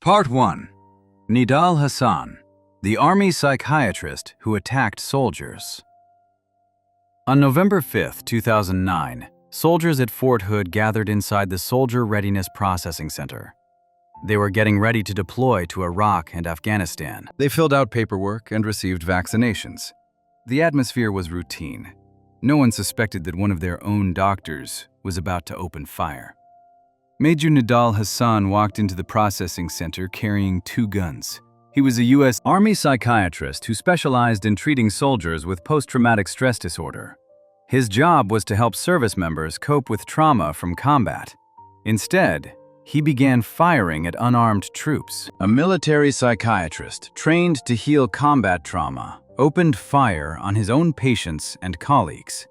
Part 1. Nidal Hasan, the army psychiatrist who attacked soldiers. On November 5, 2009, soldiers at Fort Hood gathered inside the Soldier Readiness Processing Center. They were getting ready to deploy to Iraq and Afghanistan. They filled out paperwork and received vaccinations. The atmosphere was routine. No one suspected that one of their own doctors was about to open fire. Major Nidal Hasan walked into the processing center carrying 2 guns. He was a U.S. Army psychiatrist who specialized in treating soldiers with post-traumatic stress disorder. His job was to help service members cope with trauma from combat. Instead, he began firing at unarmed troops. A military psychiatrist trained to heal combat trauma opened fire on his own patients and colleagues.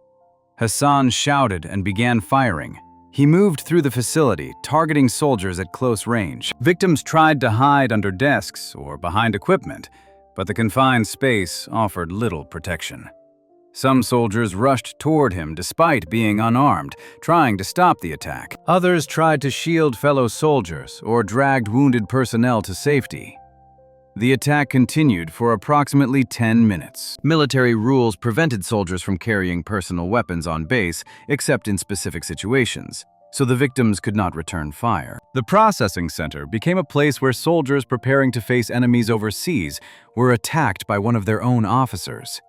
Hasan shouted and began firing. He moved through the facility, targeting soldiers at close range. Victims tried to hide under desks or behind equipment, but the confined space offered little protection. Some soldiers rushed toward him despite being unarmed, trying to stop the attack. Others tried to shield fellow soldiers or dragged wounded personnel to safety. The attack continued for approximately 10 minutes. Military rules prevented soldiers from carrying personal weapons on base, except in specific situations, so the victims could not return fire. The processing center became a place where soldiers preparing to face enemies overseas were attacked by one of their own officers.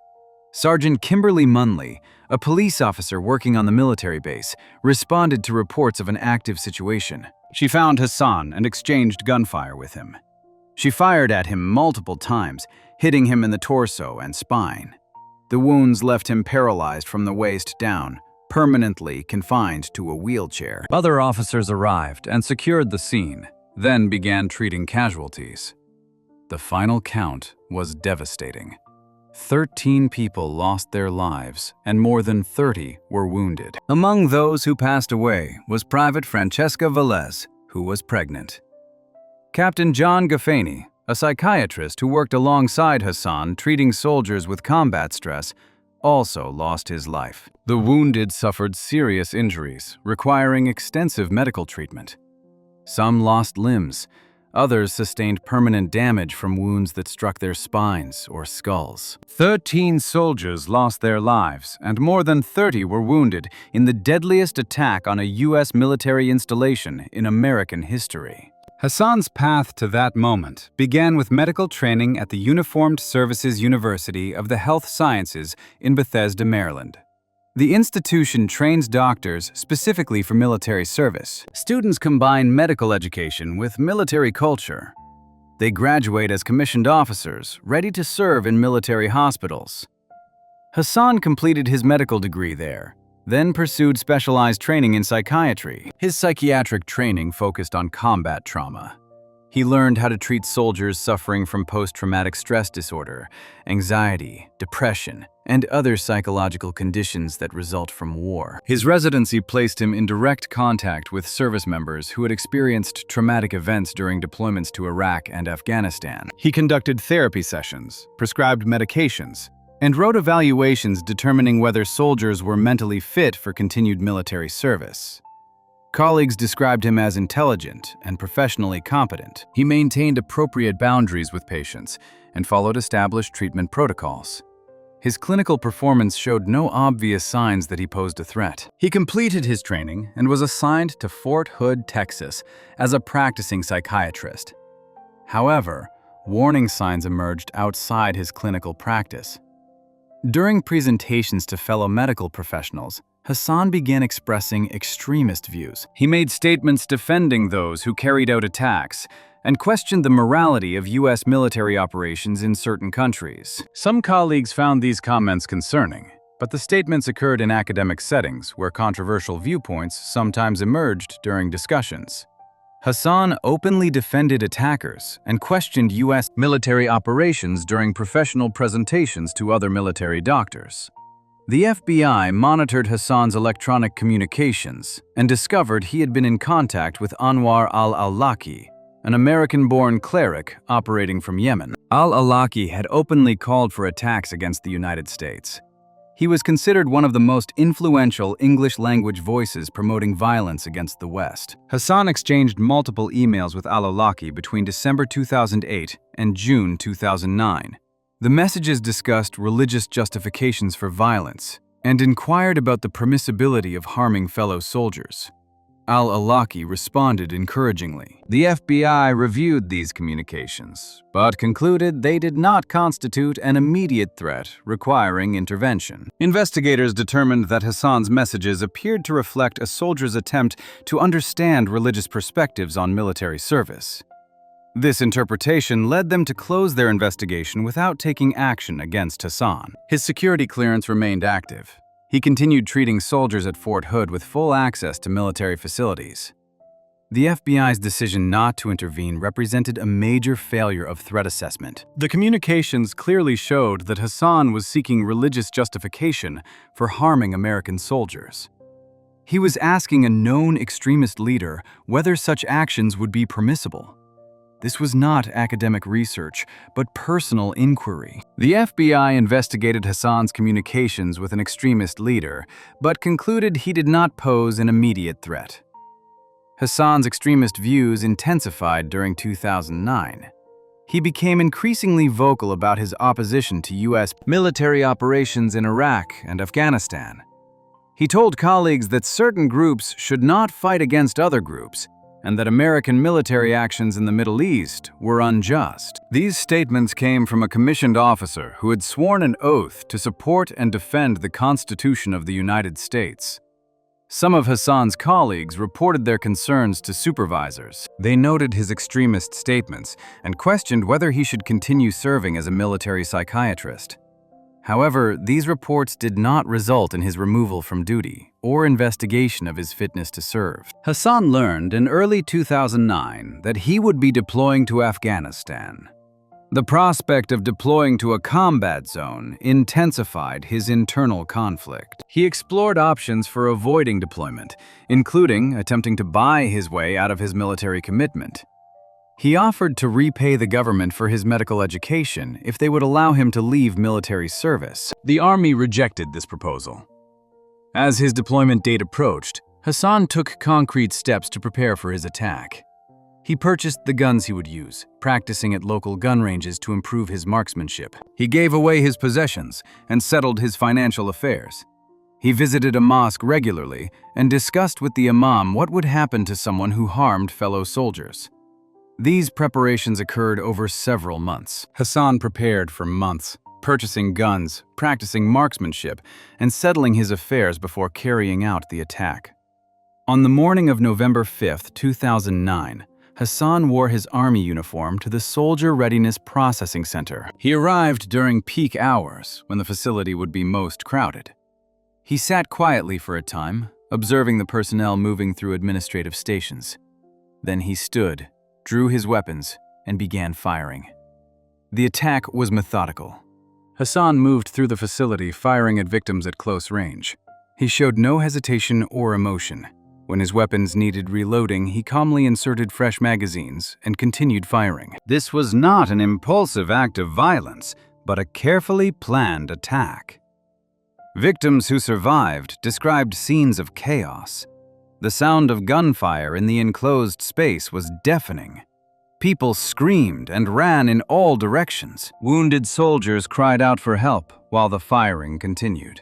Sergeant Kimberly Munley, a police officer working on the military base, responded to reports of an active situation. She found Hasan and exchanged gunfire with him. She fired at him multiple times, hitting him in the torso and spine. The wounds left him paralyzed from the waist down, permanently confined to a wheelchair. Other officers arrived and secured the scene, then began treating casualties. The final count was devastating. 13 people lost their lives, and more than 30 were wounded. Among those who passed away was Private Francesca Velez, who was pregnant. Captain John Gaffani, a psychiatrist who worked alongside Hasan treating soldiers with combat stress, also lost his life. The wounded suffered serious injuries, requiring extensive medical treatment. Some lost limbs. Others sustained permanent damage from wounds that struck their spines or skulls. 13 soldiers lost their lives, and more than 30 were wounded in the deadliest attack on a U.S. military installation in American history. Hasan's path to that moment began with medical training at the Uniformed Services University of the Health Sciences in Bethesda, Maryland. The institution trains doctors specifically for military service. Students combine medical education with military culture. They graduate as commissioned officers, ready to serve in military hospitals. Hasan completed his medical degree there, then pursued specialized training in psychiatry. His psychiatric training focused on combat trauma. He learned how to treat soldiers suffering from post-traumatic stress disorder, anxiety, depression, and other psychological conditions that result from war. His residency placed him in direct contact with service members who had experienced traumatic events during deployments to Iraq and Afghanistan. He conducted therapy sessions, prescribed medications, and wrote evaluations determining whether soldiers were mentally fit for continued military service. Colleagues described him as intelligent and professionally competent. He maintained appropriate boundaries with patients and followed established treatment protocols. His clinical performance showed no obvious signs that he posed a threat. He completed his training and was assigned to Fort Hood, Texas, as a practicing psychiatrist. However, warning signs emerged outside his clinical practice. During presentations to fellow medical professionals, Hasan began expressing extremist views. He made statements defending those who carried out attacks and questioned the morality of U.S. military operations in certain countries. Some colleagues found these comments concerning, but the statements occurred in academic settings where controversial viewpoints sometimes emerged during discussions. Hasan openly defended attackers and questioned U.S. military operations during professional presentations to other military doctors. The FBI monitored Hasan's electronic communications and discovered he had been in contact with Anwar al-Awlaki, an American-born cleric operating from Yemen. Al-Awlaki had openly called for attacks against the United States. He was considered one of the most influential English-language voices promoting violence against the West. Hassan exchanged multiple emails with al-Awlaki between December 2008 and June 2009. The messages discussed religious justifications for violence and inquired about the permissibility of harming fellow soldiers. Al-Awlaki responded encouragingly. The FBI reviewed these communications, but concluded they did not constitute an immediate threat requiring intervention. Investigators determined that Hassan's messages appeared to reflect a soldier's attempt to understand religious perspectives on military service. This interpretation led them to close their investigation without taking action against Hassan. His security clearance remained active. He continued treating soldiers at Fort Hood with full access to military facilities. The FBI's decision not to intervene represented a major failure of threat assessment. The communications clearly showed that Hassan was seeking religious justification for harming American soldiers. He was asking a known extremist leader whether such actions would be permissible. This was not academic research, but personal inquiry. The FBI investigated Hassan's communications with an extremist leader, but concluded he did not pose an immediate threat. Hassan's extremist views intensified during 2009. He became increasingly vocal about his opposition to U.S. military operations in Iraq and Afghanistan. He told colleagues that certain groups should not fight against other groups, and that American military actions in the Middle East were unjust. These statements came from a commissioned officer who had sworn an oath to support and defend the Constitution of the United States. Some of Hassan's colleagues reported their concerns to supervisors. They noted his extremist statements and questioned whether he should continue serving as a military psychiatrist. However, these reports did not result in his removal from duty or investigation of his fitness to serve. Hassan learned in early 2009 that he would be deploying to Afghanistan. The prospect of deploying to a combat zone intensified his internal conflict. He explored options for avoiding deployment, including attempting to buy his way out of his military commitment. He offered to repay the government for his medical education if they would allow him to leave military service. The army rejected this proposal. As his deployment date approached, Hassan took concrete steps to prepare for his attack. He purchased the guns he would use, practicing at local gun ranges to improve his marksmanship. He gave away his possessions and settled his financial affairs. He visited a mosque regularly and discussed with the imam what would happen to someone who harmed fellow soldiers. These preparations occurred over several months. Hassan prepared for months, purchasing guns, practicing marksmanship, and settling his affairs before carrying out the attack. On the morning of November 5, 2009, Hassan wore his army uniform to the Soldier Readiness Processing Center. He arrived during peak hours, when the facility would be most crowded. He sat quietly for a time, observing the personnel moving through administrative stations. Then he stood, drew his weapons, and began firing. The attack was methodical. Hassan moved through the facility, firing at victims at close range. He showed no hesitation or emotion. When his weapons needed reloading, he calmly inserted fresh magazines and continued firing. This was not an impulsive act of violence, but a carefully planned attack. Victims who survived described scenes of chaos. The sound of gunfire in the enclosed space was deafening. People screamed and ran in all directions. Wounded soldiers cried out for help while the firing continued.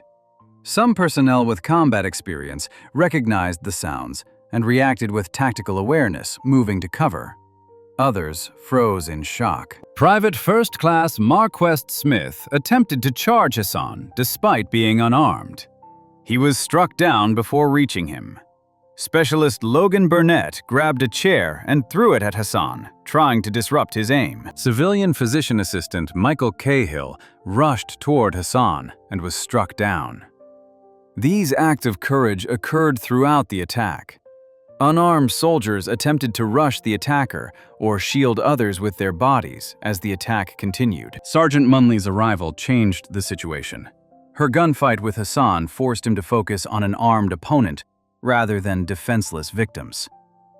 Some personnel with combat experience recognized the sounds and reacted with tactical awareness, moving to cover. Others froze in shock. Private First Class Marquest Smith attempted to charge Hassan despite being unarmed. He was struck down before reaching him. Specialist Logan Burnett grabbed a chair and threw it at Hassan, trying to disrupt his aim. Civilian physician assistant Michael Cahill rushed toward Hassan and was struck down. These acts of courage occurred throughout the attack. Unarmed soldiers attempted to rush the attacker or shield others with their bodies as the attack continued. Sergeant Munley's arrival changed the situation. Her gunfight with Hassan forced him to focus on an armed opponent rather than defenseless victims.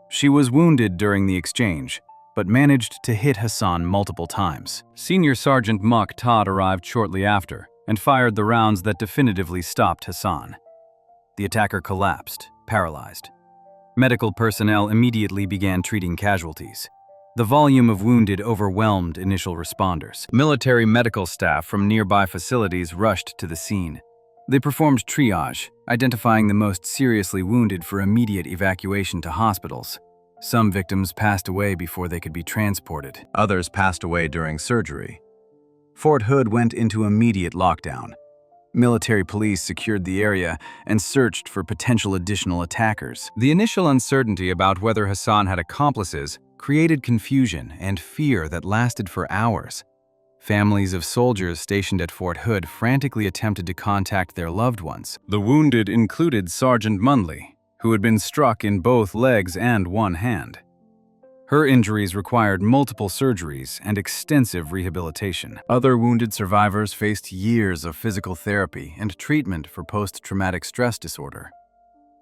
She was wounded during the exchange, but managed to hit Hassan multiple times. Senior Sergeant Muck Todd arrived shortly after and fired the rounds that definitively stopped Hassan. The attacker collapsed, paralyzed. Medical personnel immediately began treating casualties. The volume of wounded overwhelmed initial responders. Military medical staff from nearby facilities rushed to the scene. They performed triage, identifying the most seriously wounded for immediate evacuation to hospitals. Some victims passed away before they could be transported. Others passed away during surgery. Fort Hood went into immediate lockdown. Military police secured the area and searched for potential additional attackers. The initial uncertainty about whether Hassan had accomplices created confusion and fear that lasted for hours. Families of soldiers stationed at Fort Hood frantically attempted to contact their loved ones. The wounded included Sergeant Munley, who had been struck in both legs and one hand. Her injuries required multiple surgeries and extensive rehabilitation. Other wounded survivors faced years of physical therapy and treatment for post-traumatic stress disorder.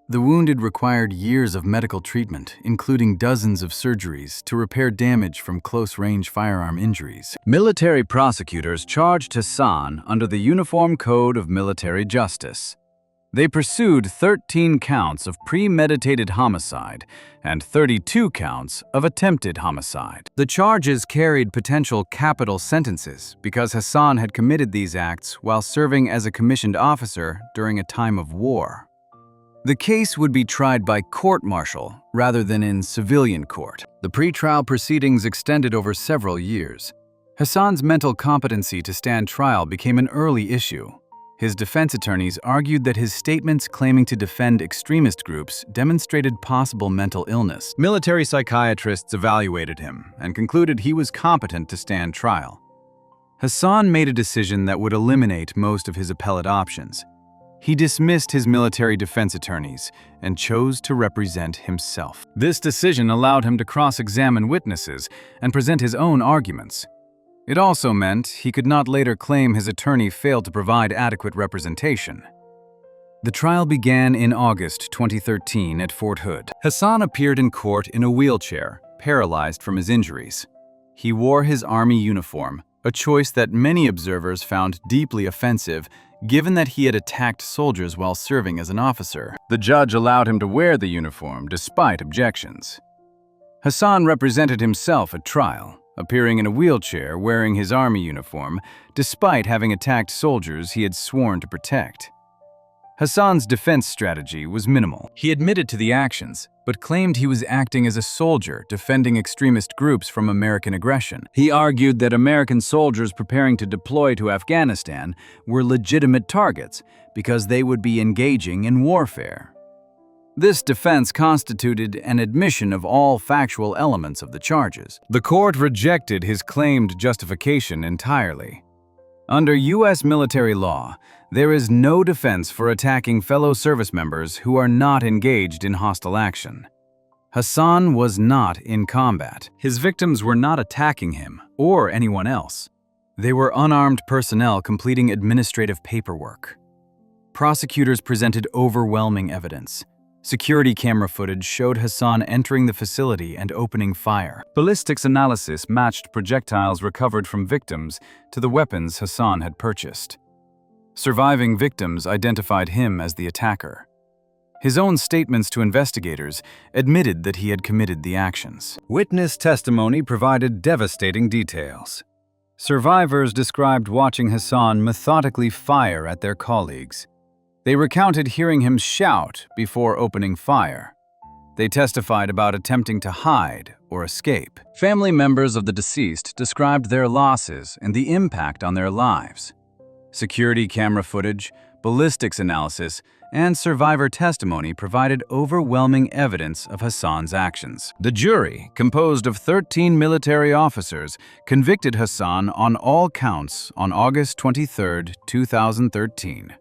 The wounded required years of medical treatment, including dozens of surgeries, to repair damage from close-range firearm injuries. Military prosecutors charged Hassan under the Uniform Code of Military Justice. They pursued 13 counts of premeditated homicide and 32 counts of attempted homicide. The charges carried potential capital sentences because Hassan had committed these acts while serving as a commissioned officer during a time of war. The case would be tried by court-martial rather than in civilian court. The pretrial proceedings extended over several years. Hassan's mental competency to stand trial became an early issue. His defense attorneys argued that his statements claiming to defend extremist groups demonstrated possible mental illness. Military psychiatrists evaluated him and concluded he was competent to stand trial. Hassan made a decision that would eliminate most of his appellate options. He dismissed his military defense attorneys and chose to represent himself. This decision allowed him to cross-examine witnesses and present his own arguments. It also meant he could not later claim his attorney failed to provide adequate representation. The trial began in August 2013 at Fort Hood. Hassan appeared in court in a wheelchair, paralyzed from his injuries. He wore his Army uniform, a choice that many observers found deeply offensive, given that he had attacked soldiers while serving as an officer. The judge allowed him to wear the uniform despite objections. Hassan represented himself at trial, appearing in a wheelchair wearing his Army uniform, despite having attacked soldiers he had sworn to protect. Hassan's defense strategy was minimal. He admitted to the actions, but claimed he was acting as a soldier defending extremist groups from American aggression. He argued that American soldiers preparing to deploy to Afghanistan were legitimate targets because they would be engaging in warfare. This defense constituted an admission of all factual elements of the charges. The court rejected his claimed justification entirely. Under U.S. military law, there is no defense for attacking fellow service members who are not engaged in hostile action. Hassan was not in combat. His victims were not attacking him or anyone else. They were unarmed personnel completing administrative paperwork. Prosecutors presented overwhelming evidence. Security camera footage showed Hassan entering the facility and opening fire. Ballistics analysis matched projectiles recovered from victims to the weapons Hassan had purchased. Surviving victims identified him as the attacker. His own statements to investigators admitted that he had committed the actions. Witness testimony provided devastating details. Survivors described watching Hassan methodically fire at their colleagues. They recounted hearing him shout before opening fire. They testified about attempting to hide or escape. Family members of the deceased described their losses and the impact on their lives. Security camera footage, ballistics analysis, and survivor testimony provided overwhelming evidence of Hassan's actions. The jury, composed of 13 military officers, convicted Hassan on all counts on August 23, 2013.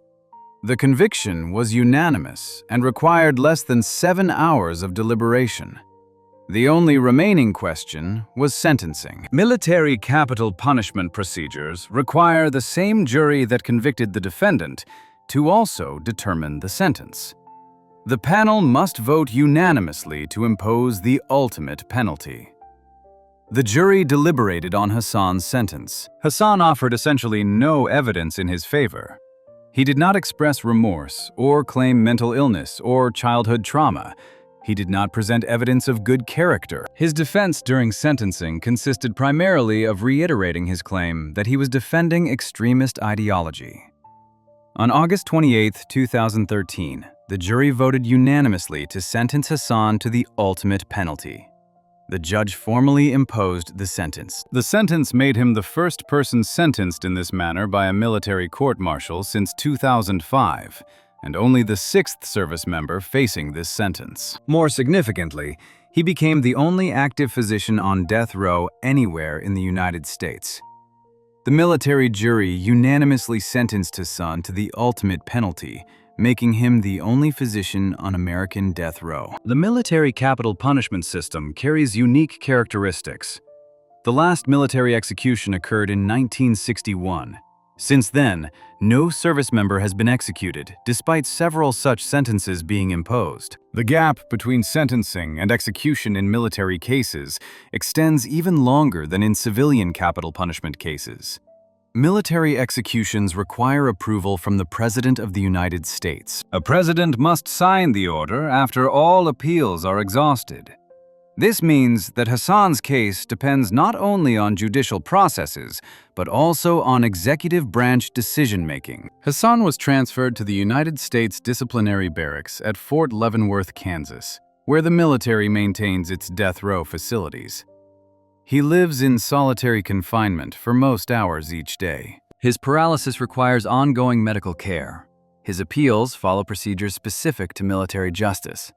The conviction was unanimous and required less than 7 hours of deliberation. The only remaining question was sentencing. Military capital punishment procedures require the same jury that convicted the defendant to also determine the sentence. The panel must vote unanimously to impose the ultimate penalty. The jury deliberated on Hassan's sentence. Hassan offered essentially no evidence in his favor. He did not express remorse or claim mental illness or childhood trauma. He did not present evidence of good character. His defense during sentencing consisted primarily of reiterating his claim that he was defending extremist ideology. On August 28, 2013, the jury voted unanimously to sentence Hassan to the ultimate penalty. The judge formally imposed the sentence. The sentence made him the first person sentenced in this manner by a military court-martial since 2005, and only the sixth service member facing this sentence. More significantly, he became the only active physician on death row anywhere in the United States. The military jury unanimously sentenced Hassan to the ultimate penalty, making him the only physician on American death row. The military capital punishment system carries unique characteristics. The last military execution occurred in 1961. Since then, no service member has been executed, despite several such sentences being imposed. The gap between sentencing and execution in military cases extends even longer than in civilian capital punishment cases. Military executions require approval from the President of the United States. A president must sign the order after all appeals are exhausted. This means that Hassan's case depends not only on judicial processes, but also on executive branch decision-making. Hassan was transferred to the United States Disciplinary Barracks at Fort Leavenworth, Kansas, where the military maintains its death row facilities. He lives in solitary confinement for most hours each day. His paralysis requires ongoing medical care. His appeals follow procedures specific to military justice.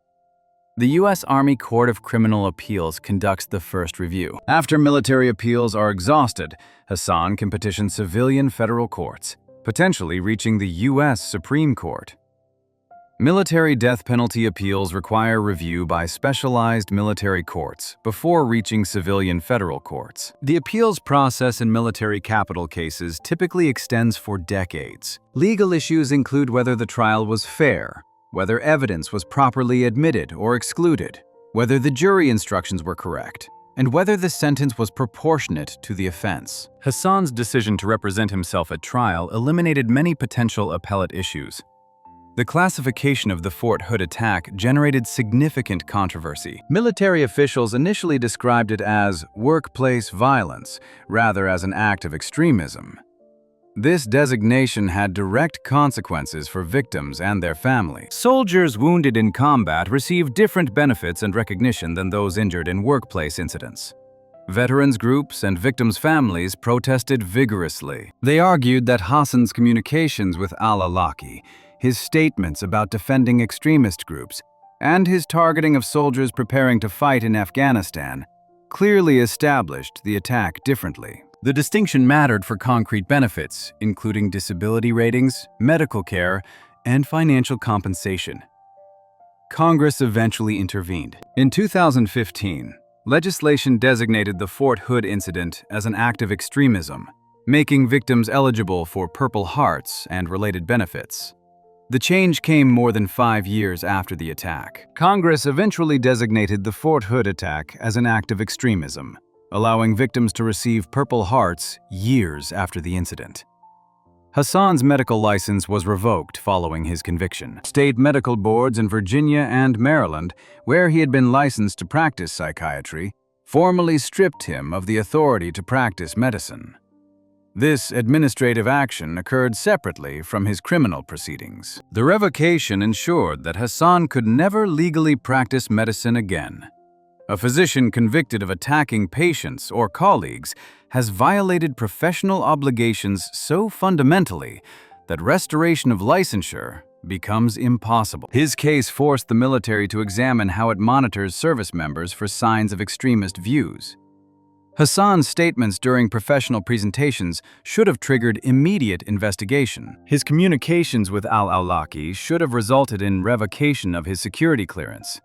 The U.S. Army Court of Criminal Appeals conducts the first review. After military appeals are exhausted, Hassan can petition civilian federal courts, potentially reaching the U.S. Supreme Court. Military death penalty appeals require review by specialized military courts before reaching civilian federal courts. The appeals process in military capital cases typically extends for decades. Legal issues include whether the trial was fair, whether evidence was properly admitted or excluded, whether the jury instructions were correct, and whether the sentence was proportionate to the offense. Hassan's decision to represent himself at trial eliminated many potential appellate issues. The classification of the Fort Hood attack generated significant controversy. Military officials initially described it as workplace violence, rather as an act of extremism. This designation had direct consequences for victims and their families. Soldiers wounded in combat received different benefits and recognition than those injured in workplace incidents. Veterans groups and victims' families protested vigorously. They argued that Hassan's communications with al-Awlaki, his statements about defending extremist groups, and his targeting of soldiers preparing to fight in Afghanistan clearly established the attack differently. The distinction mattered for concrete benefits, including disability ratings, medical care, and financial compensation. Congress eventually intervened. In 2015, legislation designated the Fort Hood incident as an act of extremism, making victims eligible for Purple Hearts and related benefits. The change came more than 5 years after the attack. Congress eventually designated the Fort Hood attack as an act of extremism, allowing victims to receive Purple Hearts years after the incident. Hassan's medical license was revoked following his conviction. State medical boards in Virginia and Maryland, where he had been licensed to practice psychiatry, formally stripped him of the authority to practice medicine. This administrative action occurred separately from his criminal proceedings. The revocation ensured that Hassan could never legally practice medicine again. A physician convicted of attacking patients or colleagues has violated professional obligations so fundamentally that restoration of licensure becomes impossible. His case forced the military to examine how it monitors service members for signs of extremist views. Hassan's statements during professional presentations should have triggered immediate investigation. His communications with al-Awlaki should have resulted in revocation of his security clearance.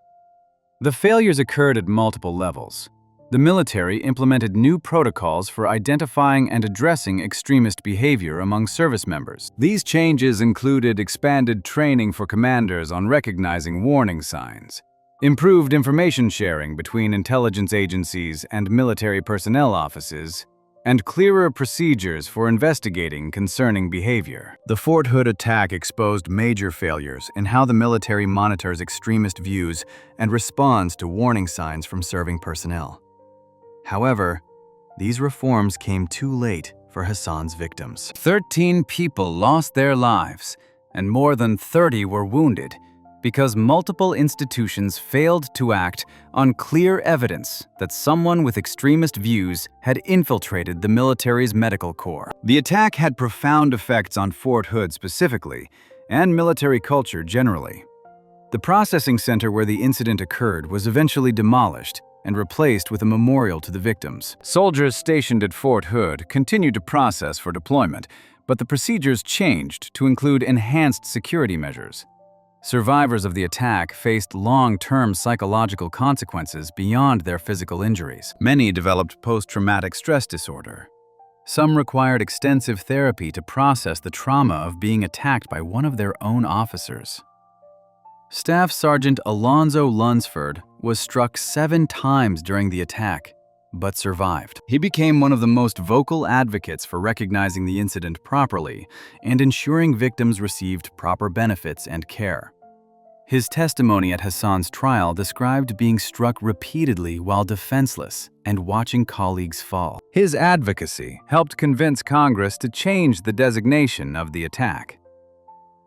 The failures occurred at multiple levels. The military implemented new protocols for identifying and addressing extremist behavior among service members. These changes included expanded training for commanders on recognizing warning signs, improved information sharing between intelligence agencies and military personnel offices, and clearer procedures for investigating concerning behavior. The Fort Hood attack exposed major failures in how the military monitors extremist views and responds to warning signs from serving personnel. However, these reforms came too late for Hassan's victims. 13 people lost their lives, and more than 30 were wounded because multiple institutions failed to act on clear evidence that someone with extremist views had infiltrated the military's medical corps. The attack had profound effects on Fort Hood specifically, and military culture generally. The processing center where the incident occurred was eventually demolished and replaced with a memorial to the victims. Soldiers stationed at Fort Hood continued to process for deployment, but the procedures changed to include enhanced security measures. Survivors of the attack faced long-term psychological consequences beyond their physical injuries. Many developed post-traumatic stress disorder. Some required extensive therapy to process the trauma of being attacked by one of their own officers. Staff Sergeant Alonzo Lunsford was struck 7 times during the attack, but survived. He became one of the most vocal advocates for recognizing the incident properly and ensuring victims received proper benefits and care. His testimony at Hassan's trial described being struck repeatedly while defenseless and watching colleagues fall. His advocacy helped convince Congress to change the designation of the attack.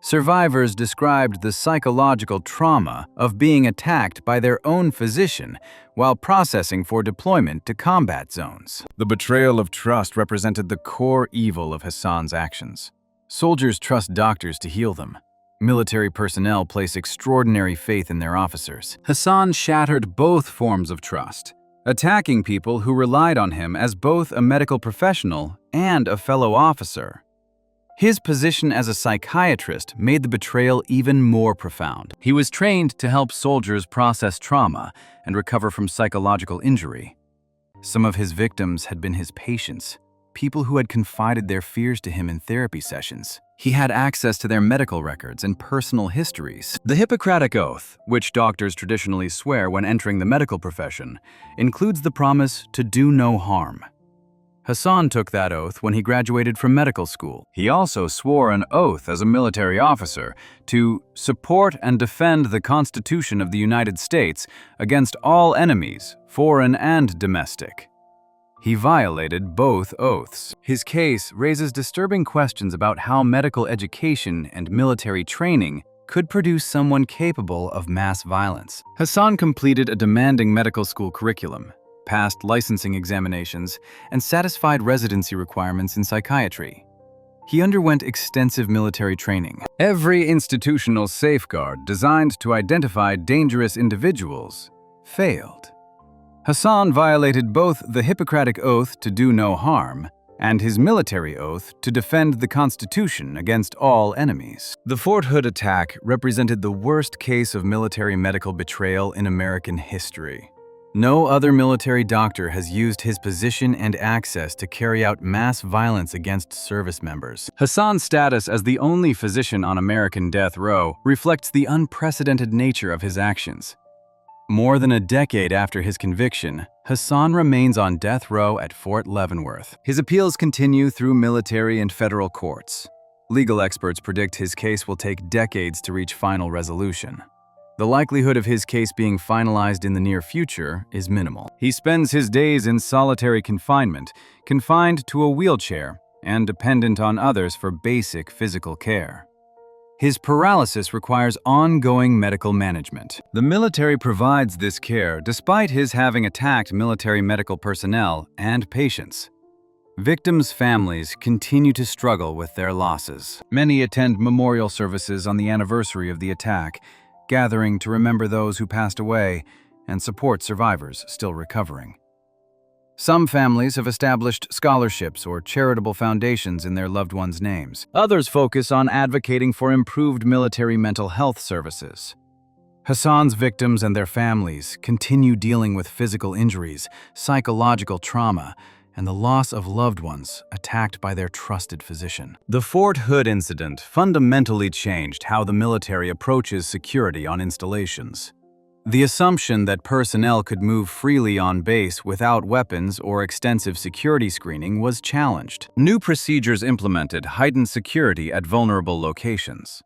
Survivors described the psychological trauma of being attacked by their own physician while processing for deployment to combat zones. The betrayal of trust represented the core evil of Hassan's actions. Soldiers trust doctors to heal them. Military personnel place extraordinary faith in their officers. Hassan shattered both forms of trust, attacking people who relied on him as both a medical professional and a fellow officer. His position as a psychiatrist made the betrayal even more profound. He was trained to help soldiers process trauma and recover from psychological injury. Some of his victims had been his patients, people who had confided their fears to him in therapy sessions. He had access to their medical records and personal histories. The Hippocratic Oath, which doctors traditionally swear when entering the medical profession, includes the promise to do no harm. Hassan took that oath when he graduated from medical school. He also swore an oath as a military officer to support and defend the Constitution of the United States against all enemies, foreign and domestic. He violated both oaths. His case raises disturbing questions about how medical education and military training could produce someone capable of mass violence. Hassan completed a demanding medical school curriculum, passed licensing examinations, and satisfied residency requirements in psychiatry. He underwent extensive military training. Every institutional safeguard designed to identify dangerous individuals failed. Hassan violated both the Hippocratic Oath to do no harm and his military oath to defend the Constitution against all enemies. The Fort Hood attack represented the worst case of military medical betrayal in American history. No other military doctor has used his position and access to carry out mass violence against service members. Hassan's status as the only physician on American death row reflects the unprecedented nature of his actions. More than a decade after his conviction, Hassan remains on death row at Fort Leavenworth. His appeals continue through military and federal courts. Legal experts predict his case will take decades to reach final resolution. The likelihood of his case being finalized in the near future is minimal. He spends his days in solitary confinement, confined to a wheelchair, and dependent on others for basic physical care. His paralysis requires ongoing medical management. The military provides this care despite his having attacked military medical personnel and patients. Victims' families continue to struggle with their losses. Many attend memorial services on the anniversary of the attack, gathering to remember those who passed away and support survivors still recovering. Some families have established scholarships or charitable foundations in their loved ones' names. Others focus on advocating for improved military mental health services. Hassan's victims and their families continue dealing with physical injuries, psychological trauma, and the loss of loved ones attacked by their trusted physician. The Fort Hood incident fundamentally changed how the military approaches security on installations. The assumption that personnel could move freely on base without weapons or extensive security screening was challenged. New procedures implemented heightened security at vulnerable locations.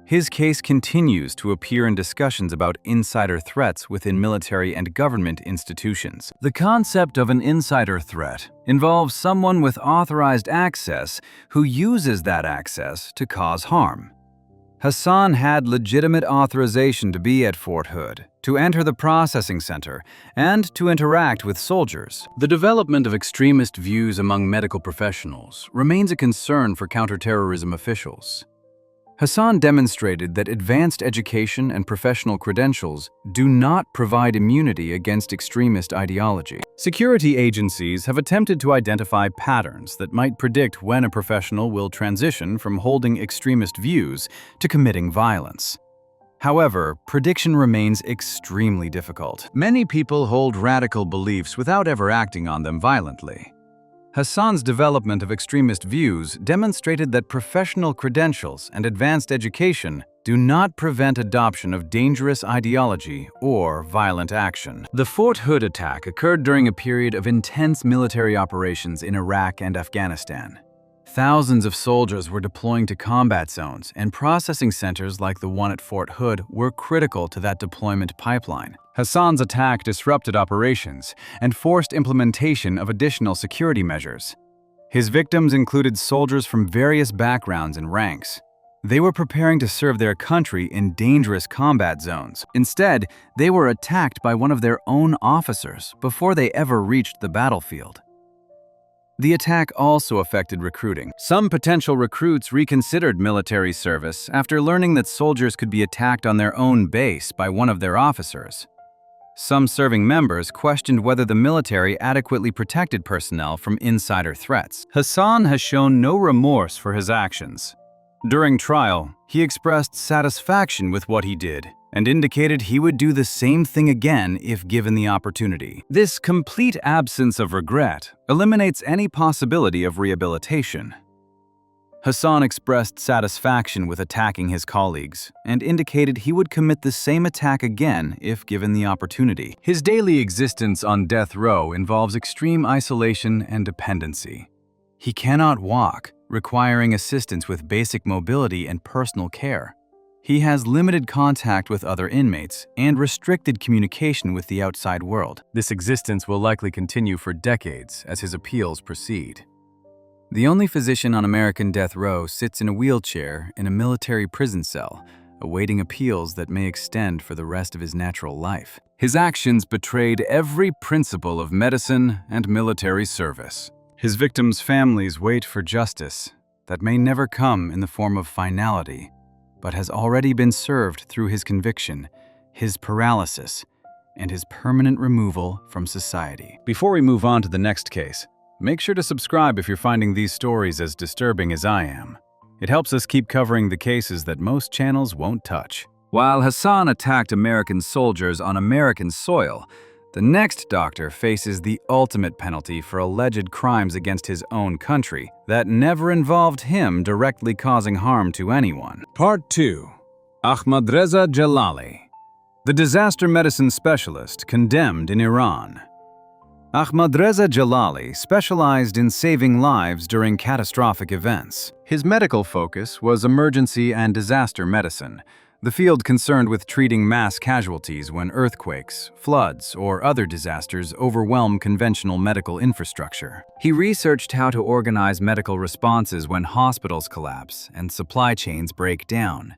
His case continues to appear in discussions about insider threats within military and government institutions. The concept of an insider threat involves someone with authorized access who uses that access to cause harm. Hassan had legitimate authorization to be at Fort Hood, to enter the processing center, and to interact with soldiers. The development of extremist views among medical professionals remains a concern for counterterrorism officials. Hassan demonstrated that advanced education and professional credentials do not provide immunity against extremist ideology. Security agencies have attempted to identify patterns that might predict when a professional will transition from holding extremist views to committing violence. However, prediction remains extremely difficult. Many people hold radical beliefs without ever acting on them violently. Hassan's development of extremist views demonstrated that professional credentials and advanced education do not prevent adoption of dangerous ideology or violent action. The Fort Hood attack occurred during a period of intense military operations in Iraq and Afghanistan. Thousands of soldiers were deploying to combat zones, and processing centers like the one at Fort Hood were critical to that deployment pipeline. Hassan's attack disrupted operations and forced implementation of additional security measures. His victims included soldiers from various backgrounds and ranks. They were preparing to serve their country in dangerous combat zones. Instead, they were attacked by one of their own officers before they ever reached the battlefield. The attack also affected recruiting. Some potential recruits reconsidered military service after learning that soldiers could be attacked on their own base by one of their officers. Some serving members questioned whether the military adequately protected personnel from insider threats. Hassan has shown no remorse for his actions. During trial, he expressed satisfaction with what he did and indicated he would do the same thing again if given the opportunity. This complete absence of regret eliminates any possibility of rehabilitation. Hassan expressed satisfaction with attacking his colleagues and indicated he would commit the same attack again if given the opportunity. His daily existence on death row involves extreme isolation and dependency. He cannot walk, requiring assistance with basic mobility and personal care. He has limited contact with other inmates and restricted communication with the outside world. This existence will likely continue for decades as his appeals proceed. The only physician on American death row sits in a wheelchair in a military prison cell, awaiting appeals that may extend for the rest of his natural life. His actions betrayed every principle of medicine and military service. His victims' families wait for justice that may never come in the form of finality, but has already been served through his conviction, his paralysis, and his permanent removal from society. Before we move on to the next case, make sure to subscribe if you're finding these stories as disturbing as I am. It helps us keep covering the cases that most channels won't touch. While Hassan attacked American soldiers on American soil, the next doctor faces the ultimate penalty for alleged crimes against his own country that never involved him directly causing harm to anyone. Part 2. Ahmadreza Jalali, the disaster medicine specialist condemned in Iran. Ahmadreza Jalali specialized in saving lives during catastrophic events. His medical focus was emergency and disaster medicine, the field concerned with treating mass casualties when earthquakes, floods, or other disasters overwhelm conventional medical infrastructure. He researched how to organize medical responses when hospitals collapse and supply chains break down.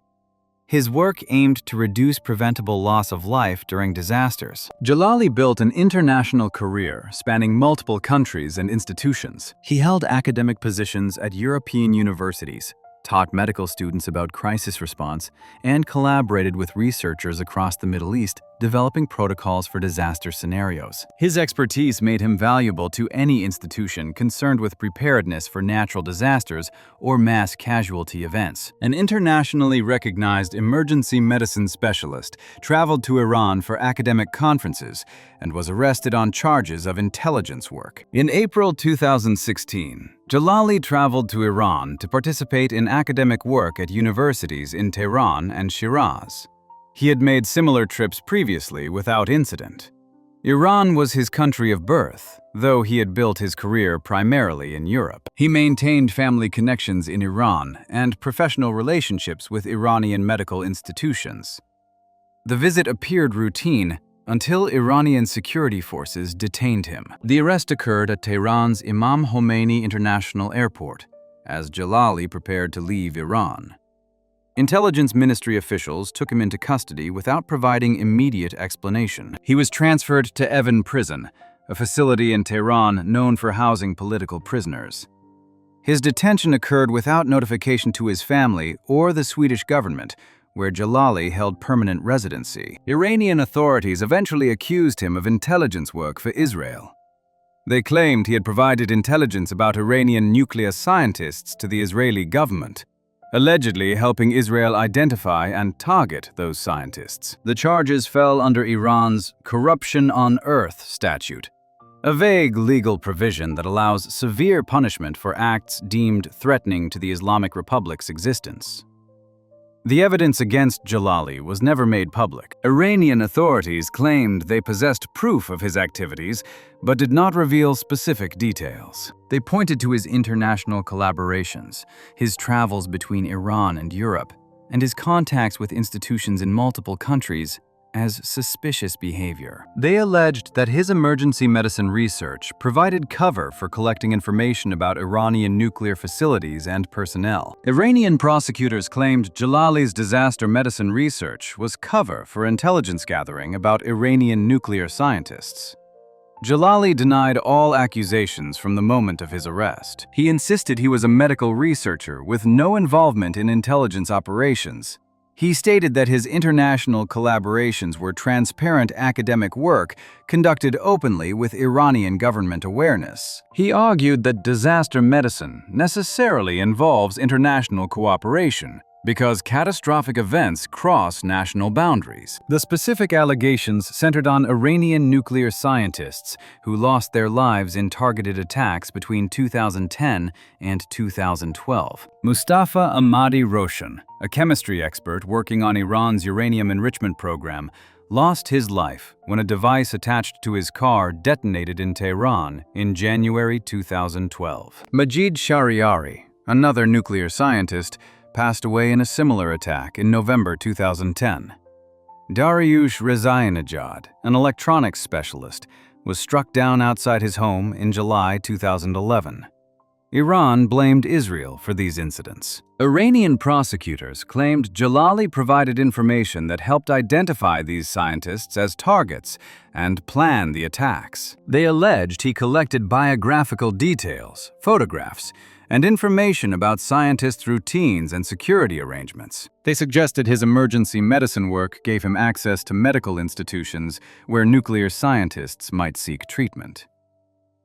His work aimed to reduce preventable loss of life during disasters. Jalali built an international career spanning multiple countries and institutions. He held academic positions at European universities, taught medical students about crisis response, and collaborated with researchers across the Middle East, developing protocols for disaster scenarios. His expertise made him valuable to any institution concerned with preparedness for natural disasters or mass casualty events. An internationally recognized emergency medicine specialist traveled to Iran for academic conferences and was arrested on charges of intelligence work. In April 2016, Jalali traveled to Iran to participate in academic work at universities in Tehran and Shiraz. He had made similar trips previously without incident. Iran was his country of birth, though he had built his career primarily in Europe. He maintained family connections in Iran and professional relationships with Iranian medical institutions. The visit appeared routine until Iranian security forces detained him. The arrest occurred at Tehran's Imam Khomeini International Airport, as Jalali prepared to leave Iran. Intelligence Ministry officials took him into custody without providing immediate explanation. He was transferred to Evin Prison, a facility in Tehran known for housing political prisoners. His detention occurred without notification to his family or the Swedish government, where Jalali held permanent residency. Iranian authorities eventually accused him of intelligence work for Israel. They claimed he had provided intelligence about Iranian nuclear scientists to the Israeli government, allegedly helping Israel identify and target those scientists. The charges fell under Iran's Corruption on Earth statute, a vague legal provision that allows severe punishment for acts deemed threatening to the Islamic Republic's existence. The evidence against Jalali was never made public. Iranian authorities claimed they possessed proof of his activities, but did not reveal specific details. They pointed to his international collaborations, his travels between Iran and Europe, and his contacts with institutions in multiple countries as suspicious behavior. They alleged that his emergency medicine research provided cover for collecting information about Iranian nuclear facilities and personnel. Iranian prosecutors claimed Jalali's disaster medicine research was cover for intelligence gathering about Iranian nuclear scientists. Jalali denied all accusations from the moment of his arrest. He insisted he was a medical researcher with no involvement in intelligence operations. He stated that his international collaborations were transparent academic work conducted openly with Iranian government awareness. He argued that disaster medicine necessarily involves international cooperation because catastrophic events cross national boundaries. The specific allegations centered on Iranian nuclear scientists who lost their lives in targeted attacks between 2010 and 2012. Mustafa Ahmadi Roshan, a chemistry expert working on Iran's uranium enrichment program, lost his life when a device attached to his car detonated in Tehran in January 2012. Majid Shahriari, another nuclear scientist, passed away in a similar attack in November 2010. Dariush Rezaianejad, an electronics specialist, was struck down outside his home in July 2011. Iran blamed Israel for these incidents. Iranian prosecutors claimed Jalali provided information that helped identify these scientists as targets and plan the attacks. They alleged he collected biographical details, photographs, and information about scientists' routines and security arrangements. They suggested his emergency medicine work gave him access to medical institutions where nuclear scientists might seek treatment.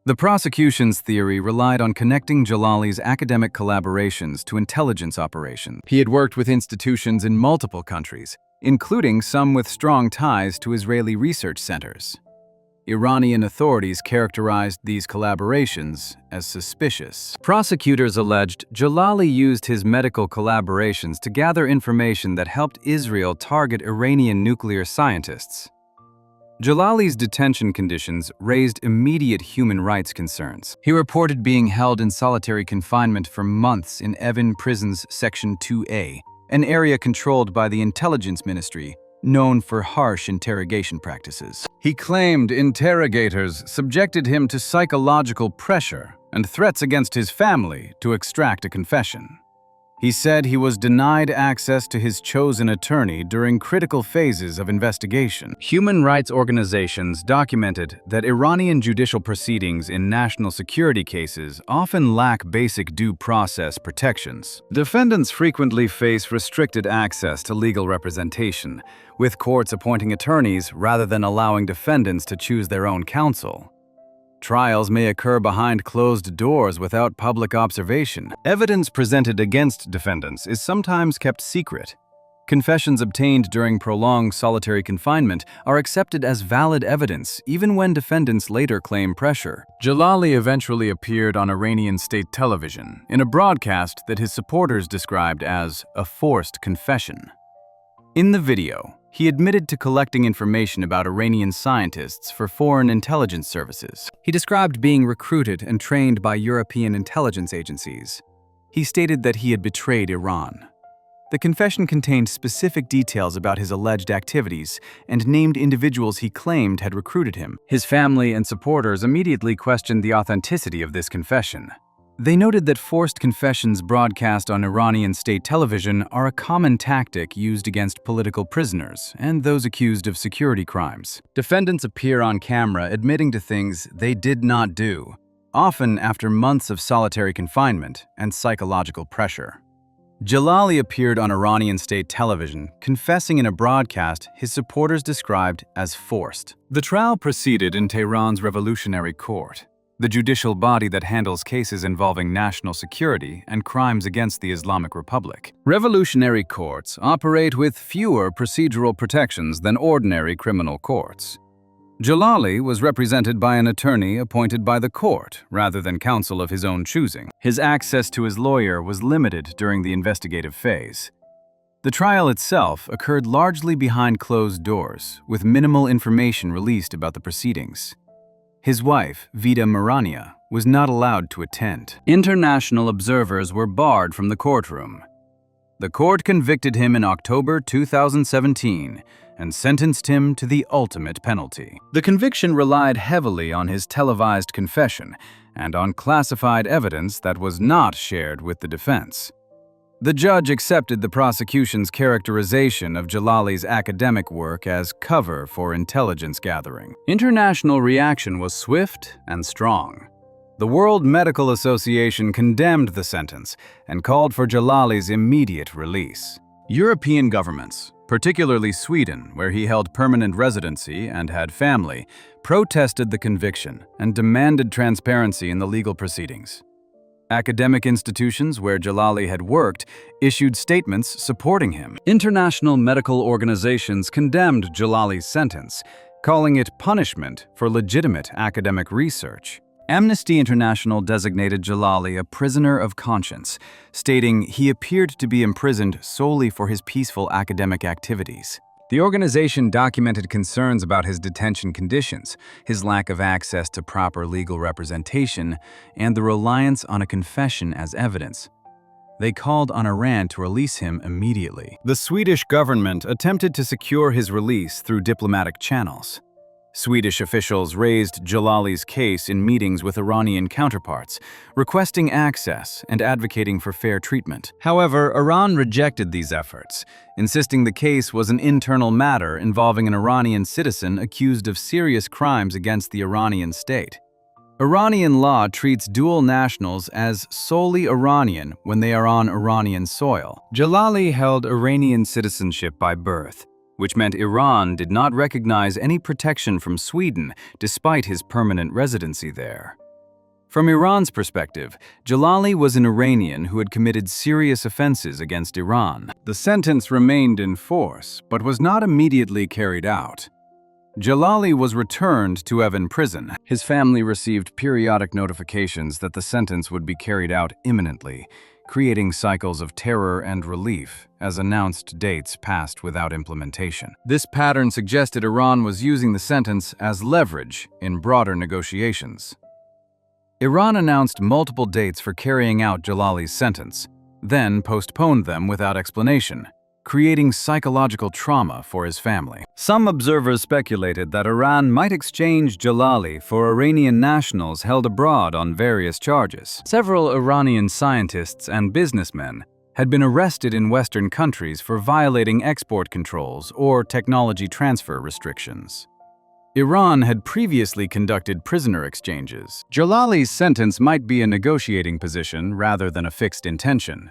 The prosecution's theory relied on connecting Jalali's academic collaborations to intelligence operations. He had worked with institutions in multiple countries, including some with strong ties to Israeli research centers. Iranian authorities characterized these collaborations as suspicious. Prosecutors alleged Jalali used his medical collaborations to gather information that helped Israel target Iranian nuclear scientists. Jalali's detention conditions raised immediate human rights concerns. He reported being held in solitary confinement for months in Evin Prison's Section 2A, an area controlled by the Intelligence Ministry, known for harsh interrogation practices. He claimed interrogators subjected him to psychological pressure and threats against his family to extract a confession. He said he was denied access to his chosen attorney during critical phases of investigation. Human rights organizations documented that Iranian judicial proceedings in national security cases often lack basic due process protections. Defendants frequently face restricted access to legal representation, with courts appointing attorneys rather than allowing defendants to choose their own counsel. Trials may occur behind closed doors without public observation. Evidence presented against defendants is sometimes kept secret. Confessions obtained during prolonged solitary confinement are accepted as valid evidence even when defendants later claim pressure. Jalali eventually appeared on Iranian state television in a broadcast that his supporters described as a forced confession. In the video, He admitted to collecting information about Iranian scientists for foreign intelligence services. He described being recruited and trained by European intelligence agencies. He stated that he had betrayed Iran. The confession contained specific details about his alleged activities and named individuals he claimed had recruited him. His family and supporters immediately questioned the authenticity of this confession. They noted that forced confessions broadcast on Iranian state television are a common tactic used against political prisoners and those accused of security crimes. Defendants appear on camera admitting to things they did not do, often after months of solitary confinement and psychological pressure. Jalali appeared on Iranian state television, confessing in a broadcast his supporters described as forced. The trial proceeded in Tehran's Revolutionary Court, the judicial body that handles cases involving national security and crimes against the Islamic Republic. Revolutionary courts operate with fewer procedural protections than ordinary criminal courts. Jalali was represented by an attorney appointed by the court rather than counsel of his own choosing. His access to his lawyer was limited during the investigative phase. The trial itself occurred largely behind closed doors, with minimal information released about the proceedings. His wife, Vida Marania, was not allowed to attend. International observers were barred from the courtroom. The court convicted him in October 2017 and sentenced him to the ultimate penalty. The conviction relied heavily on his televised confession and on classified evidence that was not shared with the defense. The judge accepted the prosecution's characterization of Jalali's academic work as cover for intelligence gathering. International reaction was swift and strong. The World Medical Association condemned the sentence and called for Jalali's immediate release. European governments, particularly Sweden, where he held permanent residency and had family, protested the conviction and demanded transparency in the legal proceedings. Academic institutions where Jalali had worked issued statements supporting him. International medical organizations condemned Jalali's sentence, calling it punishment for legitimate academic research. Amnesty International designated Jalali a prisoner of conscience, stating he appeared to be imprisoned solely for his peaceful academic activities. The organization documented concerns about his detention conditions, his lack of access to proper legal representation, and the reliance on a confession as evidence. They called on Iran to release him immediately. The Swedish government attempted to secure his release through diplomatic channels. Swedish officials raised Jalali's case in meetings with Iranian counterparts, requesting access and advocating for fair treatment. However, Iran rejected these efforts, insisting the case was an internal matter involving an Iranian citizen accused of serious crimes against the Iranian state. Iranian law treats dual nationals as solely Iranian when they are on Iranian soil. Jalali held Iranian citizenship by birth, which meant Iran did not recognize any protection from Sweden despite his permanent residency there. From Iran's perspective, Jalali was an Iranian who had committed serious offenses against Iran. The sentence remained in force, but was not immediately carried out. Jalali was returned to Evin prison. His family received periodic notifications that the sentence would be carried out imminently, creating cycles of terror and relief as announced dates passed without implementation. This pattern suggested Iran was using the sentence as leverage in broader negotiations. Iran announced multiple dates for carrying out Jalali's sentence, then postponed them without explanation, creating psychological trauma for his family. Some observers speculated that Iran might exchange Jalali for Iranian nationals held abroad on various charges. Several Iranian scientists and businessmen had been arrested in Western countries for violating export controls or technology transfer restrictions. Iran had previously conducted prisoner exchanges. Jalali's sentence might be a negotiating position rather than a fixed intention.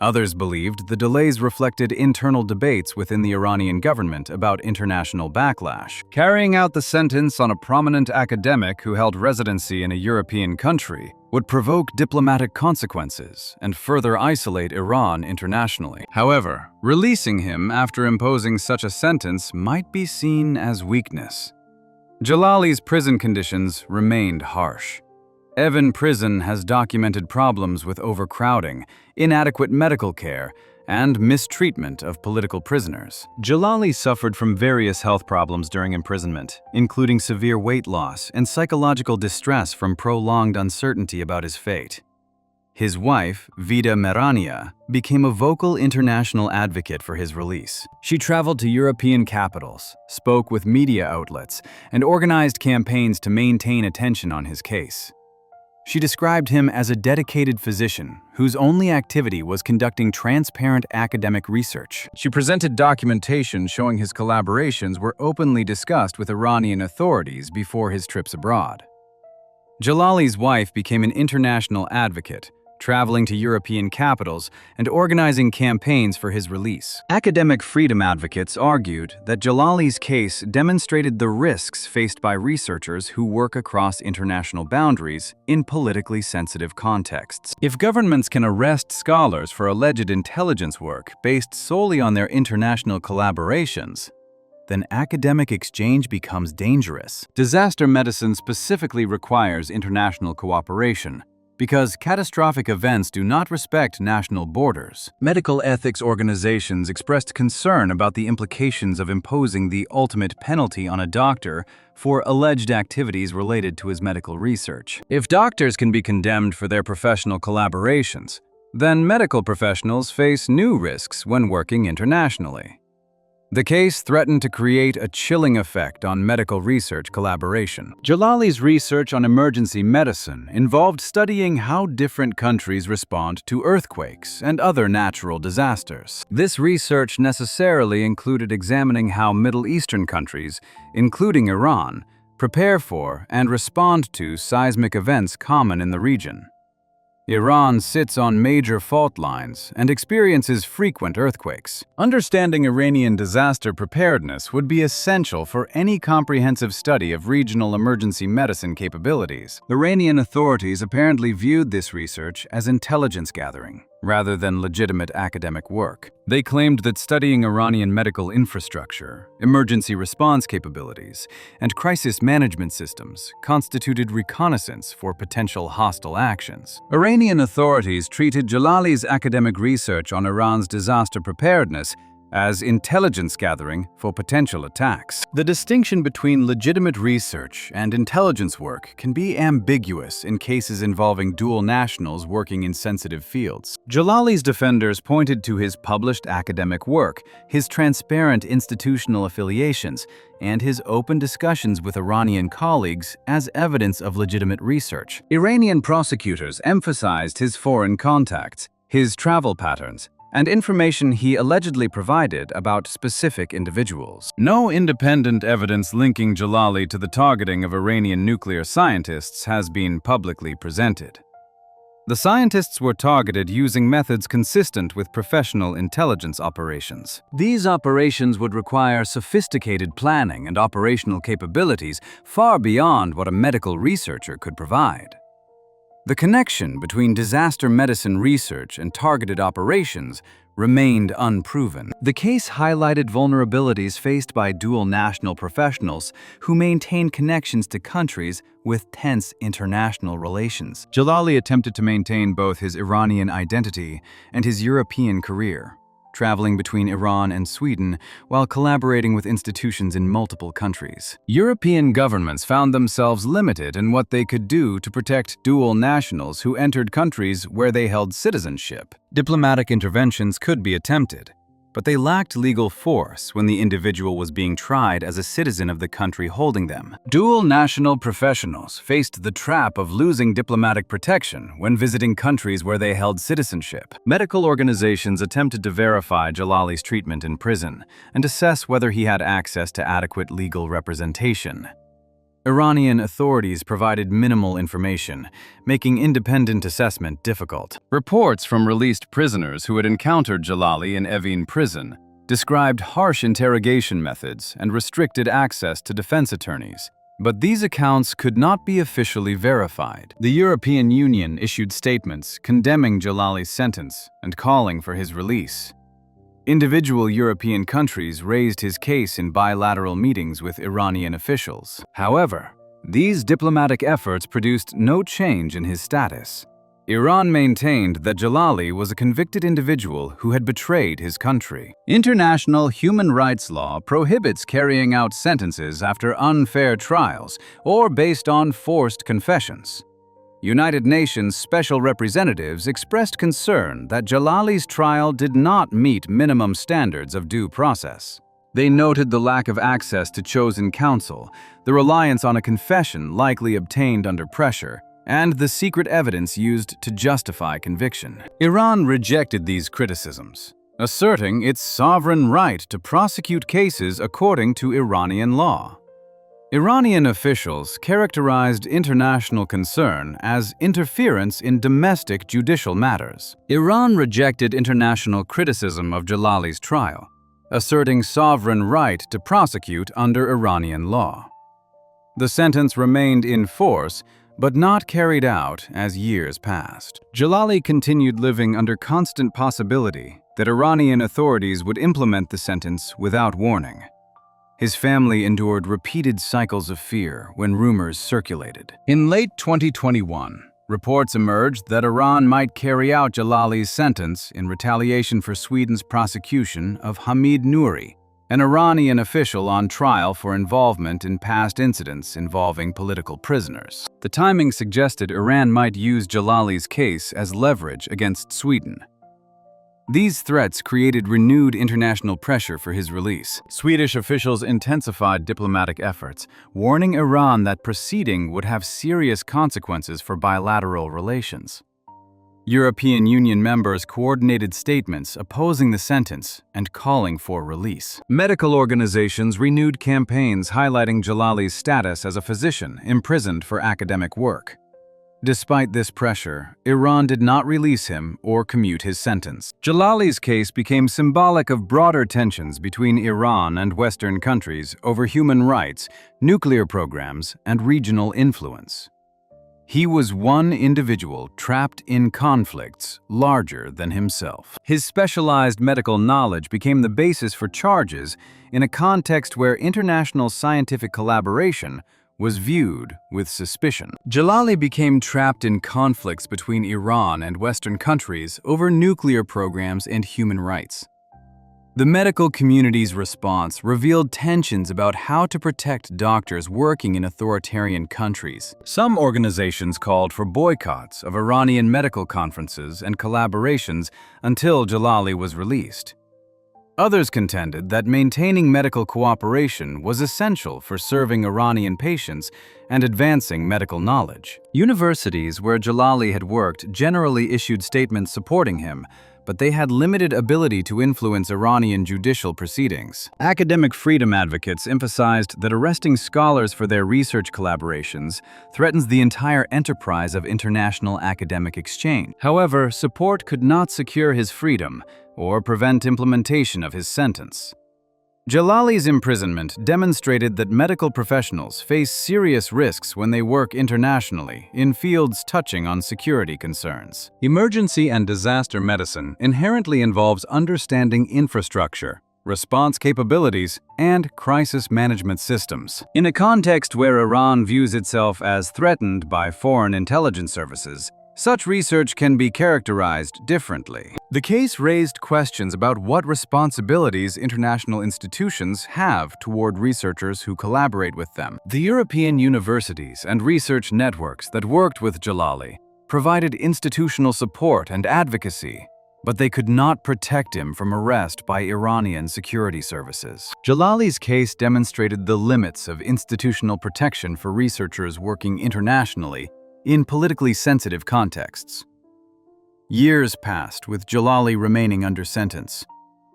Others believed the delays reflected internal debates within the Iranian government about international backlash. Carrying out the sentence on a prominent academic who held residency in a European country would provoke diplomatic consequences and further isolate Iran internationally. However, releasing him after imposing such a sentence might be seen as weakness. Jalali's prison conditions remained harsh. Evin prison has documented problems with overcrowding, inadequate medical care, and mistreatment of political prisoners. Jalali suffered from various health problems during imprisonment, including severe weight loss and psychological distress from prolonged uncertainty about his fate. His wife, Vida Merania, became a vocal international advocate for his release. She traveled to European capitals, spoke with media outlets, and organized campaigns to maintain attention on his case. She described him as a dedicated physician whose only activity was conducting transparent academic research. She presented documentation showing his collaborations were openly discussed with Iranian authorities before his trips abroad. Jalali's wife became an international advocate, traveling to European capitals and organizing campaigns for his release. Academic freedom advocates argued that Jalali's case demonstrated the risks faced by researchers who work across international boundaries in politically sensitive contexts. If governments can arrest scholars for alleged intelligence work based solely on their international collaborations, then academic exchange becomes dangerous. Disaster medicine specifically requires international cooperation, because catastrophic events do not respect national borders. Medical ethics organizations expressed concern about the implications of imposing the ultimate penalty on a doctor for alleged activities related to his medical research. If doctors can be condemned for their professional collaborations, then medical professionals face new risks when working internationally. The case threatened to create a chilling effect on medical research collaboration. Jalali's research on emergency medicine involved studying how different countries respond to earthquakes and other natural disasters. This research necessarily included examining how Middle Eastern countries, including Iran, prepare for and respond to seismic events common in the region. Iran sits on major fault lines and experiences frequent earthquakes. Understanding Iranian disaster preparedness would be essential for any comprehensive study of regional emergency medicine capabilities. Iranian authorities apparently viewed this research as intelligence gathering, rather than legitimate academic work. They claimed that studying Iranian medical infrastructure, emergency response capabilities, and crisis management systems constituted reconnaissance for potential hostile actions. Iranian authorities treated Jalali's academic research on Iran's disaster preparedness as intelligence gathering for potential attacks. The distinction between legitimate research and intelligence work can be ambiguous in cases involving dual nationals working in sensitive fields. Jalali's defenders pointed to his published academic work, his transparent institutional affiliations, and his open discussions with Iranian colleagues as evidence of legitimate research. Iranian prosecutors emphasized his foreign contacts, his travel patterns, and information he allegedly provided about specific individuals. No independent evidence linking Jalali to the targeting of Iranian nuclear scientists has been publicly presented. The scientists were targeted using methods consistent with professional intelligence operations. These operations would require sophisticated planning and operational capabilities far beyond what a medical researcher could provide. The connection between disaster medicine research and targeted operations remained unproven. The case highlighted vulnerabilities faced by dual national professionals who maintain connections to countries with tense international relations. Jalali attempted to maintain both his Iranian identity and his European career, traveling between Iran and Sweden while collaborating with institutions in multiple countries. European governments found themselves limited in what they could do to protect dual nationals who entered countries where they held citizenship. Diplomatic interventions could be attempted, but they lacked legal force when the individual was being tried as a citizen of the country holding them. Dual national professionals faced the trap of losing diplomatic protection when visiting countries where they held citizenship. Medical organizations attempted to verify Jalali's treatment in prison and assess whether he had access to adequate legal representation. Iranian authorities provided minimal information, making independent assessment difficult. Reports from released prisoners who had encountered Jalali in Evin prison described harsh interrogation methods and restricted access to defense attorneys. But these accounts could not be officially verified. The European Union issued statements condemning Jalali's sentence and calling for his release. Individual European countries raised his case in bilateral meetings with Iranian officials. However, these diplomatic efforts produced no change in his status. Iran maintained that Jalali was a convicted individual who had betrayed his country. International human rights law prohibits carrying out sentences after unfair trials or based on forced confessions. United Nations special representatives expressed concern that Jalali's trial did not meet minimum standards of due process. They noted the lack of access to chosen counsel, the reliance on a confession likely obtained under pressure, and the secret evidence used to justify conviction. Iran rejected these criticisms, asserting its sovereign right to prosecute cases according to Iranian law. Iranian officials characterized international concern as interference in domestic judicial matters. Iran rejected international criticism of Jalali's trial, asserting sovereign right to prosecute under Iranian law. The sentence remained in force, but not carried out as years passed. Jalali continued living under constant possibility that Iranian authorities would implement the sentence without warning. His family endured repeated cycles of fear when rumors circulated. In late 2021, reports emerged that Iran might carry out Jalali's sentence in retaliation for Sweden's prosecution of Hamid Nouri, an Iranian official on trial for involvement in past incidents involving political prisoners. The timing suggested Iran might use Jalali's case as leverage against Sweden. These threats created renewed international pressure for his release. Swedish officials intensified diplomatic efforts, warning Iran that proceeding would have serious consequences for bilateral relations. European Union members coordinated statements opposing the sentence and calling for release. Medical organizations renewed campaigns highlighting Jalali's status as a physician imprisoned for academic work. Despite this pressure, Iran did not release him or commute his sentence. Jalali's case became symbolic of broader tensions between Iran and Western countries over human rights, nuclear programs, and regional influence. He was one individual trapped in conflicts larger than himself. His specialized medical knowledge became the basis for charges in a context where international scientific collaboration was viewed with suspicion. Jalali became trapped in conflicts between Iran and Western countries over nuclear programs and human rights. The medical community's response revealed tensions about how to protect doctors working in authoritarian countries. Some organizations called for boycotts of Iranian medical conferences and collaborations until Jalali was released. Others contended that maintaining medical cooperation was essential for serving Iranian patients and advancing medical knowledge. Universities where Jalali had worked generally issued statements supporting him, but they had limited ability to influence Iranian judicial proceedings. Academic freedom advocates emphasized that arresting scholars for their research collaborations threatens the entire enterprise of international academic exchange. However, support could not secure his freedom or prevent implementation of his sentence. Jalali's imprisonment demonstrated that medical professionals face serious risks when they work internationally in fields touching on security concerns. Emergency and disaster medicine inherently involves understanding infrastructure, response capabilities, and crisis management systems. In a context where Iran views itself as threatened by foreign intelligence services, such research can be characterized differently. The case raised questions about what responsibilities international institutions have toward researchers who collaborate with them. The European universities and research networks that worked with Jalali provided institutional support and advocacy, but they could not protect him from arrest by Iranian security services. Jalali's case demonstrated the limits of institutional protection for researchers working internationally in politically sensitive contexts. Years passed with Jalali remaining under sentence.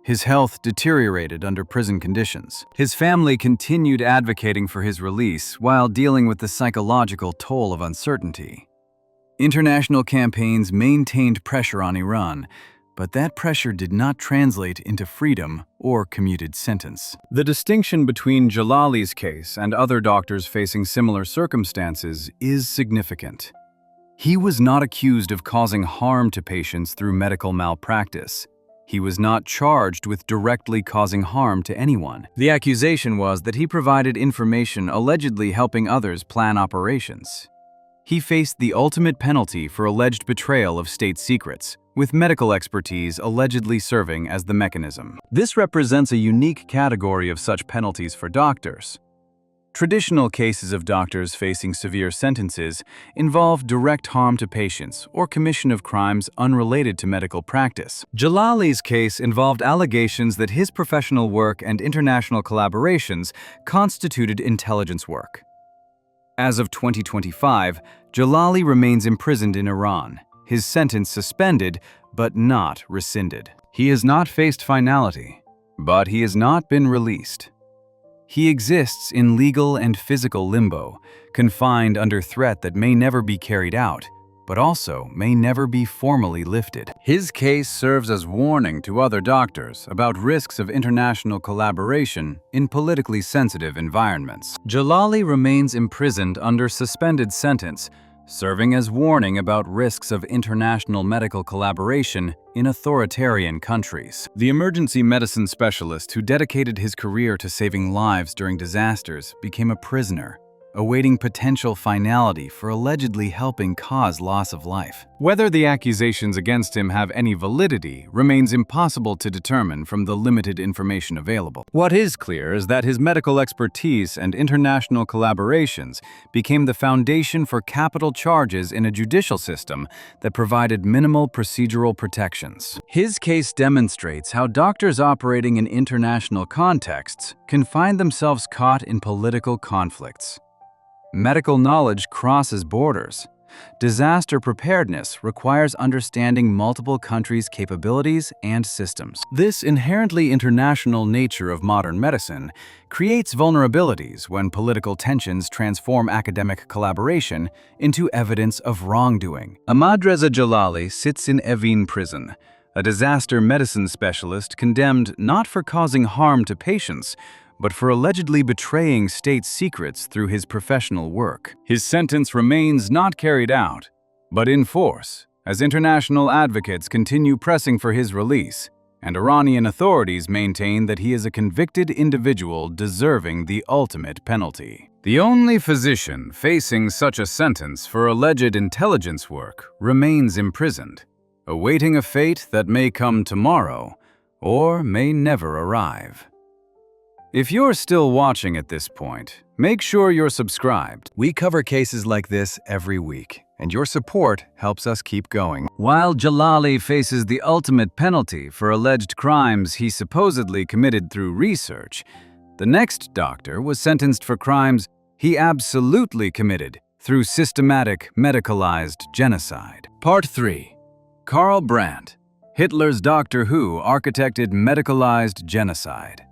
His health deteriorated under prison conditions. His family continued advocating for his release while dealing with the psychological toll of uncertainty. International campaigns maintained pressure on Iran, but that pressure did not translate into freedom or commuted sentence. The distinction between Jalali's case and other doctors facing similar circumstances is significant. He was not accused of causing harm to patients through medical malpractice. He was not charged with directly causing harm to anyone. The accusation was that he provided information allegedly helping others plan operations. He faced the ultimate penalty for alleged betrayal of state secrets, with medical expertise allegedly serving as the mechanism. This represents a unique category of such penalties for doctors. Traditional cases of doctors facing severe sentences involve direct harm to patients or commission of crimes unrelated to medical practice. Jalali's case involved allegations that his professional work and international collaborations constituted intelligence work. As of 2025, Jalali remains imprisoned in Iran, his sentence suspended but not rescinded. He has not faced finality, but he has not been released. He exists in legal and physical limbo, confined under threat that may never be carried out, but also may never be formally lifted. His case serves as warning to other doctors about risks of international collaboration in politically sensitive environments. Jalali remains imprisoned under suspended sentence, serving as warning about risks of international medical collaboration in authoritarian countries. The emergency medicine specialist who dedicated his career to saving lives during disasters became a prisoner, awaiting potential finality for allegedly helping cause loss of life. Whether the accusations against him have any validity remains impossible to determine from the limited information available. What is clear is that his medical expertise and international collaborations became the foundation for capital charges in a judicial system that provided minimal procedural protections. His case demonstrates how doctors operating in international contexts can find themselves caught in political conflicts. Medical knowledge crosses borders. Disaster preparedness requires understanding multiple countries' capabilities and systems. This inherently international nature of modern medicine creates vulnerabilities when political tensions transform academic collaboration into evidence of wrongdoing. Ahmadreza Jalali sits in Evin prison, a disaster medicine specialist condemned not for causing harm to patients, but for allegedly betraying state secrets through his professional work. His sentence remains not carried out, but in force, as international advocates continue pressing for his release, and Iranian authorities maintain that he is a convicted individual deserving the ultimate penalty. The only physician facing such a sentence for alleged intelligence work remains imprisoned, awaiting a fate that may come tomorrow or may never arrive. If you're still watching at this point, make sure you're subscribed. We cover cases like this every week, and your support helps us keep going. While Jalali faces the ultimate penalty for alleged crimes he supposedly committed through research, the next doctor was sentenced for crimes he absolutely committed through systematic, medicalized genocide. Part 3. Karl Brandt, Hitler's Doctor Who architected medicalized genocide.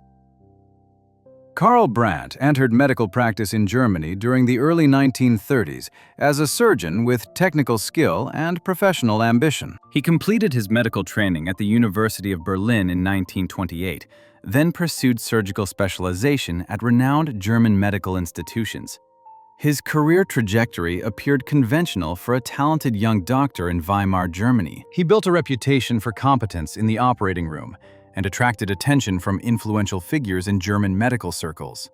Karl Brandt entered medical practice in Germany during the early 1930s as a surgeon with technical skill and professional ambition. He completed his medical training at the University of Berlin in 1928, then pursued surgical specialization at renowned German medical institutions. His career trajectory appeared conventional for a talented young doctor in Weimar, Germany. He built a reputation for competence in the operating room and attracted attention from influential figures in German medical circles.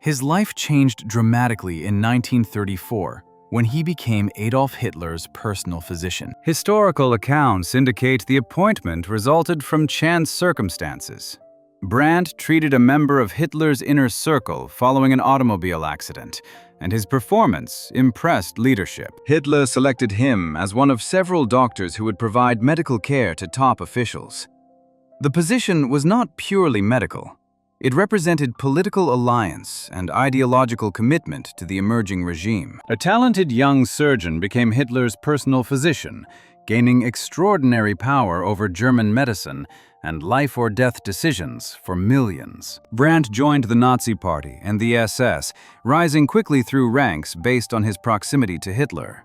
His life changed dramatically in 1934 when he became Adolf Hitler's personal physician. Historical accounts indicate the appointment resulted from chance circumstances. Brandt treated a member of Hitler's inner circle following an automobile accident, and his performance impressed leadership. Hitler selected him as one of several doctors who would provide medical care to top officials. The position was not purely medical. It represented political alliance and ideological commitment to the emerging regime. A talented young surgeon became Hitler's personal physician, gaining extraordinary power over German medicine and life-or-death decisions for millions. Brandt joined the Nazi Party and the SS, rising quickly through ranks based on his proximity to Hitler.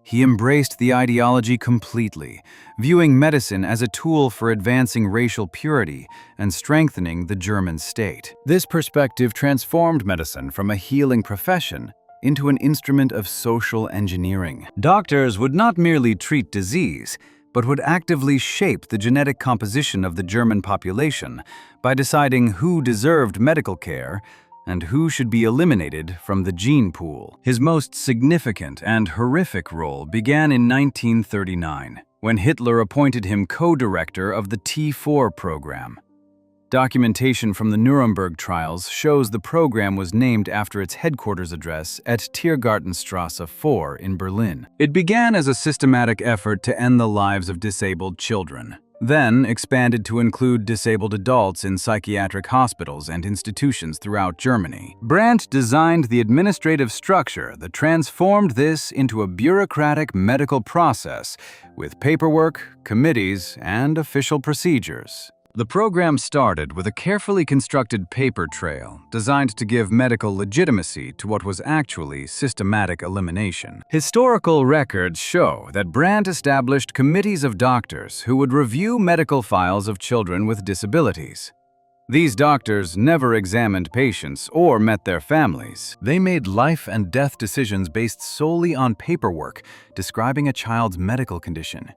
He embraced the ideology completely, viewing medicine as a tool for advancing racial purity and strengthening the German state. This perspective transformed medicine from a healing profession into an instrument of social engineering. Doctors would not merely treat disease, but would actively shape the genetic composition of the German population by deciding who deserved medical care and who should be eliminated from the gene pool. His most significant and horrific role began in 1939, when Hitler appointed him co-director of the T4 program. Documentation from the Nuremberg trials shows the program was named after its headquarters address at Tiergartenstrasse 4 in Berlin. It began as a systematic effort to end the lives of disabled children, then expanded to include disabled adults in psychiatric hospitals and institutions throughout Germany. Brandt designed the administrative structure that transformed this into a bureaucratic medical process with paperwork, committees, and official procedures. The program started with a carefully constructed paper trail designed to give medical legitimacy to what was actually systematic elimination. Historical records show that Brandt established committees of doctors who would review medical files of children with disabilities. These doctors never examined patients or met their families. They made life and death decisions based solely on paperwork describing a child's medical condition.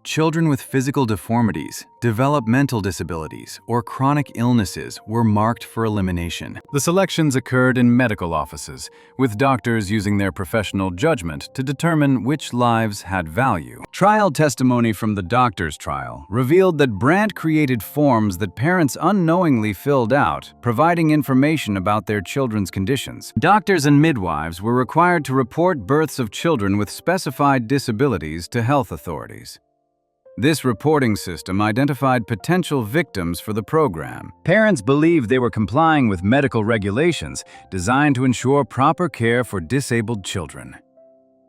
Children with physical deformities, developmental disabilities, or chronic illnesses were marked for elimination. The selections occurred in medical offices, with doctors using their professional judgment to determine which lives had value. Trial testimony from the doctor's trial revealed that Brandt created forms that parents unknowingly filled out, providing information about their children's conditions. Doctors and midwives were required to report births of children with specified disabilities to health authorities. This reporting system identified potential victims for the program. Parents believed they were complying with medical regulations designed to ensure proper care for disabled children.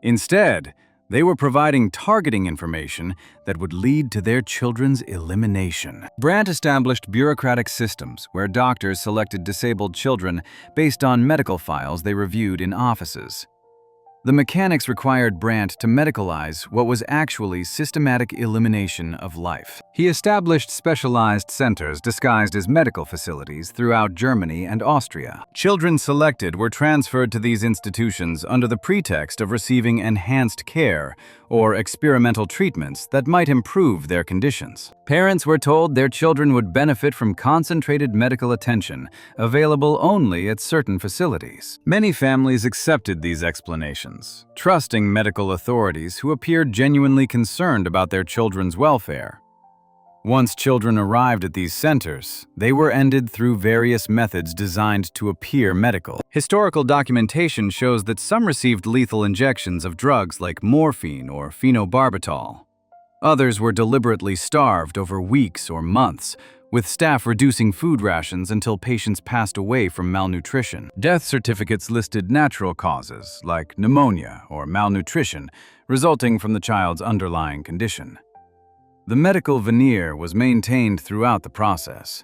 Instead, they were providing targeting information that would lead to their children's elimination. Brandt established bureaucratic systems where doctors selected disabled children based on medical files they reviewed in offices. The mechanics required Brandt to medicalize what was actually systematic elimination of life. He established specialized centers disguised as medical facilities throughout Germany and Austria. Children selected were transferred to these institutions under the pretext of receiving enhanced care or experimental treatments that might improve their conditions. Parents were told their children would benefit from concentrated medical attention, available only at certain facilities. Many families accepted these explanations, trusting medical authorities who appeared genuinely concerned about their children's welfare. Once children arrived at these centers, they were ended through various methods designed to appear medical. Historical documentation shows that some received lethal injections of drugs like morphine or phenobarbital. Others were deliberately starved over weeks or months, with staff reducing food rations until patients passed away from malnutrition. Death certificates listed natural causes like pneumonia or malnutrition, resulting from the child's underlying condition. The medical veneer was maintained throughout the process.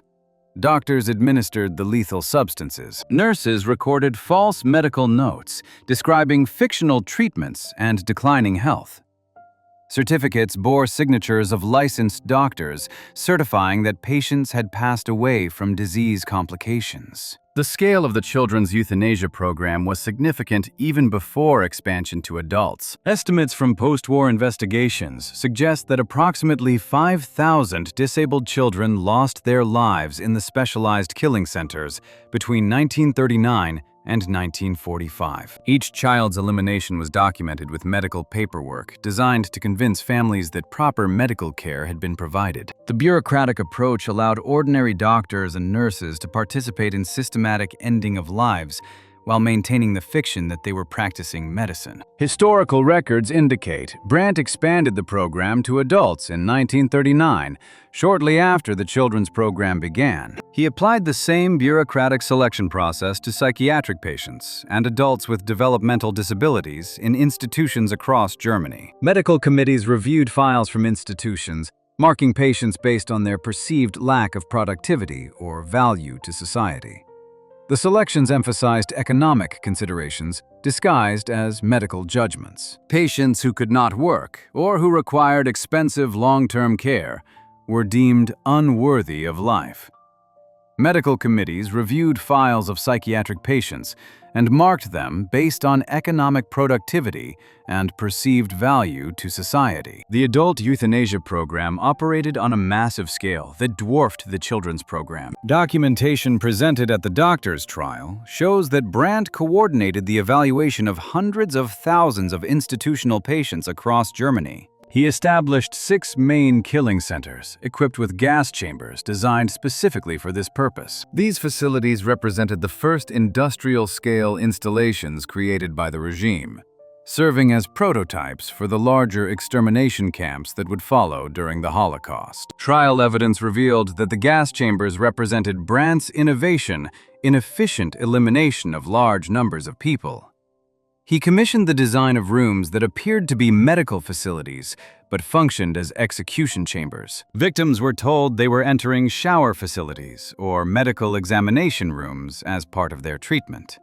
Doctors administered the lethal substances. Nurses recorded false medical notes describing fictional treatments and declining health. Certificates bore signatures of licensed doctors certifying that patients had passed away from disease complications. The scale of the children's euthanasia program was significant even before expansion to adults. Estimates from post-war investigations suggest that approximately 5,000 disabled children lost their lives in the specialized killing centers between 1939 and 1945. Each child's elimination was documented with medical paperwork designed to convince families that proper medical care had been provided. The bureaucratic approach allowed ordinary doctors and nurses to participate in systematic ending of lives while maintaining the fiction that they were practicing medicine. Historical records indicate Brandt expanded the program to adults in 1939, shortly after the children's program began. He applied the same bureaucratic selection process to psychiatric patients and adults with developmental disabilities in institutions across Germany. Medical committees reviewed files from institutions, marking patients based on their perceived lack of productivity or value to society. The selections emphasized economic considerations disguised as medical judgments. Patients who could not work or who required expensive long-term care were deemed unworthy of life. Medical committees reviewed files of psychiatric patients and marked them based on economic productivity and perceived value to society. The adult euthanasia program operated on a massive scale that dwarfed the children's program. Documentation presented at the doctor's trial shows that Brandt coordinated the evaluation of hundreds of thousands of institutional patients across Germany. He established 6 main killing centers, equipped with gas chambers designed specifically for this purpose. These facilities represented the first industrial-scale installations created by the regime, serving as prototypes for the larger extermination camps that would follow during the Holocaust. Trial evidence revealed that the gas chambers represented Brandt's innovation in efficient elimination of large numbers of people. He commissioned the design of rooms that appeared to be medical facilities, but functioned as execution chambers. Victims were told they were entering shower facilities or medical examination rooms as part of their treatment.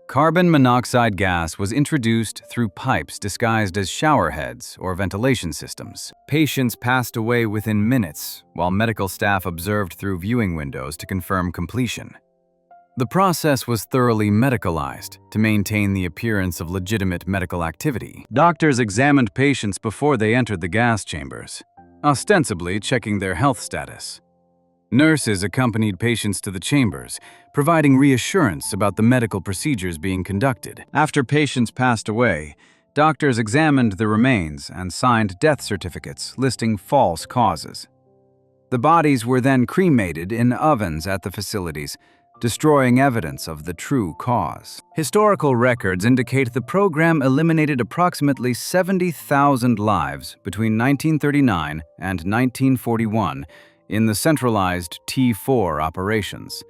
Carbon monoxide gas was introduced through pipes disguised as shower heads or ventilation systems. Patients passed away within minutes, while medical staff observed through viewing windows to confirm completion. The process was thoroughly medicalized to maintain the appearance of legitimate medical activity. Doctors examined patients before they entered the gas chambers, ostensibly checking their health status. Nurses accompanied patients to the chambers, providing reassurance about the medical procedures being conducted. After patients passed away, doctors examined the remains and signed death certificates listing false causes. The bodies were then cremated in ovens at the facilities, destroying evidence of the true cause. Historical records indicate the program eliminated approximately 70,000 lives between 1939 and 1941 in the centralized T4 operations.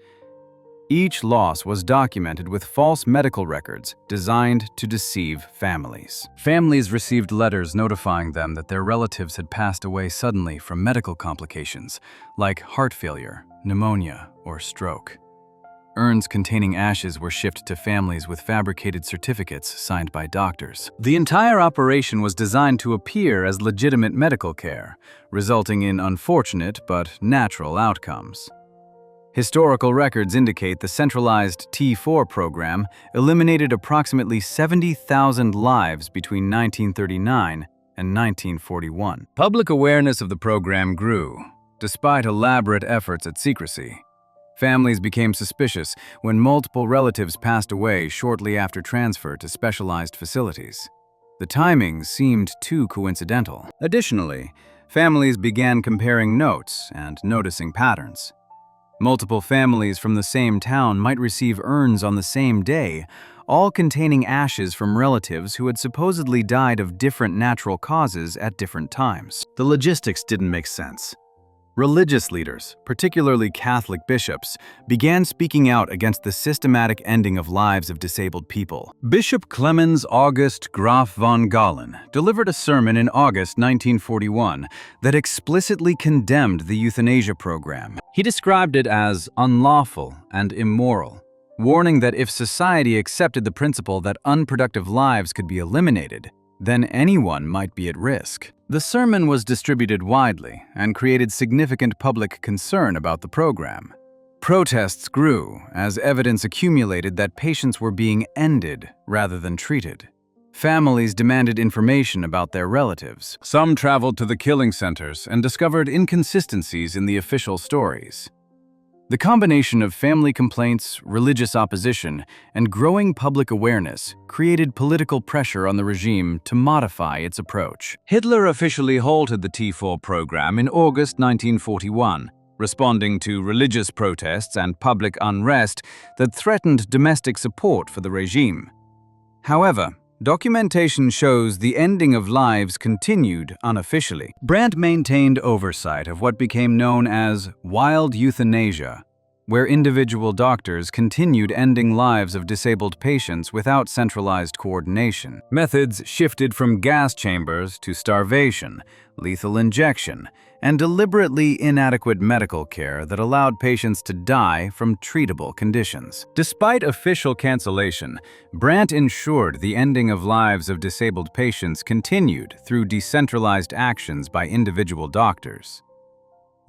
Each loss was documented with false medical records designed to deceive families. Families received letters notifying them that their relatives had passed away suddenly from medical complications like heart failure, pneumonia, or stroke. Urns containing ashes were shipped to families with fabricated certificates signed by doctors. The entire operation was designed to appear as legitimate medical care, resulting in unfortunate but natural outcomes. Historical records indicate the centralized T4 program eliminated approximately 70,000 lives between 1939 and 1941. Public awareness of the program grew, despite elaborate efforts at secrecy. Families became suspicious when multiple relatives passed away shortly after transfer to specialized facilities. The timing seemed too coincidental. Additionally, families began comparing notes and noticing patterns. Multiple families from the same town might receive urns on the same day, all containing ashes from relatives who had supposedly died of different natural causes at different times. The logistics didn't make sense. Religious leaders, particularly Catholic bishops, began speaking out against the systematic ending of lives of disabled people. Bishop Clemens August Graf von Galen delivered a sermon in August 1941 that explicitly condemned the euthanasia program. He described it as unlawful and immoral, warning that if society accepted the principle that unproductive lives could be eliminated, then anyone might be at risk. The sermon was distributed widely and created significant public concern about the program. Protests grew as evidence accumulated that patients were being ended rather than treated. Families demanded information about their relatives. Some traveled to the killing centers and discovered inconsistencies in the official stories. The combination of family complaints, religious opposition, and growing public awareness created political pressure on the regime to modify its approach. Hitler officially halted the T4 program in August 1941, responding to religious protests and public unrest that threatened domestic support for the regime. However, documentation shows the ending of lives continued unofficially. Brandt maintained oversight of what became known as wild euthanasia, where individual doctors continued ending lives of disabled patients without centralized coordination. Methods shifted from gas chambers to starvation, lethal injection, and deliberately inadequate medical care that allowed patients to die from treatable conditions. Despite official cancellation, Brandt ensured the ending of lives of disabled patients continued through decentralized actions by individual doctors.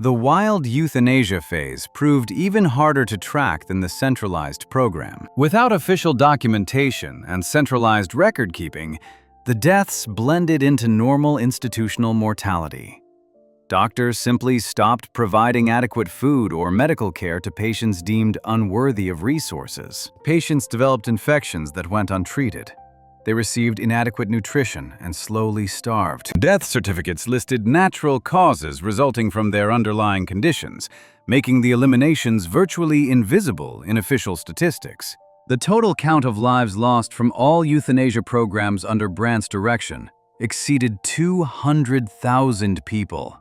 The wild euthanasia phase proved even harder to track than the centralized program. Without official documentation and centralized record-keeping, the deaths blended into normal institutional mortality. Doctors simply stopped providing adequate food or medical care to patients deemed unworthy of resources. Patients developed infections that went untreated. They received inadequate nutrition and slowly starved. Death certificates listed natural causes resulting from their underlying conditions, making the eliminations virtually invisible in official statistics. The total count of lives lost from all euthanasia programs under Brandt's direction exceeded 200,000 people.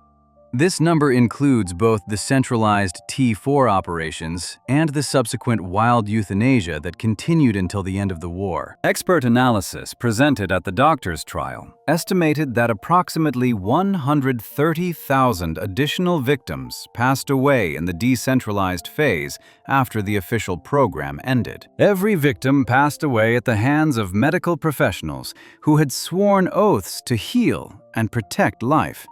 This number includes both the centralized T4 operations and the subsequent wild euthanasia that continued until the end of the war. Expert analysis presented at the doctor's trial estimated that approximately 130,000 additional victims passed away in the decentralized phase after the official program ended. Every victim passed away at the hands of medical professionals who had sworn oaths to heal and protect life.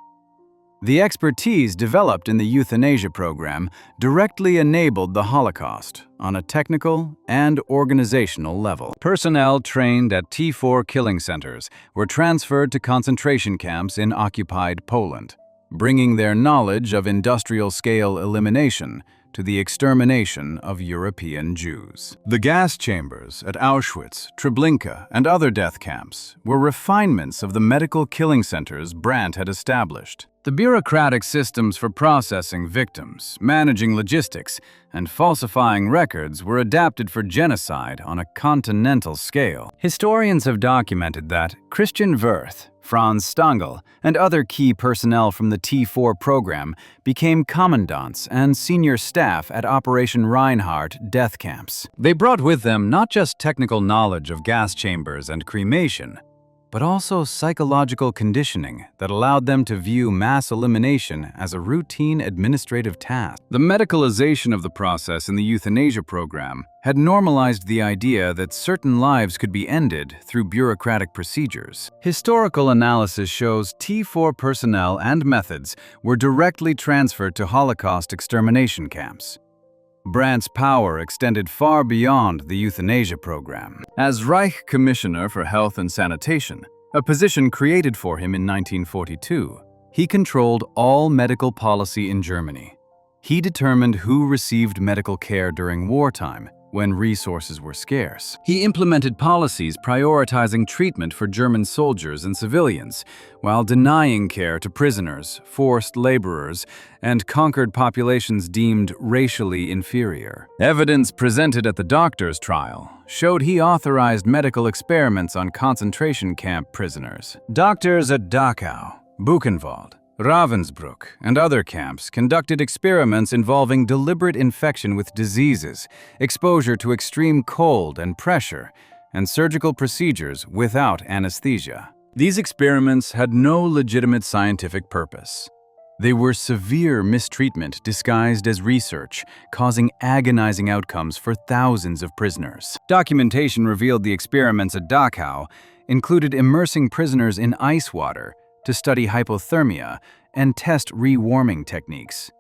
The expertise developed in the euthanasia program directly enabled the Holocaust on a technical and organizational level. Personnel trained at T4 killing centers were transferred to concentration camps in occupied Poland, bringing their knowledge of industrial-scale elimination to the extermination of European Jews. The gas chambers at Auschwitz, Treblinka, and other death camps were refinements of the medical killing centers Brandt had established. The bureaucratic systems for processing victims, managing logistics, and falsifying records were adapted for genocide on a continental scale. Historians have documented that Christian Wirth, Franz Stangl, and other key personnel from the T4 program became commandants and senior staff at Operation Reinhardt death camps. They brought with them not just technical knowledge of gas chambers and cremation, but also psychological conditioning that allowed them to view mass elimination as a routine administrative task. The medicalization of the process in the euthanasia program had normalized the idea that certain lives could be ended through bureaucratic procedures. Historical analysis shows T4 personnel and methods were directly transferred to Holocaust extermination camps. Brandt's power extended far beyond the euthanasia program. As Reich Commissioner for Health and Sanitation, a position created for him in 1942, he controlled all medical policy in Germany. He determined who received medical care during wartime, when resources were scarce. He implemented policies prioritizing treatment for German soldiers and civilians, while denying care to prisoners, forced laborers, and conquered populations deemed racially inferior. Evidence presented at the doctor's trial showed he authorized medical experiments on concentration camp prisoners. Doctors at Dachau, Buchenwald, Ravensbrück, and other camps conducted experiments involving deliberate infection with diseases, exposure to extreme cold and pressure, and surgical procedures without anesthesia. These experiments had no legitimate scientific purpose. They were severe mistreatment disguised as research, causing agonizing outcomes for thousands of prisoners. Documentation revealed the experiments at Dachau included immersing prisoners in ice water to study hypothermia and test rewarming techniques.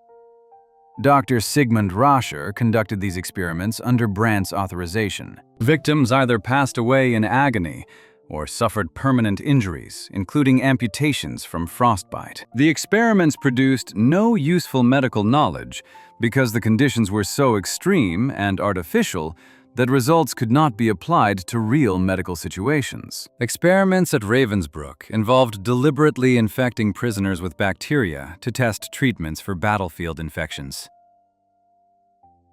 Dr. Sigmund Rascher conducted these experiments under Brandt's authorization. Victims either passed away in agony or suffered permanent injuries, including amputations from frostbite. The experiments produced no useful medical knowledge because the conditions were so extreme and artificial that results could not be applied to real medical situations. Experiments at Ravensbrück involved deliberately infecting prisoners with bacteria to test treatments for battlefield infections.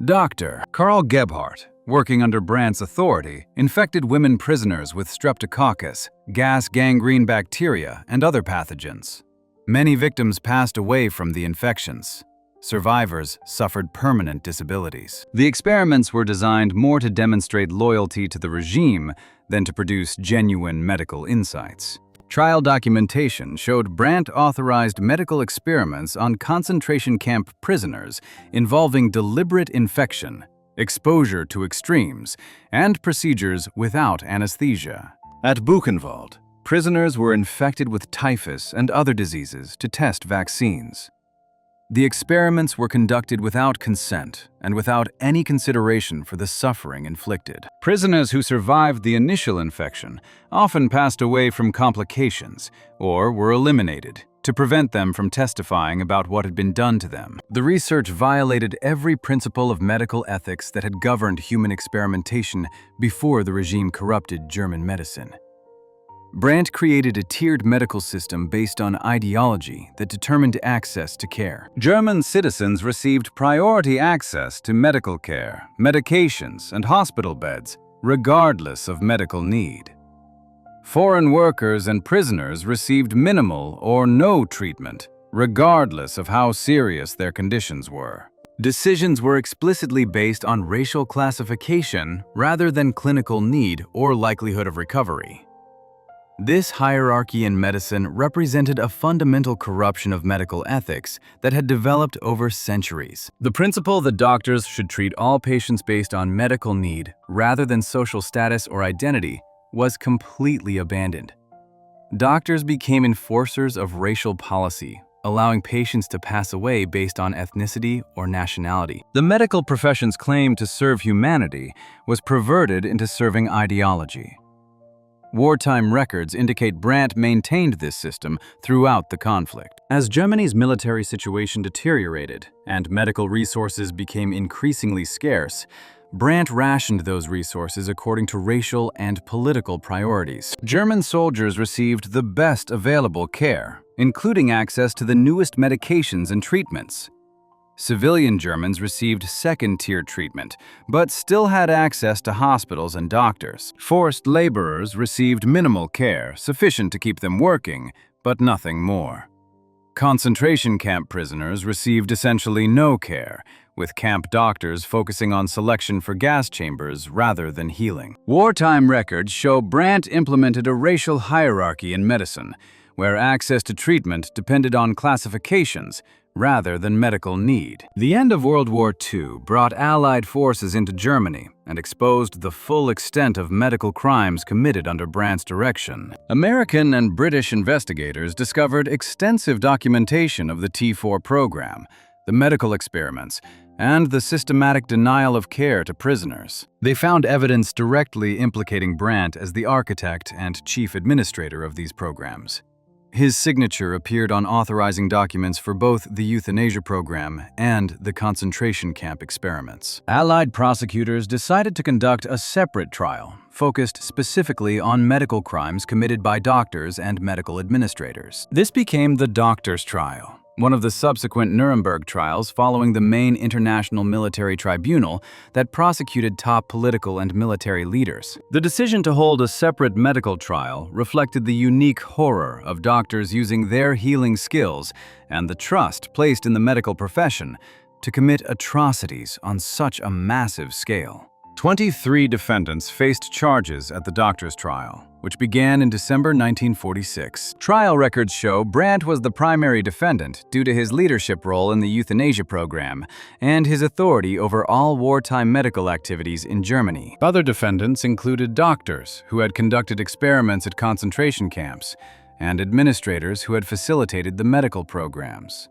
Dr. Karl Gebhardt, working under Brandt's authority, infected women prisoners with streptococcus, gas gangrene bacteria, and other pathogens. Many victims passed away from the infections. Survivors suffered permanent disabilities. The experiments were designed more to demonstrate loyalty to the regime than to produce genuine medical insights. Trial documentation showed Brandt authorized medical experiments on concentration camp prisoners involving deliberate infection, exposure to extremes, and procedures without anesthesia. At Buchenwald, prisoners were infected with typhus and other diseases to test vaccines. The experiments were conducted without consent and without any consideration for the suffering inflicted. Prisoners who survived the initial infection often passed away from complications or were eliminated to prevent them from testifying about what had been done to them. The research violated every principle of medical ethics that had governed human experimentation before the regime corrupted German medicine. Brandt created a tiered medical system based on ideology that determined access to care. German citizens received priority access to medical care, medications, and hospital beds, regardless of medical need. Foreign workers and prisoners received minimal or no treatment, regardless of how serious their conditions were. Decisions were explicitly based on racial classification rather than clinical need or likelihood of recovery. This hierarchy in medicine represented a fundamental corruption of medical ethics that had developed over centuries. The principle that doctors should treat all patients based on medical need rather than social status or identity was completely abandoned. Doctors became enforcers of racial policy, allowing patients to pass away based on ethnicity or nationality. The medical profession's claim to serve humanity was perverted into serving ideology. Wartime records indicate Brandt maintained this system throughout the conflict. As Germany's military situation deteriorated and medical resources became increasingly scarce, Brandt rationed those resources according to racial and political priorities. German soldiers received the best available care, including access to the newest medications and treatments. Civilian Germans received second-tier treatment, but still had access to hospitals and doctors. Forced laborers received minimal care, sufficient to keep them working, but nothing more. Concentration camp prisoners received essentially no care, with camp doctors focusing on selection for gas chambers rather than healing. Wartime records show Brandt implemented a racial hierarchy in medicine, where access to treatment depended on classifications rather than medical need. The end of World War II brought Allied forces into Germany and exposed the full extent of medical crimes committed under Brandt's direction. American and British investigators discovered extensive documentation of the T4 program, the medical experiments, and the systematic denial of care to prisoners. They found evidence directly implicating Brandt as the architect and chief administrator of these programs. His signature appeared on authorizing documents for both the euthanasia program and the concentration camp experiments. Allied prosecutors decided to conduct a separate trial, focused specifically on medical crimes committed by doctors and medical administrators. This became the Doctors' Trial, one of the subsequent Nuremberg trials following the main international military tribunal that prosecuted top political and military leaders. The decision to hold a separate medical trial reflected the unique horror of doctors using their healing skills and the trust placed in the medical profession to commit atrocities on such a massive scale. 23 defendants faced charges at the Doctors' Trial, which began in December 1946. Trial records show Brandt was the primary defendant due to his leadership role in the euthanasia program and his authority over all wartime medical activities in Germany. Other defendants included doctors who had conducted experiments at concentration camps and administrators who had facilitated the medical programs.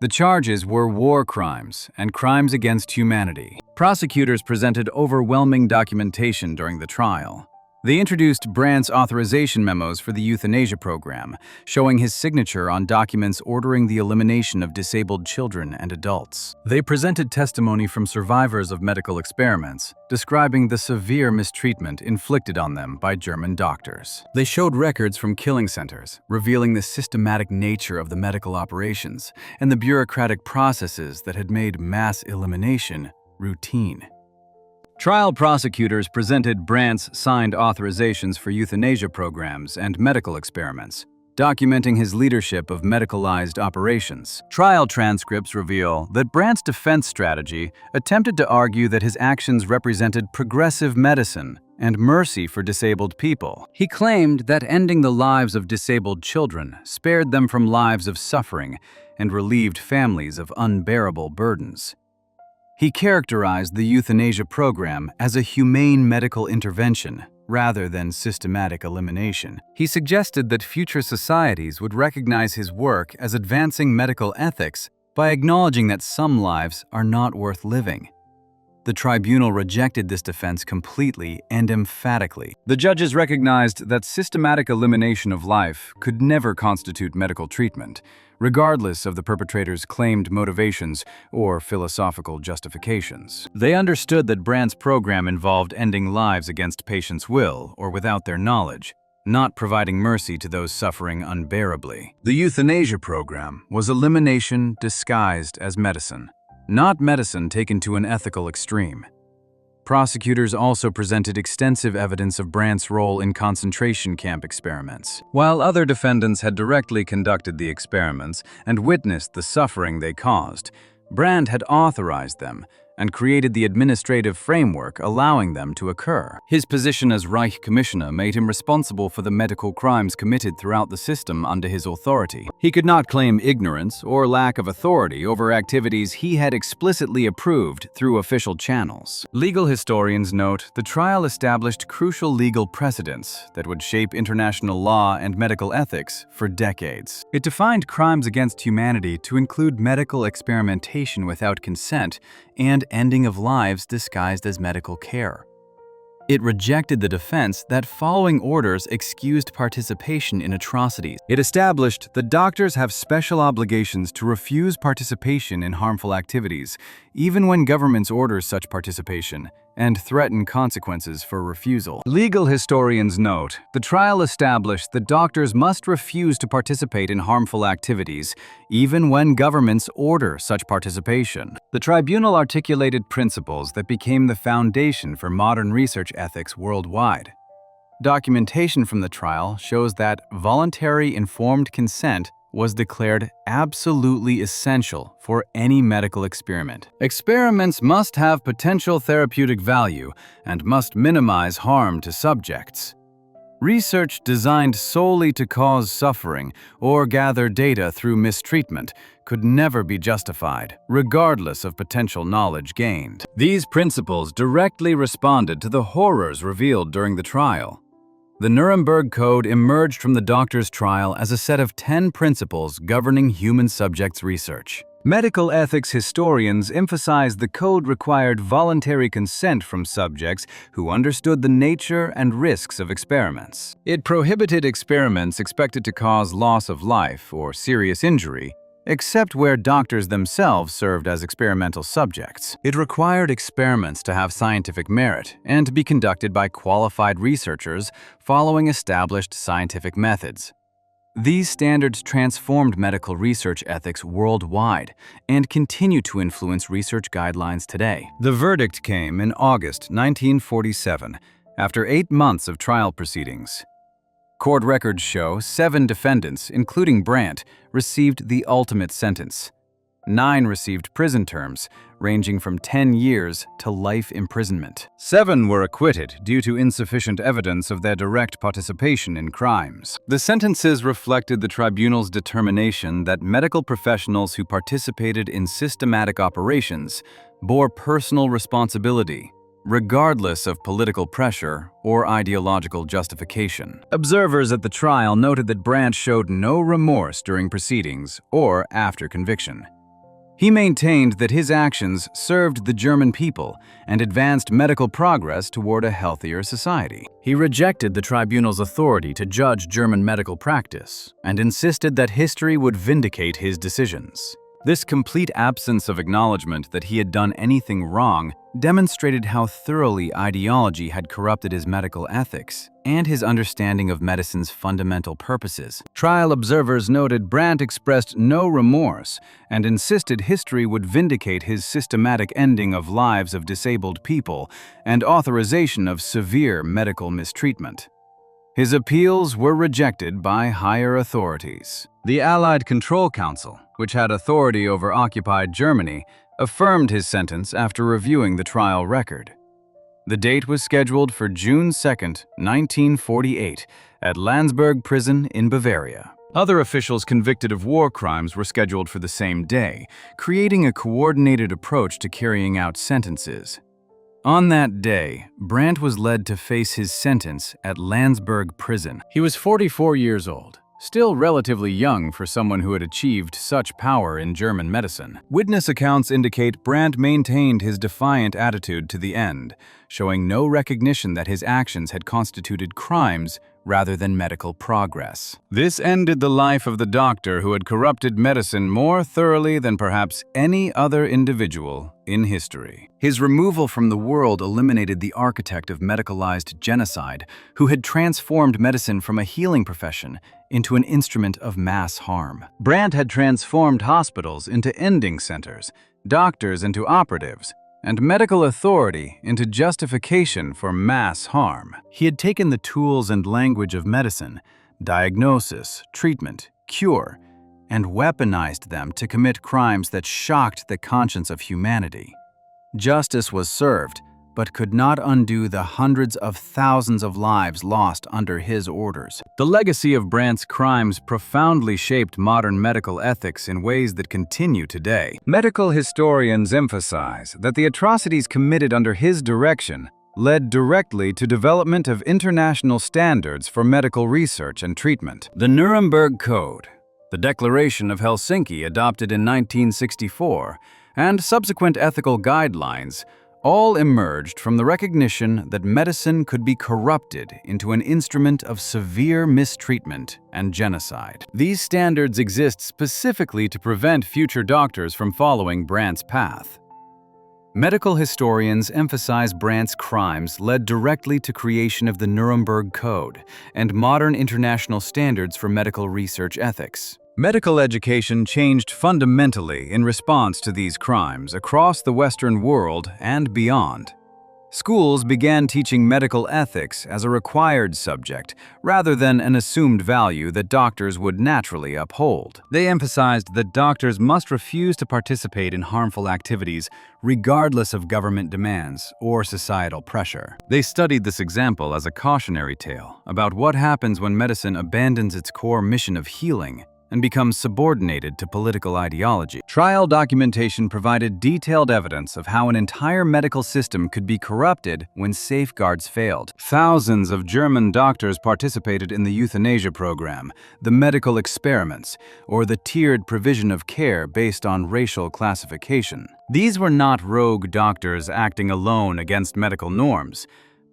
The charges were war crimes and crimes against humanity. Prosecutors presented overwhelming documentation during the trial. They introduced Brandt's authorization memos for the euthanasia program, showing his signature on documents ordering the elimination of disabled children and adults. They presented testimony from survivors of medical experiments, describing the severe mistreatment inflicted on them by German doctors. They showed records from killing centers, revealing the systematic nature of the medical operations and the bureaucratic processes that had made mass elimination routine. Trial prosecutors presented Brandt's signed authorizations for euthanasia programs and medical experiments, documenting his leadership of medicalized operations. Trial transcripts reveal that Brandt's defense strategy attempted to argue that his actions represented progressive medicine and mercy for disabled people. He claimed that ending the lives of disabled children spared them from lives of suffering and relieved families of unbearable burdens. He characterized the euthanasia program as a humane medical intervention rather than systematic elimination. He suggested that future societies would recognize his work as advancing medical ethics by acknowledging that some lives are not worth living. The tribunal rejected this defense completely and emphatically. The judges recognized that systematic elimination of life could never constitute medical treatment, regardless of the perpetrator's claimed motivations or philosophical justifications. They understood that Brandt's program involved ending lives against patients' will or without their knowledge, not providing mercy to those suffering unbearably. The euthanasia program was elimination disguised as medicine, not medicine taken to an ethical extreme. Prosecutors also presented extensive evidence of Brandt's role in concentration camp experiments. While other defendants had directly conducted the experiments and witnessed the suffering they caused, Brandt had authorized them and created the administrative framework allowing them to occur. His position as Reich Commissioner made him responsible for the medical crimes committed throughout the system under his authority. He could not claim ignorance or lack of authority over activities he had explicitly approved through official channels. Legal historians note the trial established crucial legal precedents that would shape international law and medical ethics for decades. It defined crimes against humanity to include medical experimentation without consent and ending of lives disguised as medical care. It rejected the defense that following orders excused participation in atrocities. It established that doctors have special obligations to refuse participation in harmful activities, even when governments order such participation, and threaten consequences for refusal. Legal historians note the trial established that doctors must refuse to participate in harmful activities, even when governments order such participation. The tribunal articulated principles that became the foundation for modern research ethics worldwide. Documentation from the trial shows that voluntary informed consent was declared absolutely essential for any medical experiment. Experiments must have potential therapeutic value and must minimize harm to subjects. Research designed solely to cause suffering or gather data through mistreatment could never be justified, regardless of potential knowledge gained. These principles directly responded to the horrors revealed during the trial. The Nuremberg Code emerged from the doctor's trial as a set of 10 principles governing human subjects research. Medical ethics historians emphasize the code required voluntary consent from subjects who understood the nature and risks of experiments. It prohibited experiments expected to cause loss of life or serious injury, except where doctors themselves served as experimental subjects. It required experiments to have scientific merit and to be conducted by qualified researchers following established scientific methods. These standards transformed medical research ethics worldwide and continue to influence research guidelines today. The verdict came in August 1947, after 8 months of trial proceedings. Court records show 7 defendants, including Brandt, received the ultimate sentence. 9 received prison terms, ranging from 10 years to life imprisonment. 7 were acquitted due to insufficient evidence of their direct participation in crimes. The sentences reflected the tribunal's determination that medical professionals who participated in systematic operations bore personal responsibility, regardless of political pressure or ideological justification. Observers at the trial noted that Brandt showed no remorse during proceedings or after conviction. He maintained that his actions served the German people and advanced medical progress toward a healthier society. He rejected the tribunal's authority to judge German medical practice and insisted that history would vindicate his decisions. This complete absence of acknowledgement that he had done anything wrong demonstrated how thoroughly ideology had corrupted his medical ethics and his understanding of medicine's fundamental purposes. Trial observers noted Brandt expressed no remorse and insisted history would vindicate his systematic ending of lives of disabled people and authorization of severe medical mistreatment. His appeals were rejected by higher authorities. The Allied Control Council, which had authority over occupied Germany, affirmed his sentence after reviewing the trial record. The date was scheduled for June 2, 1948, at Landsberg Prison in Bavaria. Other officials convicted of war crimes were scheduled for the same day, creating a coordinated approach to carrying out sentences. On that day, Brandt was led to face his sentence at Landsberg Prison. He was 44 years old still relatively young for someone who had achieved such power in German medicine. Witness accounts indicate Brandt maintained his defiant attitude to the end, showing no recognition that his actions had constituted crimes rather than medical progress. This ended the life of the doctor who had corrupted medicine more thoroughly than perhaps any other individual in history. His removal from the world eliminated the architect of medicalized genocide, who had transformed medicine from a healing profession into an instrument of mass harm. Brandt had transformed hospitals into ending centers, doctors into operatives, and medical authority into justification for mass harm. He had taken the tools and language of medicine, diagnosis, treatment, cure, and weaponized them to commit crimes that shocked the conscience of humanity. Justice was served, but could not undo the hundreds of thousands of lives lost under his orders. The legacy of Brandt's crimes profoundly shaped modern medical ethics in ways that continue today. Medical historians emphasize that the atrocities committed under his direction led directly to development of international standards for medical research and treatment. The Nuremberg Code, the Declaration of Helsinki adopted in 1964, and subsequent ethical guidelines all emerged from the recognition that medicine could be corrupted into an instrument of severe mistreatment and genocide. These standards exist specifically to prevent future doctors from following Brandt's path. Medical historians emphasize Brandt's crimes led directly to creation of the Nuremberg Code and modern international standards for medical research ethics. Medical education changed fundamentally in response to these crimes across the Western world and beyond. Schools began teaching medical ethics as a required subject rather than an assumed value that doctors would naturally uphold. They emphasized that doctors must refuse to participate in harmful activities regardless of government demands or societal pressure. They studied this example as a cautionary tale about what happens when medicine abandons its core mission of healing and becomes subordinated to political ideology. Trial documentation provided detailed evidence of how an entire medical system could be corrupted when safeguards failed. Thousands of German doctors participated in the euthanasia program, the medical experiments, or the tiered provision of care based on racial classification. These were not rogue doctors acting alone against medical norms,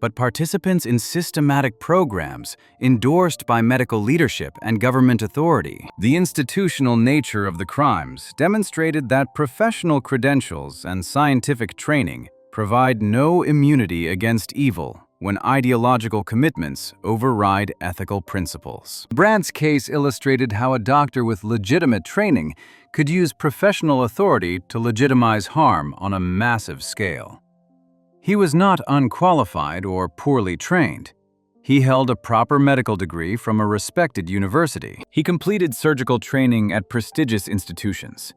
but participants in systematic programs endorsed by medical leadership and government authority. The institutional nature of the crimes demonstrated that professional credentials and scientific training provide no immunity against evil when ideological commitments override ethical principles. Brandt's case illustrated how a doctor with legitimate training could use professional authority to legitimize harm on a massive scale. He was not unqualified or poorly trained. He held a proper medical degree from a respected university. He completed surgical training at prestigious institutions.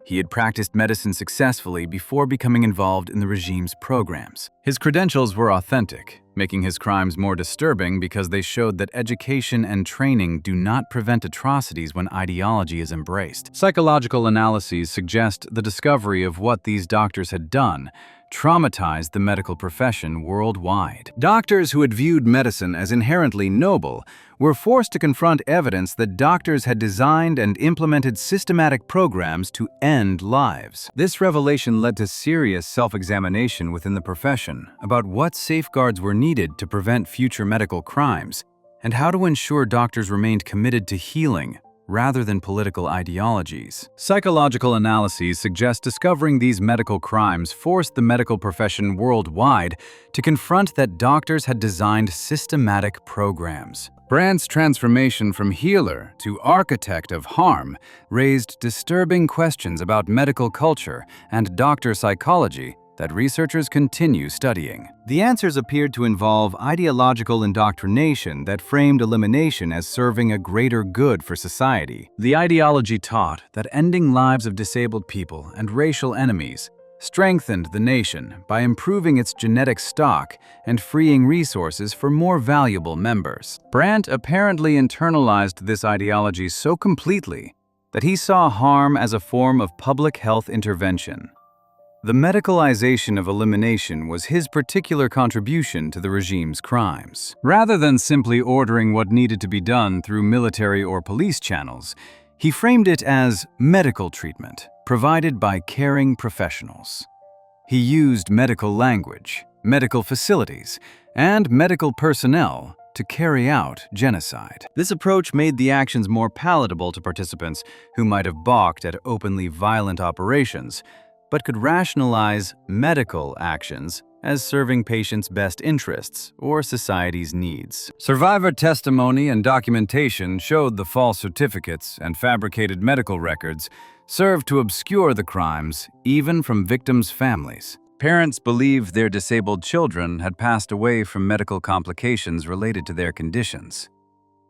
He had practiced medicine successfully before becoming involved in the regime's programs. His credentials were authentic, making his crimes more disturbing because they showed that education and training do not prevent atrocities when ideology is embraced. Psychological analyses suggest the discovery of what these doctors had done traumatized the medical profession worldwide. Doctors who had viewed medicine as inherently noble were forced to confront evidence that doctors had designed and implemented systematic programs to end lives. This revelation led to serious self-examination within the profession about what safeguards were needed to prevent future medical crimes and how to ensure doctors remained committed to healing rather than political ideologies. Psychological analyses suggest discovering these medical crimes forced the medical profession worldwide to confront that doctors had designed systematic programs. Brandt's transformation from healer to architect of harm raised disturbing questions about medical culture and doctor psychology that researchers continue studying. The answers appeared to involve ideological indoctrination that framed elimination as serving a greater good for society. The ideology taught that ending lives of disabled people and racial enemies strengthened the nation by improving its genetic stock and freeing resources for more valuable members. Brandt apparently internalized this ideology so completely that he saw harm as a form of public health intervention. The medicalization of elimination was his particular contribution to the regime's crimes. Rather than simply ordering what needed to be done through military or police channels, he framed it as medical treatment provided by caring professionals. He used medical language, medical facilities, and medical personnel to carry out genocide. This approach made the actions more palatable to participants who might have balked at openly violent operations, but could rationalize medical actions as serving patients' best interests or society's needs. Survivor testimony and documentation showed the false certificates and fabricated medical records served to obscure the crimes, even from victims' families. Parents believed their disabled children had passed away from medical complications related to their conditions.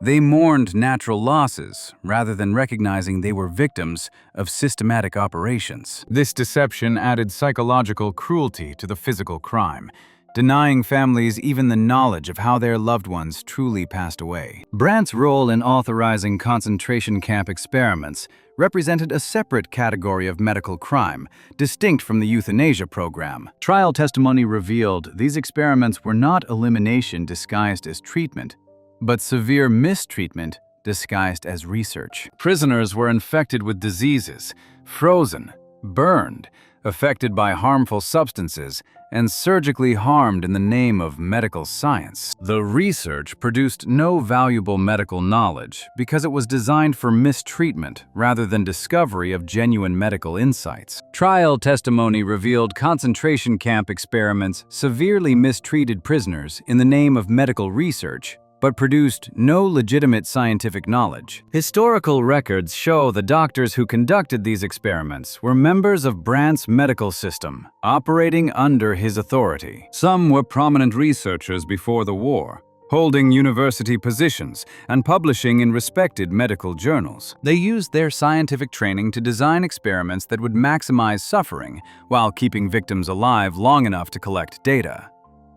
They mourned natural losses rather than recognizing they were victims of systematic operations. This deception added psychological cruelty to the physical crime, denying families even the knowledge of how their loved ones truly passed away. Brandt's role in authorizing concentration camp experiments represented a separate category of medical crime, distinct from the euthanasia program. Trial testimony revealed these experiments were not elimination disguised as treatment, but severe mistreatment disguised as research. Prisoners were infected with diseases, frozen, burned, affected by harmful substances, and surgically harmed in the name of medical science. The research produced no valuable medical knowledge because it was designed for mistreatment rather than discovery of genuine medical insights. Trial testimony revealed concentration camp experiments severely mistreated prisoners in the name of medical research, but produced no legitimate scientific knowledge. Historical records show the doctors who conducted these experiments were members of Brandt's medical system, operating under his authority. Some were prominent researchers before the war, holding university positions and publishing in respected medical journals. They used their scientific training to design experiments that would maximize suffering while keeping victims alive long enough to collect data.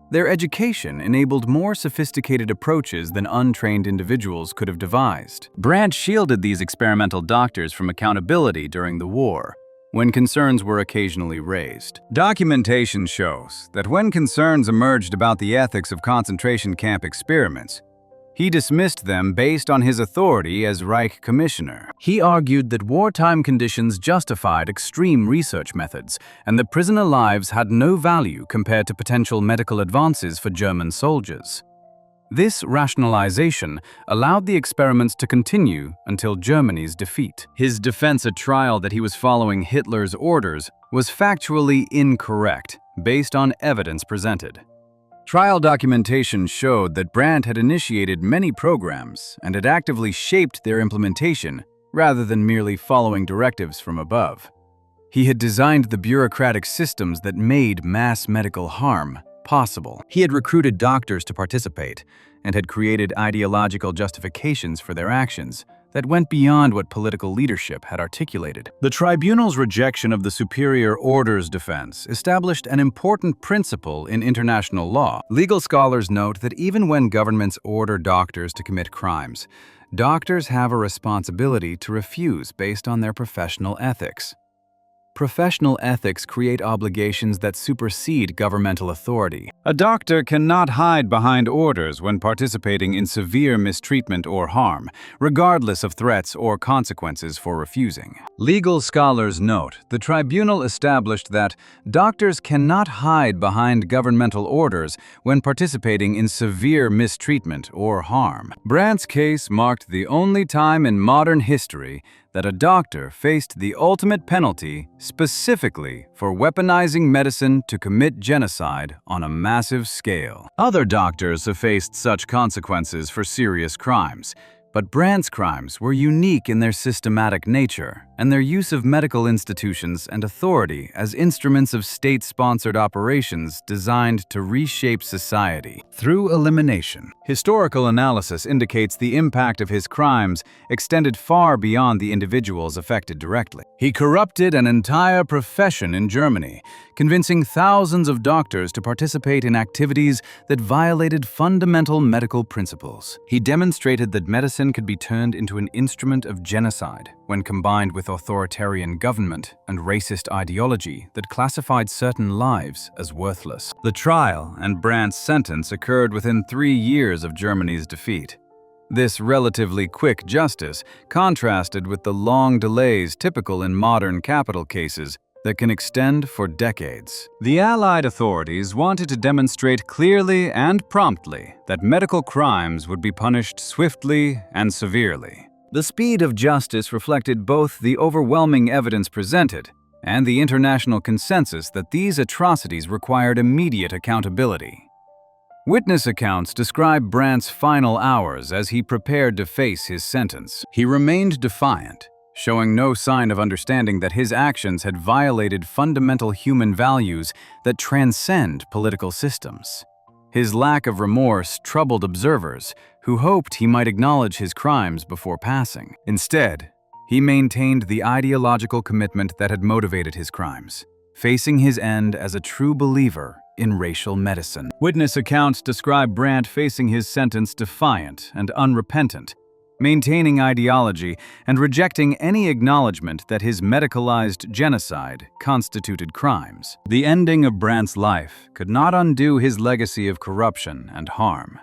Their education enabled more sophisticated approaches than untrained individuals could have devised. Brandt shielded these experimental doctors from accountability during the war, when concerns were occasionally raised. Documentation shows that when concerns emerged about the ethics of concentration camp experiments, he dismissed them based on his authority as Reich Commissioner. He argued that wartime conditions justified extreme research methods, and that prisoner lives had no value compared to potential medical advances for German soldiers. This rationalization allowed the experiments to continue until Germany's defeat. His defense at trial that he was following Hitler's orders was factually incorrect based on evidence presented. Trial documentation showed that Brandt had initiated many programs and had actively shaped their implementation rather than merely following directives from above. He had designed the bureaucratic systems that made mass medical harm possible. He had recruited doctors to participate and had created ideological justifications for their actions that went beyond what political leadership had articulated. The tribunal's rejection of the superior orders defense established an important principle in international law. Legal scholars note that even when governments order doctors to commit crimes, doctors have a responsibility to refuse based on their professional ethics. Professional ethics create obligations that supersede governmental authority. A doctor cannot hide behind orders when participating in severe mistreatment or harm, regardless of threats or consequences for refusing. Legal scholars note the tribunal established that doctors cannot hide behind governmental orders when participating in severe mistreatment or harm. Brandt's case marked the only time in modern history that a doctor faced the ultimate penalty specifically for weaponizing medicine to commit genocide on a massive scale. Other doctors have faced such consequences for serious crimes, but Brandt's crimes were unique in their systematic nature and their use of medical institutions and authority as instruments of state-sponsored operations designed to reshape society through elimination. Historical analysis indicates the impact of his crimes extended far beyond the individuals affected directly. He corrupted an entire profession in Germany, convincing thousands of doctors to participate in activities that violated fundamental medical principles. He demonstrated that medicine medicine could be turned into an instrument of genocide when combined with authoritarian government and racist ideology that classified certain lives as worthless. The trial and Brandt's sentence occurred within 3 years of Germany's defeat. This relatively quick justice contrasted with the long delays typical in modern capital cases that can extend for decades. The Allied authorities wanted to demonstrate clearly and promptly that medical crimes would be punished swiftly and severely. The speed of justice reflected both the overwhelming evidence presented and the international consensus that these atrocities required immediate accountability. Witness accounts describe Brandt's final hours as he prepared to face his sentence. He remained defiant, showing no sign of understanding that his actions had violated fundamental human values that transcend political systems. His lack of remorse troubled observers who hoped he might acknowledge his crimes before passing. Instead, he maintained the ideological commitment that had motivated his crimes, facing his end as a true believer in racial medicine. Witness accounts describe Brandt facing his sentence defiant and unrepentant, maintaining ideology and rejecting any acknowledgement that his medicalized genocide constituted crimes. The ending of Brandt's life could not undo his legacy of corruption and harm.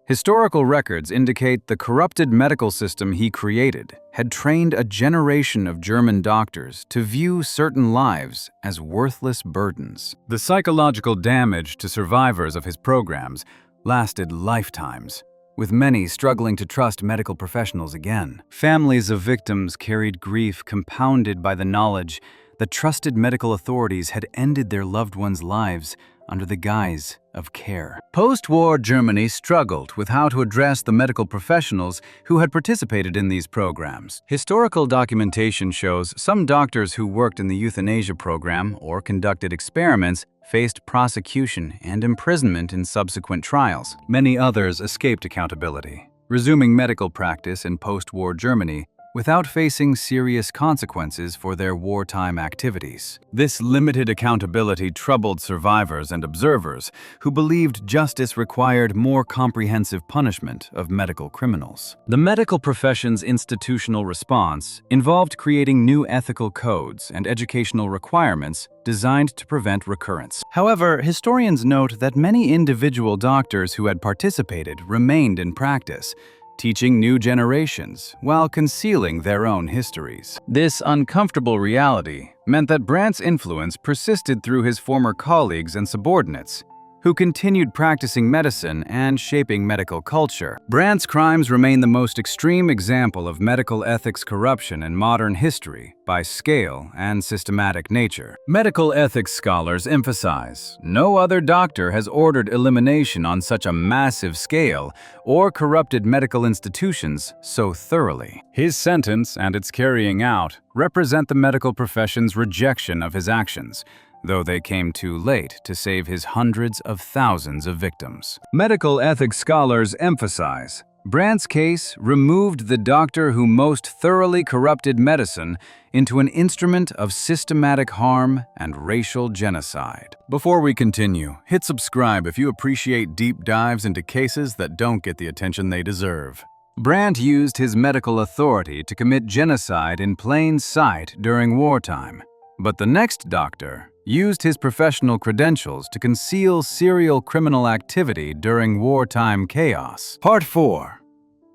Historical records indicate the corrupted medical system he created had trained a generation of German doctors to view certain lives as worthless burdens. The psychological damage to survivors of his programs lasted lifetimes, with many struggling to trust medical professionals again. Families of victims carried grief compounded by the knowledge that trusted medical authorities had ended their loved ones' lives under the guise of care. Post-war Germany struggled with how to address the medical professionals who had participated in these programs. Historical documentation shows some doctors who worked in the euthanasia program or conducted experiments faced prosecution and imprisonment in subsequent trials. Many others escaped accountability, resuming medical practice in post-war Germany without facing serious consequences for their wartime activities. This limited accountability troubled survivors and observers who believed justice required more comprehensive punishment of medical criminals. The medical profession's institutional response involved creating new ethical codes and educational requirements designed to prevent recurrence. However, historians note that many individual doctors who had participated remained in practice, teaching new generations while concealing their own histories. This uncomfortable reality meant that Brandt's influence persisted through his former colleagues and subordinates, who continued practicing medicine and shaping medical culture. Brandt's crimes remain the most extreme example of medical ethics corruption in modern history by scale and systematic nature. Medical ethics scholars emphasize no other doctor has ordered elimination on such a massive scale or corrupted medical institutions so thoroughly. His sentence and its carrying out represent the medical profession's rejection of his actions, though they came too late to save his hundreds of thousands of victims. Medical ethics scholars emphasize Brandt's case removed the doctor who most thoroughly corrupted medicine into an instrument of systematic harm and racial genocide. Before we continue, hit subscribe if you appreciate deep dives into cases that don't get the attention they deserve. Brandt used his medical authority to commit genocide in plain sight during wartime, but the next doctor used his professional credentials to conceal serial criminal activity during wartime chaos. Part 4.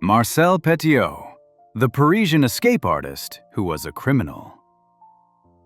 Marcel Petiot, the Parisian escape artist who was a criminal.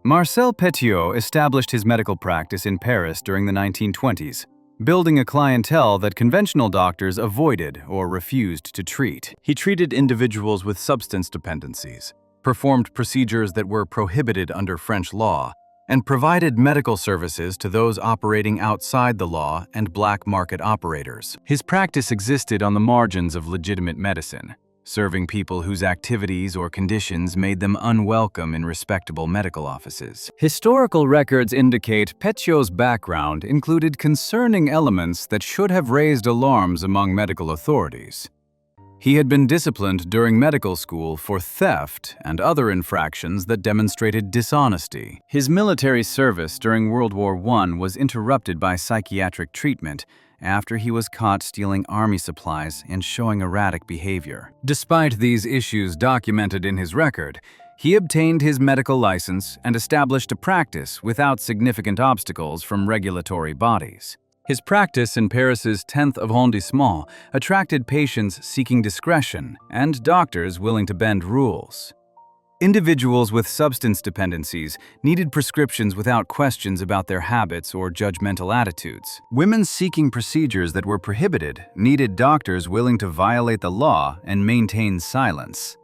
Marcel Petiot established his medical practice in Paris during the 1920s, building a clientele that conventional doctors avoided or refused to treat. He treated individuals with substance dependencies, performed procedures that were prohibited under French law, and provided medical services to those operating outside the law and black market operators. His practice existed on the margins of legitimate medicine, serving people whose activities or conditions made them unwelcome in respectable medical offices. Historical records indicate Petiot's background included concerning elements that should have raised alarms among medical authorities. He had been disciplined during medical school for theft and other infractions that demonstrated dishonesty. His military service during World War I was interrupted by psychiatric treatment, after he was caught stealing army supplies and showing erratic behavior. Despite these issues documented in his record, he obtained his medical license and established a practice without significant obstacles from regulatory bodies. His practice in Paris's 10th arrondissement attracted patients seeking discretion and doctors willing to bend rules. Individuals with substance dependencies needed prescriptions without questions about their habits or judgmental attitudes. Women seeking procedures that were prohibited needed doctors willing to violate the law and maintain silence.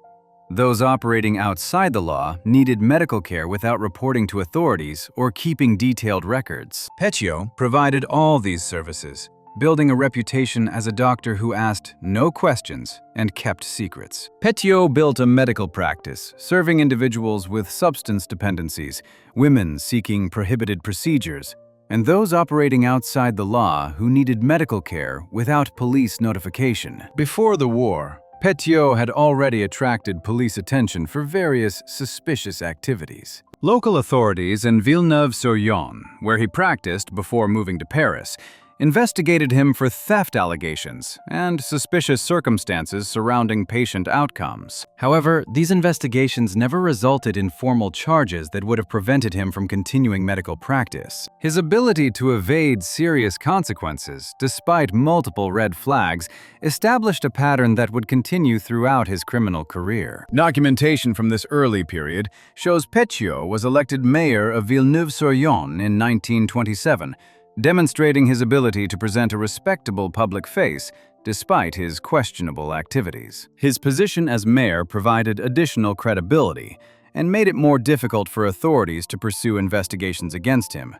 Those operating outside the law needed medical care without reporting to authorities or keeping detailed records. Petiot provided all these services, building a reputation as a doctor who asked no questions and kept secrets. Petiot built a medical practice, serving individuals with substance dependencies, women seeking prohibited procedures, and those operating outside the law who needed medical care without police notification. Before the war, Petiot had already attracted police attention for various suspicious activities. Local authorities in Villeneuve-sur-Yonne, where he practiced before moving to Paris, investigated him for theft allegations and suspicious circumstances surrounding patient outcomes. However, these investigations never resulted in formal charges that would have prevented him from continuing medical practice. His ability to evade serious consequences, despite multiple red flags, established a pattern that would continue throughout his criminal career. Documentation from this early period shows Petiot was elected mayor of Villeneuve-sur-Yonne in 1927, demonstrating his ability to present a respectable public face despite his questionable activities. His position as mayor provided additional credibility and made it more difficult for authorities to pursue investigations against him.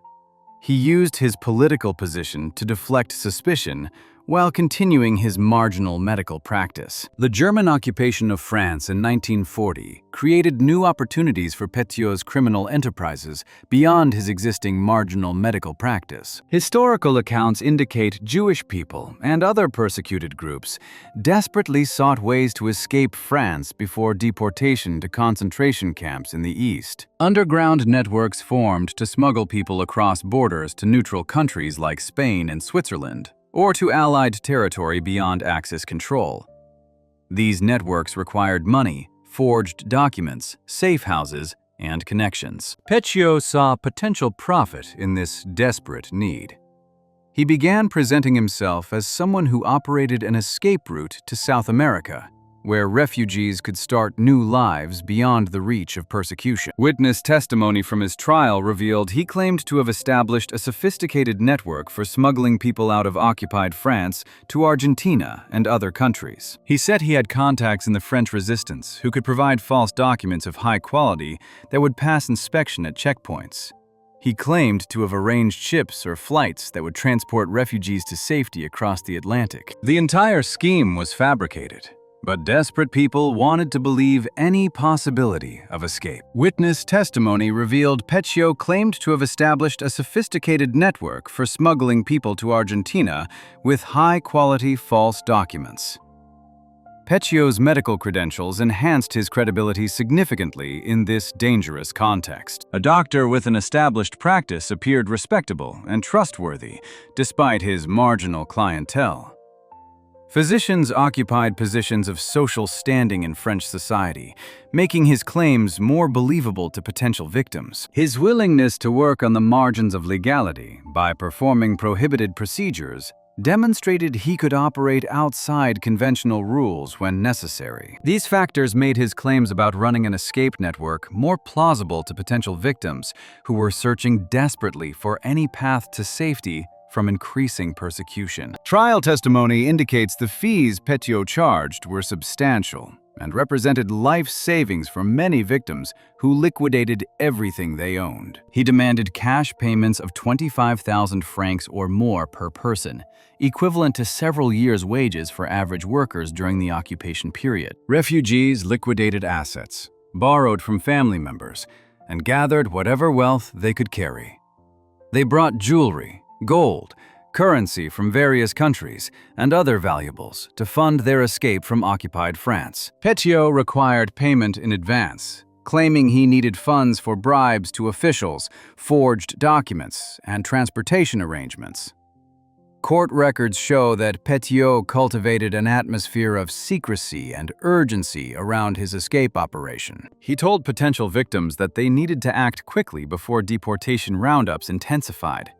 He used his political position to deflect suspicion while continuing his marginal medical practice. The German occupation of France in 1940 created new opportunities for Petiot's criminal enterprises beyond his existing marginal medical practice. Historical accounts indicate Jewish people and other persecuted groups desperately sought ways to escape France before deportation to concentration camps in the East. Underground networks formed to smuggle people across borders to neutral countries like Spain and Switzerland, or to Allied territory beyond Axis control. These networks required money, forged documents, safe houses, and connections. Petiot saw potential profit in this desperate need. He began presenting himself as someone who operated an escape route to South America, where refugees could start new lives beyond the reach of persecution. Witness testimony from his trial revealed he claimed to have established a sophisticated network for smuggling people out of occupied France to Argentina and other countries. He said he had contacts in the French resistance who could provide false documents of high quality that would pass inspection at checkpoints. He claimed to have arranged ships or flights that would transport refugees to safety across the Atlantic. The entire scheme was fabricated, but desperate people wanted to believe any possibility of escape. Witness testimony revealed Petiot claimed to have established a sophisticated network for smuggling people to Argentina with high-quality false documents. Petiot's medical credentials enhanced his credibility significantly in this dangerous context. A doctor with an established practice appeared respectable and trustworthy, despite his marginal clientele. Physicians occupied positions of social standing in French society, making his claims more believable to potential victims. His willingness to work on the margins of legality by performing prohibited procedures demonstrated he could operate outside conventional rules when necessary. These factors made his claims about running an escape network more plausible to potential victims who were searching desperately for any path to safety from increasing persecution. Trial testimony indicates the fees Petiot charged were substantial and represented life savings for many victims who liquidated everything they owned. He demanded cash payments of 25,000 francs or more per person, equivalent to several years' wages for average workers during the occupation period. Refugees liquidated assets, borrowed from family members, and gathered whatever wealth they could carry. They brought jewelry, gold, currency from various countries, and other valuables to fund their escape from occupied France. Petiot required payment in advance, claiming he needed funds for bribes to officials, forged documents, and transportation arrangements. Court records show that Petiot cultivated an atmosphere of secrecy and urgency around his escape operation. He told potential victims that they needed to act quickly before deportation roundups intensified.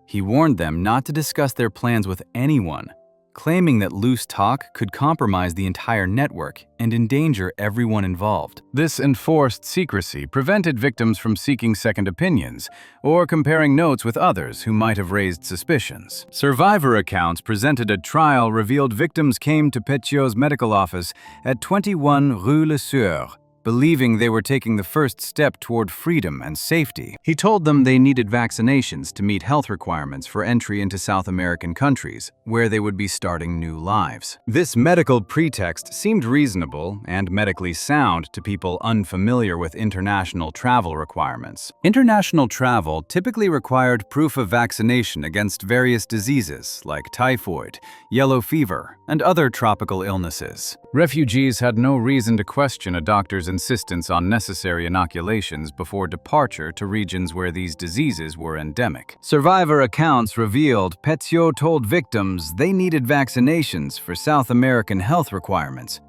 He warned them not to discuss their plans with anyone, claiming that loose talk could compromise the entire network and endanger everyone involved. This enforced secrecy prevented victims from seeking second opinions or comparing notes with others who might have raised suspicions. Survivor accounts presented at trial revealed victims came to Petiot's medical office at 21 Rue Le Sueur, believing they were taking the first step toward freedom and safety. He told them they needed vaccinations to meet health requirements for entry into South American countries, where they would be starting new lives. This medical pretext seemed reasonable and medically sound to people unfamiliar with international travel requirements. International travel typically required proof of vaccination against various diseases like typhoid, yellow fever, and other tropical illnesses. Refugees had no reason to question a doctor's insistence on necessary inoculations before departure to regions where these diseases were endemic. Survivor accounts revealed Petiot told victims they needed vaccinations for South American health requirements,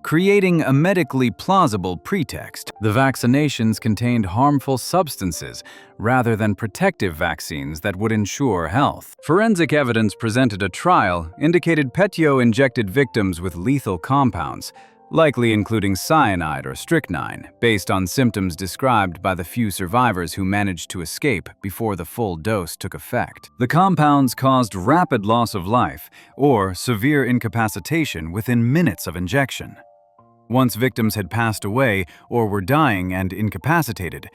creating a medically plausible pretext. The vaccinations contained harmful substances rather than protective vaccines that would ensure health. Forensic evidence presented at trial indicated Petiot injected victims with lethal compounds, likely including cyanide or strychnine, based on symptoms described by the few survivors who managed to escape before the full dose took effect. The compounds caused rapid loss of life or severe incapacitation within minutes of injection. Once victims had passed away or were dying and incapacitated,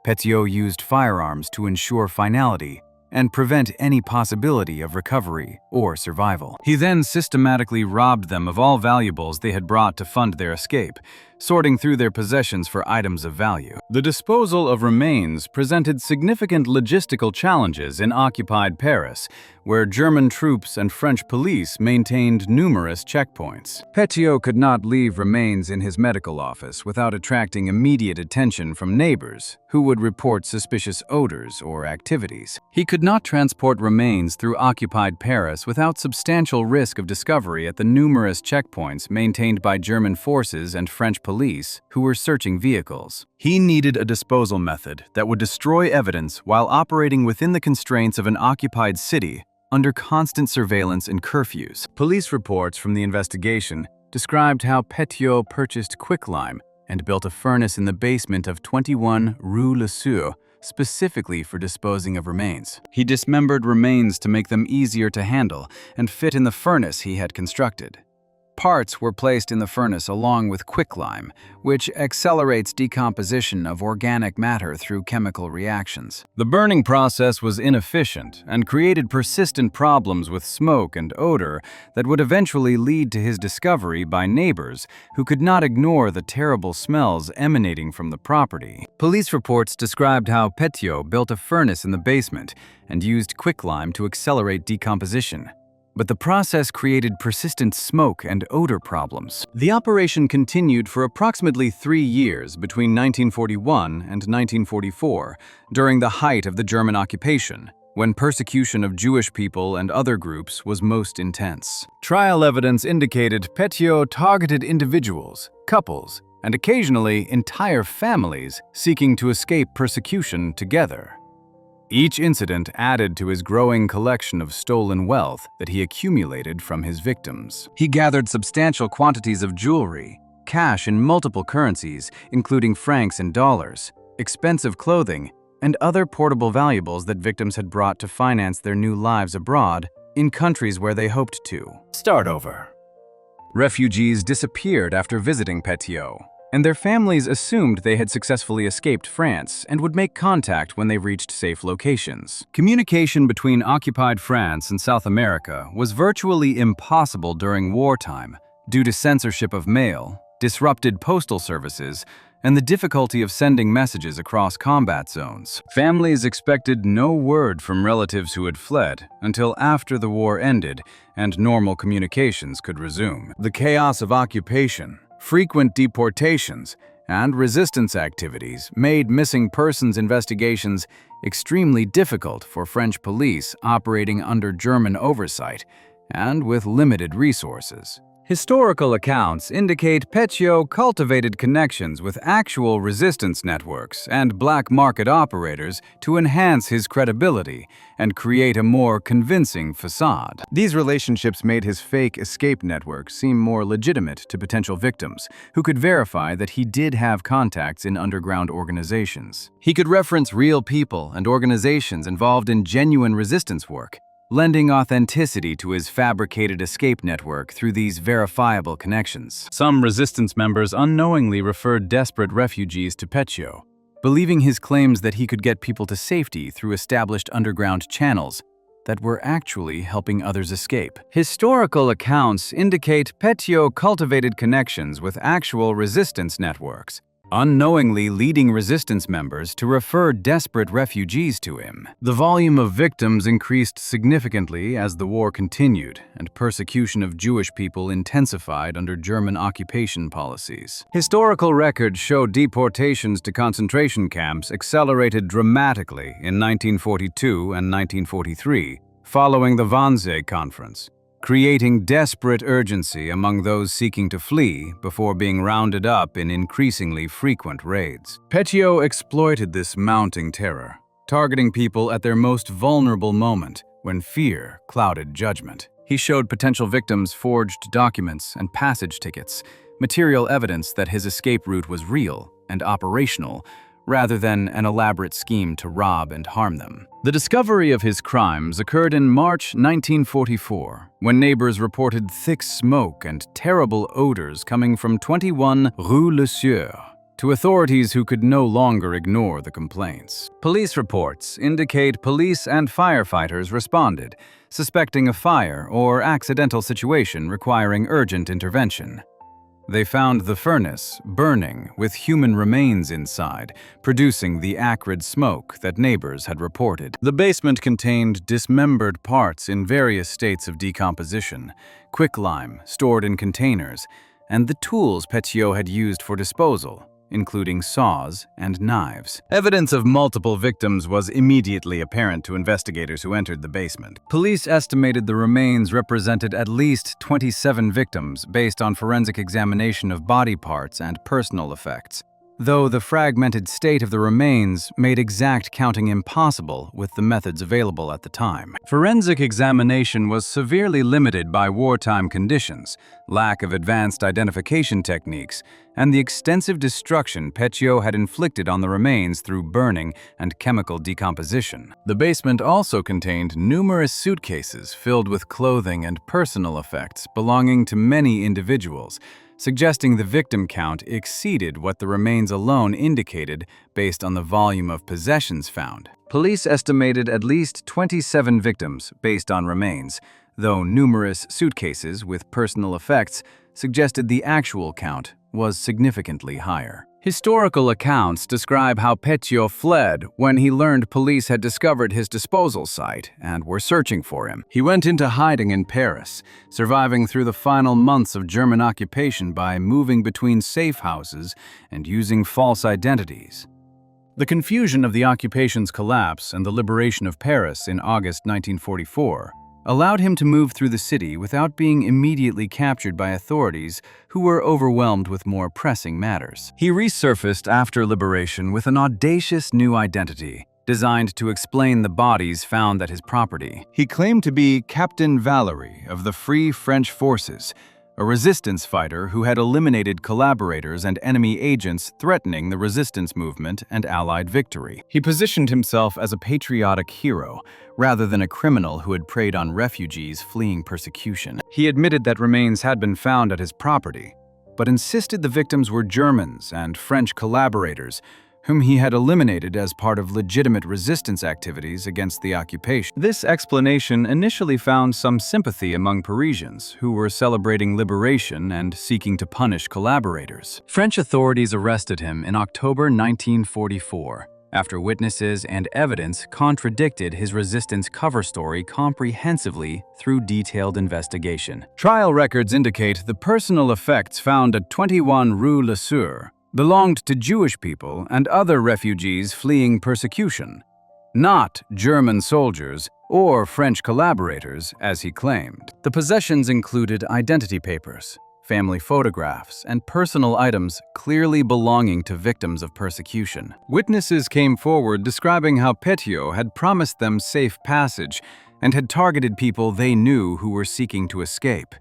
Petiot used firearms to ensure finality and prevent any possibility of recovery or survival. He then systematically robbed them of all valuables they had brought to fund their escape, sorting through their possessions for items of value. The disposal of remains presented significant logistical challenges in occupied Paris, where German troops and French police maintained numerous checkpoints. Petiot could not leave remains in his medical office without attracting immediate attention from neighbors who would report suspicious odors or activities. He could not transport remains through occupied Paris without substantial risk of discovery at the numerous checkpoints maintained by German forces and French police who were searching vehicles. He needed a disposal method that would destroy evidence while operating within the constraints of an occupied city under constant surveillance and curfews. Police reports from the investigation described how Petiot purchased quicklime and built a furnace in the basement of 21 Rue Le Sueur specifically for disposing of remains. He dismembered remains to make them easier to handle and fit in the furnace he had constructed. Parts were placed in the furnace along with quicklime, which accelerates decomposition of organic matter through chemical reactions. The burning process was inefficient and created persistent problems with smoke and odor that would eventually lead to his discovery by neighbors who could not ignore the terrible smells emanating from the property. Police reports described how Petiot built a furnace in the basement and used quicklime to accelerate decomposition. But the process created persistent smoke and odor problems. The operation continued for approximately 3 years between 1941 and 1944, during the height of the German occupation, when persecution of Jewish people and other groups was most intense. Trial evidence indicated Petiot targeted individuals, couples, and occasionally entire families seeking to escape persecution together. Each incident added to his growing collection of stolen wealth that he accumulated from his victims. He gathered substantial quantities of jewelry, cash in multiple currencies, including francs and dollars, expensive clothing, and other portable valuables that victims had brought to finance their new lives abroad in countries where they hoped to start over. Refugees disappeared after visiting Petiot, and their families assumed they had successfully escaped France and would make contact when they reached safe locations. Communication between occupied France and South America was virtually impossible during wartime due to censorship of mail, disrupted postal services, and the difficulty of sending messages across combat zones. Families expected no word from relatives who had fled until after the war ended and normal communications could resume. The chaos of occupation, frequent deportations, and resistance activities made missing persons investigations extremely difficult for French police operating under German oversight and with limited resources. Historical accounts indicate Petiot cultivated connections with actual resistance networks and black market operators to enhance his credibility and create a more convincing facade. These relationships made his fake escape network seem more legitimate to potential victims, who could verify that he did have contacts in underground organizations. He could reference real people and organizations involved in genuine resistance work, lending authenticity to his fabricated escape network through these verifiable connections. Some resistance members unknowingly referred desperate refugees to Petiot, believing his claims that he could get people to safety through established underground channels that were actually helping others escape. Historical accounts indicate Petiot cultivated connections with actual resistance networks, unknowingly leading resistance members to refer desperate refugees to him. The volume of victims increased significantly as the war continued, and persecution of Jewish people intensified under German occupation policies. Historical records show deportations to concentration camps accelerated dramatically in 1942 and 1943, following the Wannsee Conference, creating desperate urgency among those seeking to flee before being rounded up in increasingly frequent raids. Petiot exploited this mounting terror, targeting people at their most vulnerable moment when fear clouded judgment. He showed potential victims forged documents and passage tickets, material evidence that his escape route was real and operational, rather than an elaborate scheme to rob and harm them. The discovery of his crimes occurred in March 1944, when neighbors reported thick smoke and terrible odors coming from 21 Rue Le Sieur to authorities who could no longer ignore the complaints. Police reports indicate police and firefighters responded, suspecting a fire or accidental situation requiring urgent intervention. They found the furnace burning with human remains inside, producing the acrid smoke that neighbors had reported. The basement contained dismembered parts in various states of decomposition, quicklime stored in containers, and the tools Petiot had used for disposal, including saws and knives. Evidence of multiple victims was immediately apparent to investigators who entered the basement. Police estimated the remains represented at least 27 victims based on forensic examination of body parts and personal effects, though the fragmented state of the remains made exact counting impossible with the methods available at the time. Forensic examination was severely limited by wartime conditions, lack of advanced identification techniques, and the extensive destruction Petiot had inflicted on the remains through burning and chemical decomposition. The basement also contained numerous suitcases filled with clothing and personal effects belonging to many individuals, suggesting the victim count exceeded what the remains alone indicated based on the volume of possessions found. Police estimated at least 27 victims based on remains, though numerous suitcases with personal effects suggested the actual count was significantly higher. Historical accounts describe how Petiot fled when he learned police had discovered his disposal site and were searching for him. He went into hiding in Paris, surviving through the final months of German occupation by moving between safe houses and using false identities. The confusion of the occupation's collapse and the liberation of Paris in August 1944 allowed him to move through the city without being immediately captured by authorities who were overwhelmed with more pressing matters. He resurfaced after liberation with an audacious new identity, designed to explain the bodies found at his property. He claimed to be Captain Valery of the Free French Forces, a resistance fighter who had eliminated collaborators and enemy agents threatening the resistance movement and Allied victory. He positioned himself as a patriotic hero, rather than a criminal who had preyed on refugees fleeing persecution. He admitted that remains had been found at his property, but insisted the victims were Germans and French collaborators, whom he had eliminated as part of legitimate resistance activities against the occupation. This explanation initially found some sympathy among Parisians who were celebrating liberation and seeking to punish collaborators. French authorities arrested him in October 1944, after witnesses and evidence contradicted his resistance cover story comprehensively through detailed investigation. Trial records indicate the personal effects found at 21 Rue Le Sieur belonged to Jewish people and other refugees fleeing persecution, not German soldiers or French collaborators, as he claimed. The possessions included identity papers, family photographs, and personal items clearly belonging to victims of persecution. Witnesses came forward describing how Petiot had promised them safe passage and had targeted people they knew who were seeking to escape.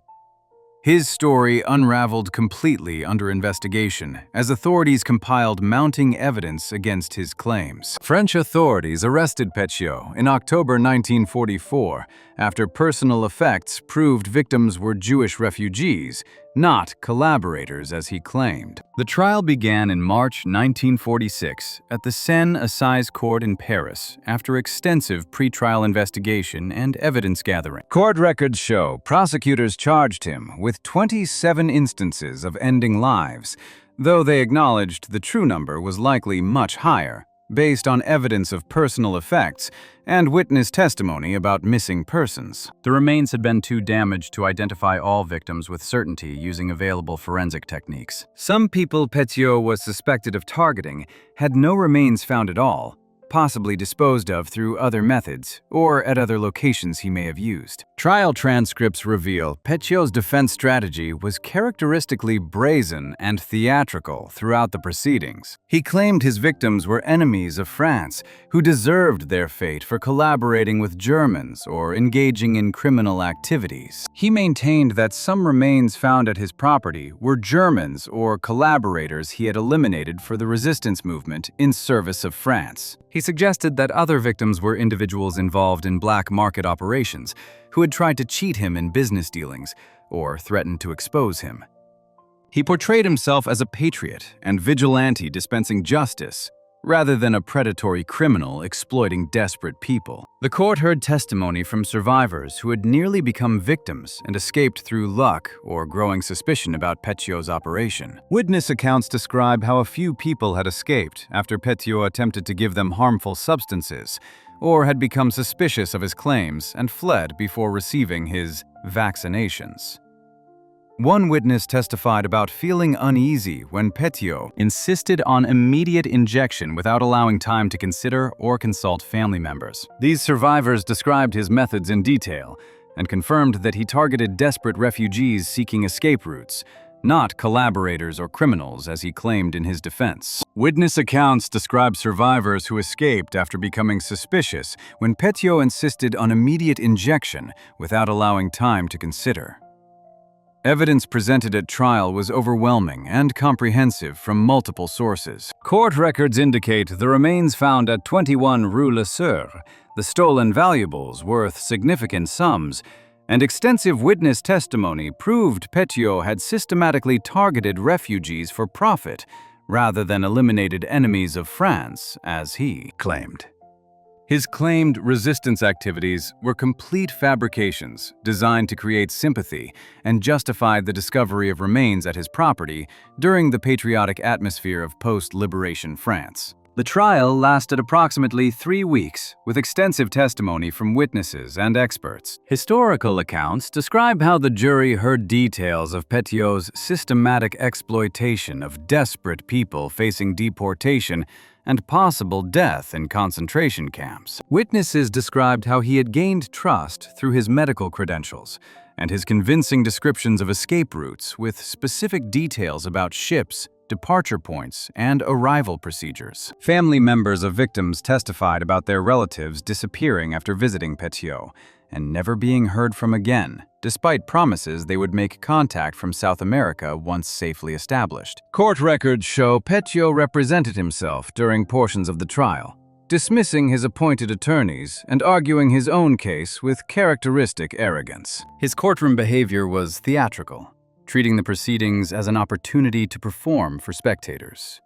His story unraveled completely under investigation as authorities compiled mounting evidence against his claims. French authorities arrested Petiot in October 1944 after personal effects proved victims were Jewish refugees, not collaborators as he claimed. The trial began in March 1946 at the Seine Assize Court in Paris after extensive pretrial investigation and evidence gathering. Court records show prosecutors charged him with 27 instances of ending lives, though they acknowledged the true number was likely much higher, based on evidence of personal effects and witness testimony about missing persons. The remains had been too damaged to identify all victims with certainty using available forensic techniques. Some people Petiot was suspected of targeting had no remains found at all, possibly disposed of through other methods or at other locations he may have used. Trial transcripts reveal Petiot's defense strategy was characteristically brazen and theatrical throughout the proceedings. He claimed his victims were enemies of France who deserved their fate for collaborating with Germans or engaging in criminal activities. He maintained that some remains found at his property were Germans or collaborators he had eliminated for the resistance movement in service of France. He suggested that other victims were individuals involved in black market operations who had tried to cheat him in business dealings or threatened to expose him. He portrayed himself as a patriot and vigilante dispensing justice, rather than a predatory criminal exploiting desperate people. The court heard testimony from survivors who had nearly become victims and escaped through luck or growing suspicion about Petiot's operation. Witness accounts describe how a few people had escaped after Petiot attempted to give them harmful substances, or had become suspicious of his claims and fled before receiving his vaccinations. One witness testified about feeling uneasy when Petiot insisted on immediate injection without allowing time to consider or consult family members. These survivors described his methods in detail and confirmed that he targeted desperate refugees seeking escape routes, not collaborators or criminals as he claimed in his defense. Witness accounts describe survivors who escaped after becoming suspicious when Petiot insisted on immediate injection without allowing time to consider. Evidence presented at trial was overwhelming and comprehensive from multiple sources. Court records indicate the remains found at 21 Rue Le Sueur, the stolen valuables worth significant sums, and extensive witness testimony proved Petiot had systematically targeted refugees for profit rather than eliminated enemies of France, as he claimed. His claimed resistance activities were complete fabrications designed to create sympathy and justify the discovery of remains at his property during the patriotic atmosphere of post-liberation France. The trial lasted approximately 3 weeks, with extensive testimony from witnesses and experts. Historical accounts describe how the jury heard details of Petiot's systematic exploitation of desperate people facing deportation and possible death in concentration camps. Witnesses described how he had gained trust through his medical credentials and his convincing descriptions of escape routes with specific details about ships, departure points, and arrival procedures. Family members of victims testified about their relatives disappearing after visiting Petiot and never being heard from again, despite promises they would make contact from South America once safely established. Court records show Petiot represented himself during portions of the trial, dismissing his appointed attorneys and arguing his own case with characteristic arrogance. His courtroom behavior was theatrical, treating the proceedings as an opportunity to perform for spectators.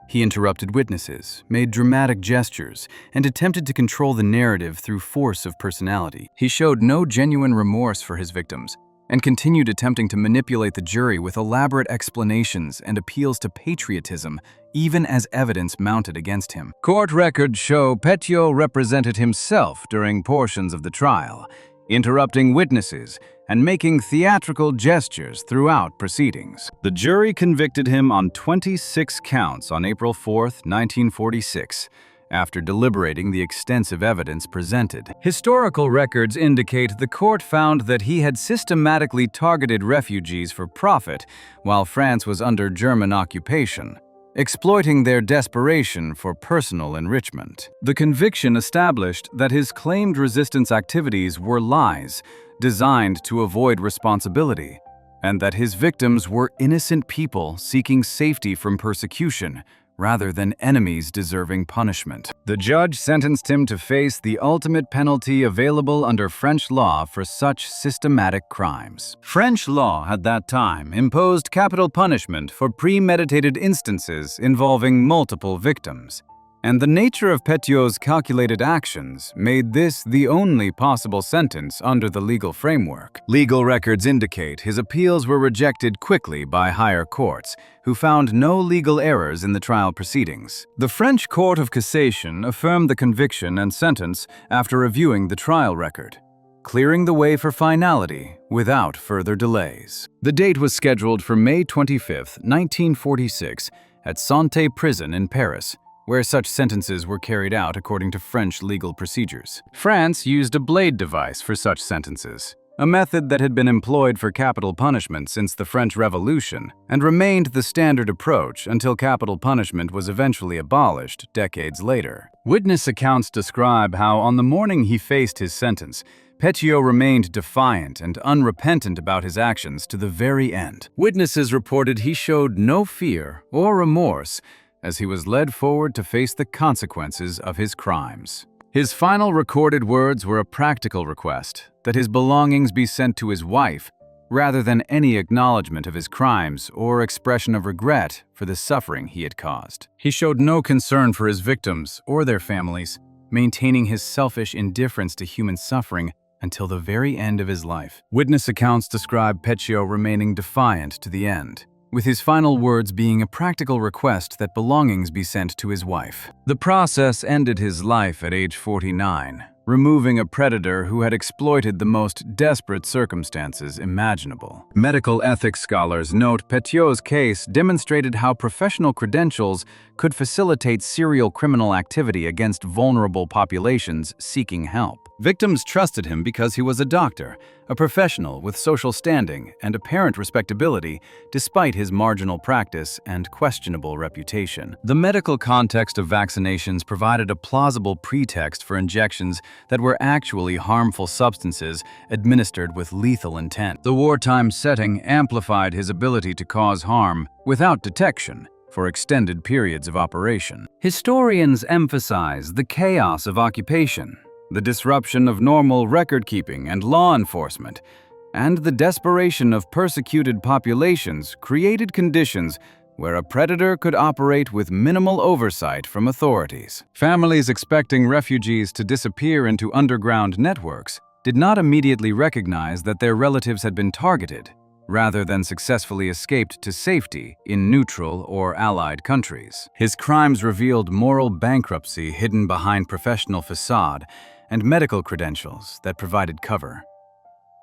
He interrupted witnesses, made dramatic gestures, and attempted to control the narrative through force of personality. He showed no genuine remorse for his victims and continued attempting to manipulate the jury with elaborate explanations and appeals to patriotism, even as evidence mounted against him. Court records show Petiot represented himself during portions of the trial, interrupting witnesses and making theatrical gestures throughout proceedings. The jury convicted him on 26 counts on April 4, 1946, after deliberating the extensive evidence presented. Historical records indicate the court found that he had systematically targeted refugees for profit while France was under German occupation, exploiting their desperation for personal enrichment. The conviction established that his claimed resistance activities were lies designed to avoid responsibility, and that his victims were innocent people seeking safety from persecution rather than enemies deserving punishment. The judge sentenced him to face the ultimate penalty available under French law for such systematic crimes. French law at that time imposed capital punishment for premeditated instances involving multiple victims, and the nature of Petiot's calculated actions made this the only possible sentence under the legal framework. Legal records indicate his appeals were rejected quickly by higher courts, who found no legal errors in the trial proceedings. The French Court of Cassation affirmed the conviction and sentence after reviewing the trial record, clearing the way for finality without further delays. The date was scheduled for May 25, 1946, at Santé Prison in Paris, where such sentences were carried out according to French legal procedures. France used a blade device for such sentences, a method that had been employed for capital punishment since the French Revolution and remained the standard approach until capital punishment was eventually abolished decades later. Witness accounts describe how on the morning he faced his sentence, Petiot remained defiant and unrepentant about his actions to the very end. Witnesses reported he showed no fear or remorse as he was led forward to face the consequences of his crimes. His final recorded words were a practical request that his belongings be sent to his wife, rather than any acknowledgement of his crimes or expression of regret for the suffering he had caused. He showed no concern for his victims or their families, maintaining his selfish indifference to human suffering until the very end of his life. Witness accounts describe Petiot remaining defiant to the end, with his final words being a practical request that belongings be sent to his wife. The process ended his life at age 49, removing a predator who had exploited the most desperate circumstances imaginable. Medical ethics scholars note Petiot's case demonstrated how professional credentials could facilitate serial criminal activity against vulnerable populations seeking help. Victims trusted him because he was a doctor, a professional with social standing and apparent respectability despite his marginal practice and questionable reputation. The medical context of vaccinations provided a plausible pretext for injections that were actually harmful substances administered with lethal intent. The wartime setting amplified his ability to cause harm without detection for extended periods of operation. Historians emphasize the chaos of occupation, the disruption of normal record-keeping and law enforcement, and the desperation of persecuted populations created conditions where a predator could operate with minimal oversight from authorities. Families expecting refugees to disappear into underground networks did not immediately recognize that their relatives had been targeted, rather than successfully escaped to safety in neutral or allied countries. His crimes revealed moral bankruptcy hidden behind professional facade and medical credentials that provided cover.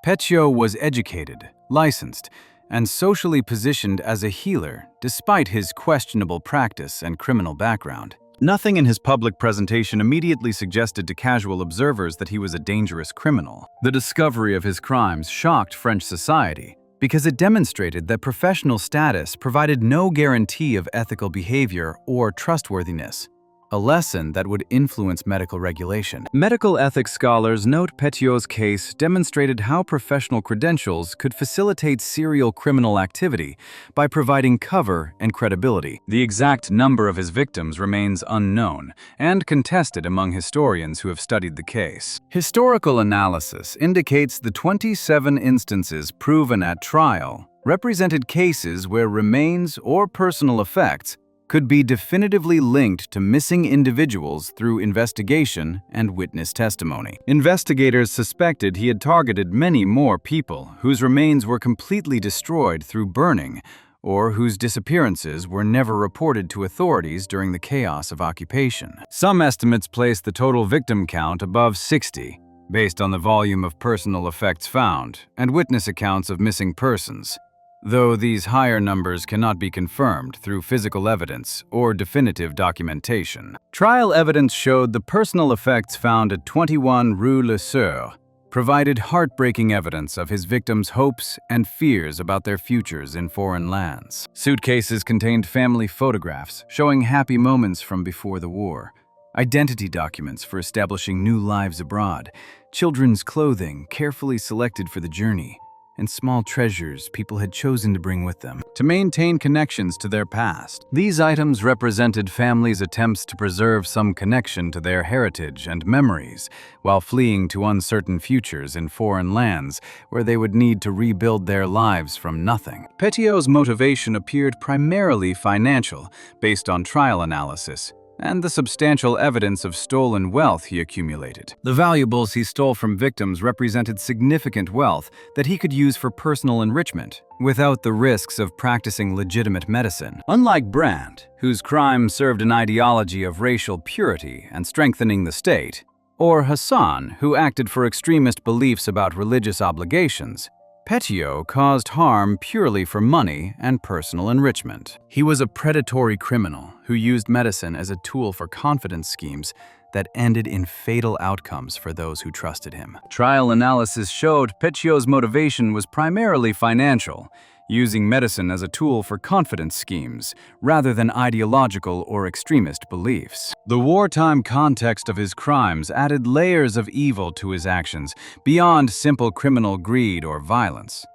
Petiot was educated, licensed, and socially positioned as a healer despite his questionable practice and criminal background. Nothing in his public presentation immediately suggested to casual observers that he was a dangerous criminal. The discovery of his crimes shocked French society because it demonstrated that professional status provided no guarantee of ethical behavior or trustworthiness, a lesson that would influence medical regulation. Medical ethics scholars note Petiot's case demonstrated how professional credentials could facilitate serial criminal activity by providing cover and credibility. The exact number of his victims remains unknown and contested among historians who have studied the case. Historical analysis indicates the 27 instances proven at trial represented cases where remains or personal effects could be definitively linked to missing individuals through investigation and witness testimony. Investigators suspected he had targeted many more people whose remains were completely destroyed through burning or whose disappearances were never reported to authorities during the chaos of occupation. Some estimates place the total victim count above 60, based on the volume of personal effects found and witness accounts of missing persons, though these higher numbers cannot be confirmed through physical evidence or definitive documentation. Trial evidence showed the personal effects found at 21 Rue Le Sueur provided heartbreaking evidence of his victims' hopes and fears about their futures in foreign lands. Suitcases contained family photographs showing happy moments from before the war, identity documents for establishing new lives abroad, children's clothing carefully selected for the journey, and small treasures people had chosen to bring with them to maintain connections to their past. These items represented families' attempts to preserve some connection to their heritage and memories while fleeing to uncertain futures in foreign lands where they would need to rebuild their lives from nothing. Petiot's motivation appeared primarily financial, based on trial analysis and the substantial evidence of stolen wealth he accumulated. The valuables he stole from victims represented significant wealth that he could use for personal enrichment, without the risks of practicing legitimate medicine. Unlike Brandt, whose crime served an ideology of racial purity and strengthening the state, or Hassan, who acted for extremist beliefs about religious obligations, Petiot caused harm purely for money and personal enrichment. He was a predatory criminal who used medicine as a tool for confidence schemes that ended in fatal outcomes for those who trusted him. Trial analysis showed Petiot's motivation was primarily financial, using medicine as a tool for confidence schemes rather than ideological or extremist beliefs. The wartime context of his crimes added layers of evil to his actions beyond simple criminal greed or violence.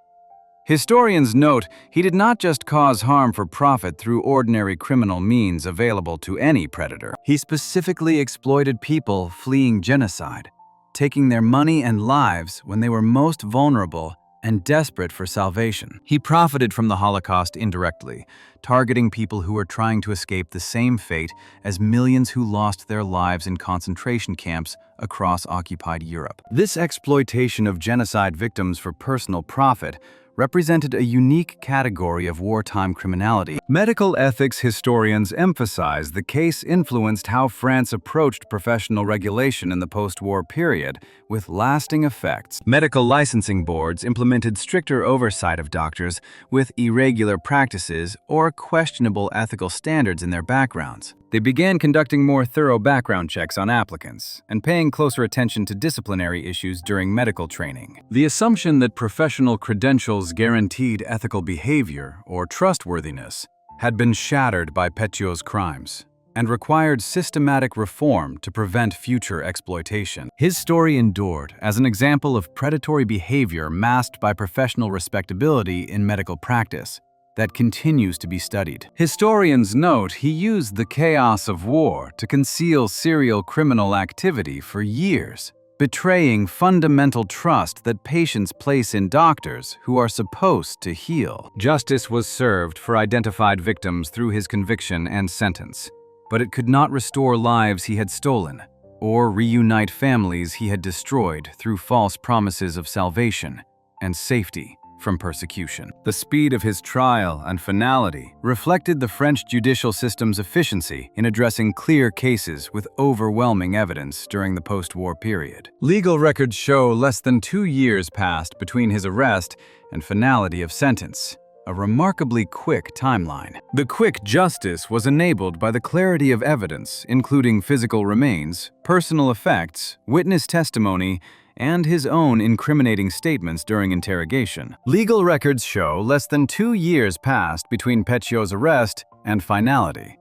Historians note he did not just cause harm for profit through ordinary criminal means available to any predator. He specifically exploited people fleeing genocide, taking their money and lives when they were most vulnerable and desperate for salvation. He profited from the Holocaust indirectly, targeting people who were trying to escape the same fate as millions who lost their lives in concentration camps across occupied Europe. This exploitation of genocide victims for personal profit represented a unique category of wartime criminality. Medical ethics historians emphasize the case influenced how France approached professional regulation in the post-war period, with lasting effects. Medical licensing boards implemented stricter oversight of doctors with irregular practices or questionable ethical standards in their backgrounds. They began conducting more thorough background checks on applicants and paying closer attention to disciplinary issues during medical training. The assumption that professional credentials guaranteed ethical behavior or trustworthiness had been shattered by Petiot's crimes and required systematic reform to prevent future exploitation. His story endured as an example of predatory behavior masked by professional respectability in medical practice that continues to be studied. Historians note he used the chaos of war to conceal serial criminal activity for years, betraying fundamental trust that patients place in doctors who are supposed to heal. Justice was served for identified victims through his conviction and sentence, but it could not restore lives he had stolen or reunite families he had destroyed through false promises of salvation and safety from persecution. The speed of his trial and finality reflected the French judicial system's efficiency in addressing clear cases with overwhelming evidence during the post-war period. Legal records show less than 2 years passed between his arrest and finality of sentence, a remarkably quick timeline. The quick justice was enabled by the clarity of evidence, including physical remains, personal effects, witness testimony, and his own incriminating statements during interrogation. Legal records show less than 2 years passed between Petiot's arrest and finality,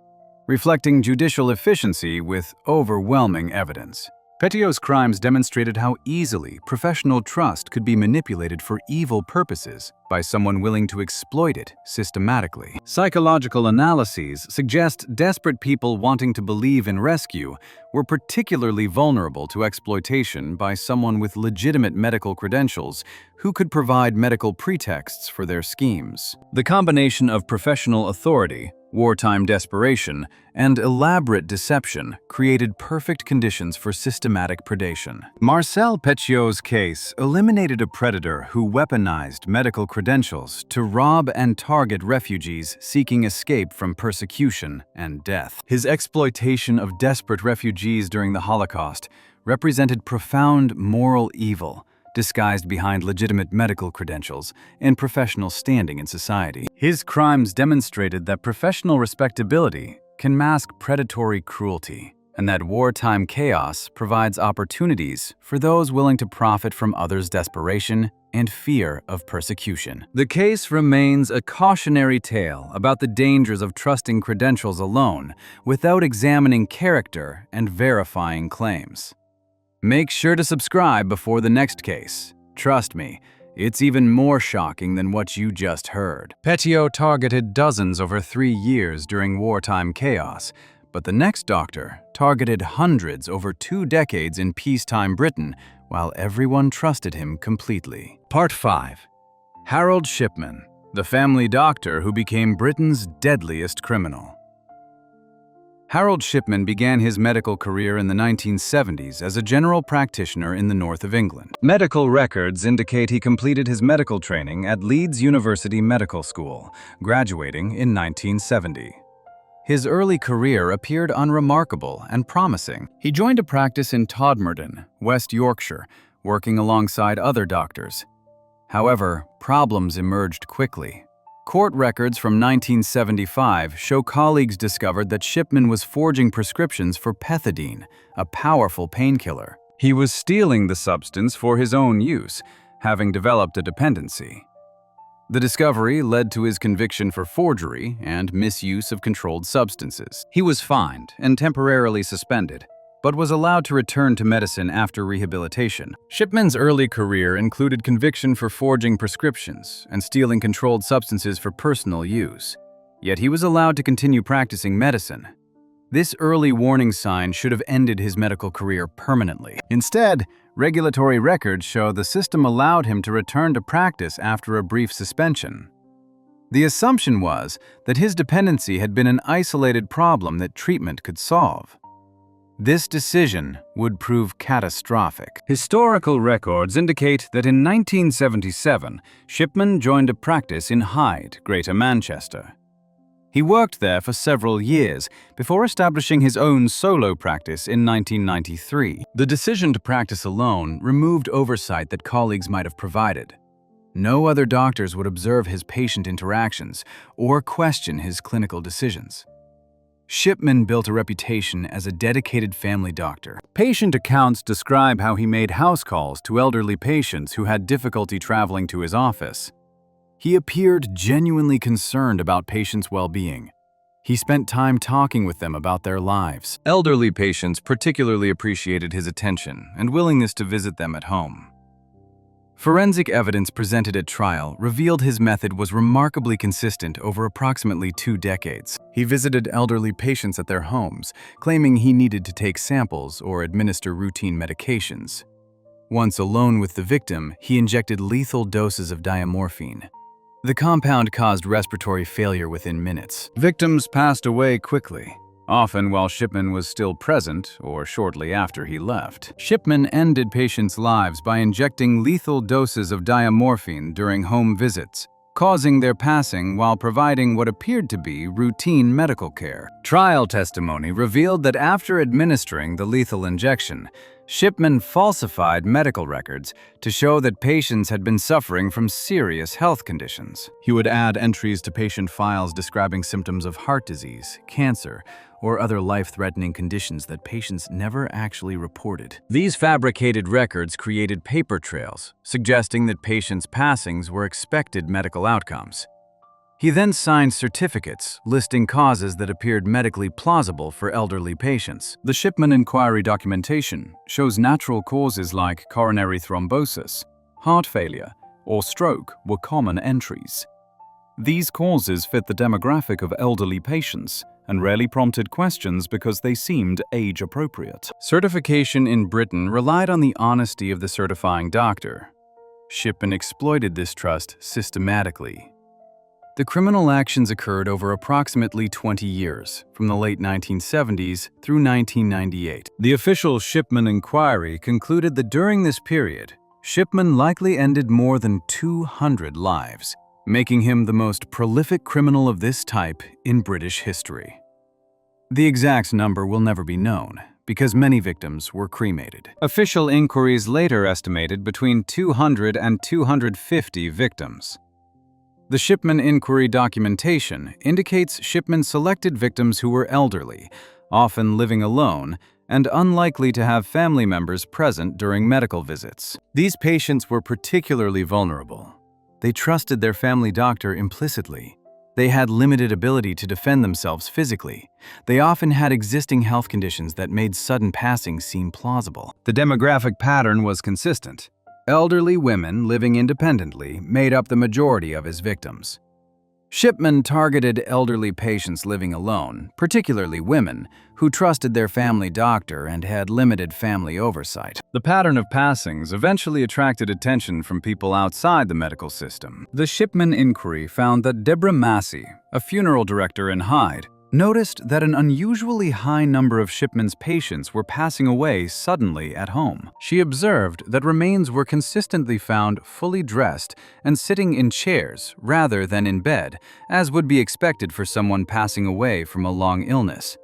reflecting judicial efficiency with overwhelming evidence. Petiot's crimes demonstrated how easily professional trust could be manipulated for evil purposes by someone willing to exploit it systematically. Psychological analyses suggest desperate people wanting to believe in rescue were particularly vulnerable to exploitation by someone with legitimate medical credentials who could provide medical pretexts for their schemes. The combination of professional authority, wartime desperation, and elaborate deception created perfect conditions for systematic predation. Marcel Petiot's case eliminated a predator who weaponized medical credentials to rob and target refugees seeking escape from persecution and death. His exploitation of desperate refugees during the Holocaust represented profound moral evil, disguised behind legitimate medical credentials and professional standing in society. His crimes demonstrated that professional respectability can mask predatory cruelty, and that wartime chaos provides opportunities for those willing to profit from others' desperation and fear of persecution. The case remains a cautionary tale about the dangers of trusting credentials alone without examining character and verifying claims. Make sure to subscribe before the next case. Trust me, it's even more shocking than what you just heard. Petiot targeted dozens over 3 years during wartime chaos, but the next doctor targeted hundreds over 2 decades in peacetime Britain, while everyone trusted him completely. Part 5. Harold Shipman, the family doctor who became Britain's deadliest criminal. Harold Shipman began his medical career in the 1970s as a general practitioner in the north of England. Medical records indicate he completed his medical training at Leeds University Medical School, graduating in 1970. His early career appeared unremarkable and promising. He joined a practice in Todmorden, West Yorkshire, working alongside other doctors. However, problems emerged quickly. Court records from 1975 show colleagues discovered that Shipman was forging prescriptions for pethidine, a powerful painkiller. He was stealing the substance for his own use, having developed a dependency. The discovery led to his conviction for forgery and misuse of controlled substances. He was fined and temporarily suspended, but was allowed to return to medicine after rehabilitation. Shipman's early career included conviction for forging prescriptions and stealing controlled substances for personal use. Yet he was allowed to continue practicing medicine. This early warning sign should have ended his medical career permanently. Instead, regulatory records show the system allowed him to return to practice after a brief suspension. The assumption was that his dependency had been an isolated problem that treatment could solve. This decision would prove catastrophic. Historical records indicate that in 1977, Shipman joined a practice in Hyde, Greater Manchester. He worked there for several years before establishing his own solo practice in 1993. The decision to practice alone removed oversight that colleagues might have provided. No other doctors would observe his patient interactions or question his clinical decisions. Shipman built a reputation as a dedicated family doctor. Patient accounts describe how he made house calls to elderly patients who had difficulty traveling to his office. He appeared genuinely concerned about patients' well-being. He spent time talking with them about their lives. Elderly patients particularly appreciated his attention and willingness to visit them at home. Forensic evidence presented at trial revealed his method was remarkably consistent over approximately 2 decades. He visited elderly patients at their homes, claiming he needed to take samples or administer routine medications. Once alone with the victim, he injected lethal doses of diamorphine. The compound caused respiratory failure within minutes. Victims passed away quickly, often while Shipman was still present or shortly after he left. Shipman ended patients' lives by injecting lethal doses of diamorphine during home visits, causing their passing while providing what appeared to be routine medical care. Trial testimony revealed that after administering the lethal injection, Shipman falsified medical records to show that patients had been suffering from serious health conditions. He would add entries to patient files describing symptoms of heart disease, cancer, or other life-threatening conditions that patients never actually reported. These fabricated records created paper trails, suggesting that patients' passings were expected medical outcomes. He then signed certificates listing causes that appeared medically plausible for elderly patients. The Shipman Inquiry documentation shows natural causes like coronary thrombosis, heart failure, or stroke were common entries. These causes fit the demographic of elderly patients and rarely prompted questions because they seemed age-appropriate. Certification in Britain relied on the honesty of the certifying doctor. Shipman exploited this trust systematically. The criminal actions occurred over approximately 20 years, from the late 1970s through 1998. The official Shipman Inquiry concluded that during this period, Shipman likely ended more than 200 lives, making him the most prolific criminal of this type in British history. The exact number will never be known, because many victims were cremated. Official inquiries later estimated between 200 and 250 victims. The Shipman inquiry documentation indicates Shipman selected victims who were elderly, often living alone, and unlikely to have family members present during medical visits. These patients were particularly vulnerable. They trusted their family doctor implicitly. They had limited ability to defend themselves physically. They often had existing health conditions that made sudden passing seem plausible. The demographic pattern was consistent. Elderly women living independently made up the majority of his victims. Shipman targeted elderly patients living alone, particularly women, who trusted their family doctor and had limited family oversight. The pattern of passings eventually attracted attention from people outside the medical system. The Shipman inquiry found that Deborah Massey, a funeral director in Hyde, noticed that an unusually high number of Shipman's patients were passing away suddenly at home. She observed that remains were consistently found fully dressed and sitting in chairs rather than in bed, as would be expected for someone passing away from a long illness.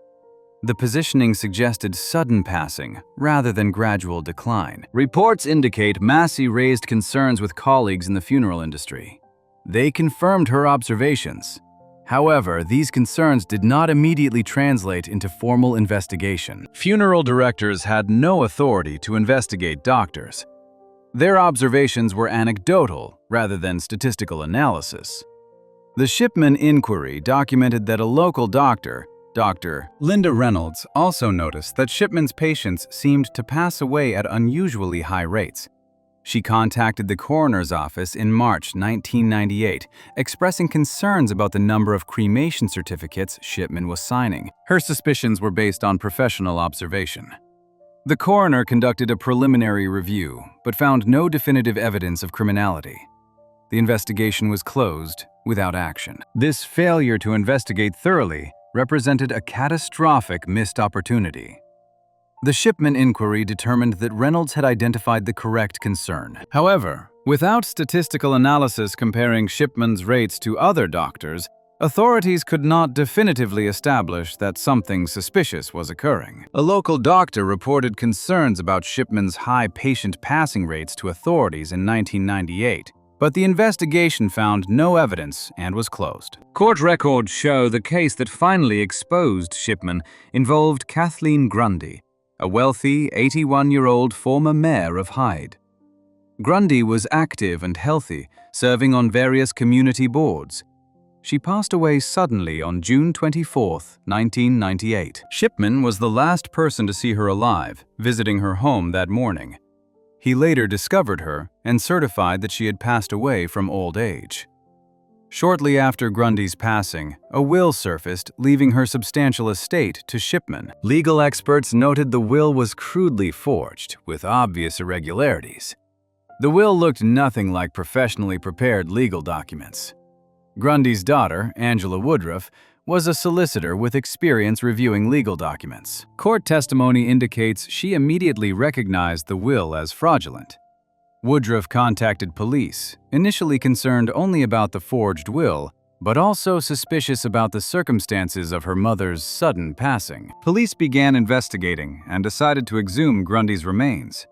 The positioning suggested sudden passing rather than gradual decline. Reports indicate Massey raised concerns with colleagues in the funeral industry. They confirmed her observations. However, these concerns did not immediately translate into formal investigation. Funeral directors had no authority to investigate doctors. Their observations were anecdotal rather than statistical analysis. The Shipman inquiry documented that a local doctor, Dr. Linda Reynolds, also noticed that Shipman's patients seemed to pass away at unusually high rates. She contacted the coroner's office in March 1998, expressing concerns about the number of cremation certificates Shipman was signing. Her suspicions were based on professional observation. The coroner conducted a preliminary review, but found no definitive evidence of criminality. The investigation was closed without action. This failure to investigate thoroughly represented a catastrophic missed opportunity. The Shipman inquiry determined that Reynolds had identified the correct concern. However, without statistical analysis comparing Shipman's rates to other doctors, authorities could not definitively establish that something suspicious was occurring. A local doctor reported concerns about Shipman's high patient passing rates to authorities in 1998, but the investigation found no evidence and was closed. Court records show the case that finally exposed Shipman involved Kathleen Grundy, a wealthy 81-year-old former mayor of Hyde. Grundy was active and healthy, serving on various community boards. She passed away suddenly on June 24, 1998. Shipman was the last person to see her alive, visiting her home that morning. He later discovered her and certified that she had passed away from old age. Shortly after Grundy's passing, a will surfaced, leaving her substantial estate to Shipman. Legal experts noted the will was crudely forged, with obvious irregularities. The will looked nothing like professionally prepared legal documents. Grundy's daughter, Angela Woodruff, was a solicitor with experience reviewing legal documents. Court testimony indicates she immediately recognized the will as fraudulent. Woodruff contacted police, initially concerned only about the forged will, but also suspicious about the circumstances of her mother's sudden passing. Police began investigating and decided to exhume Grundy's remains.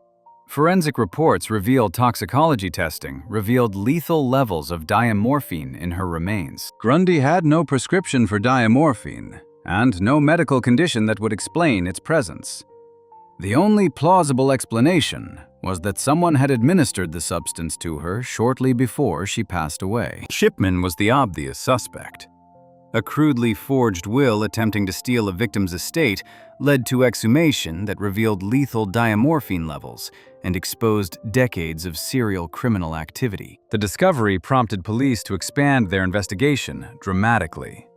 Forensic reports revealed toxicology testing revealed lethal levels of diamorphine in her remains. Grundy had no prescription for diamorphine and no medical condition that would explain its presence. The only plausible explanation was that someone had administered the substance to her shortly before she passed away. Shipman was the obvious suspect. A crudely forged will attempting to steal a victim's estate led to exhumation that revealed lethal diamorphine levels and exposed decades of serial criminal activity. The discovery prompted police to expand their investigation dramatically.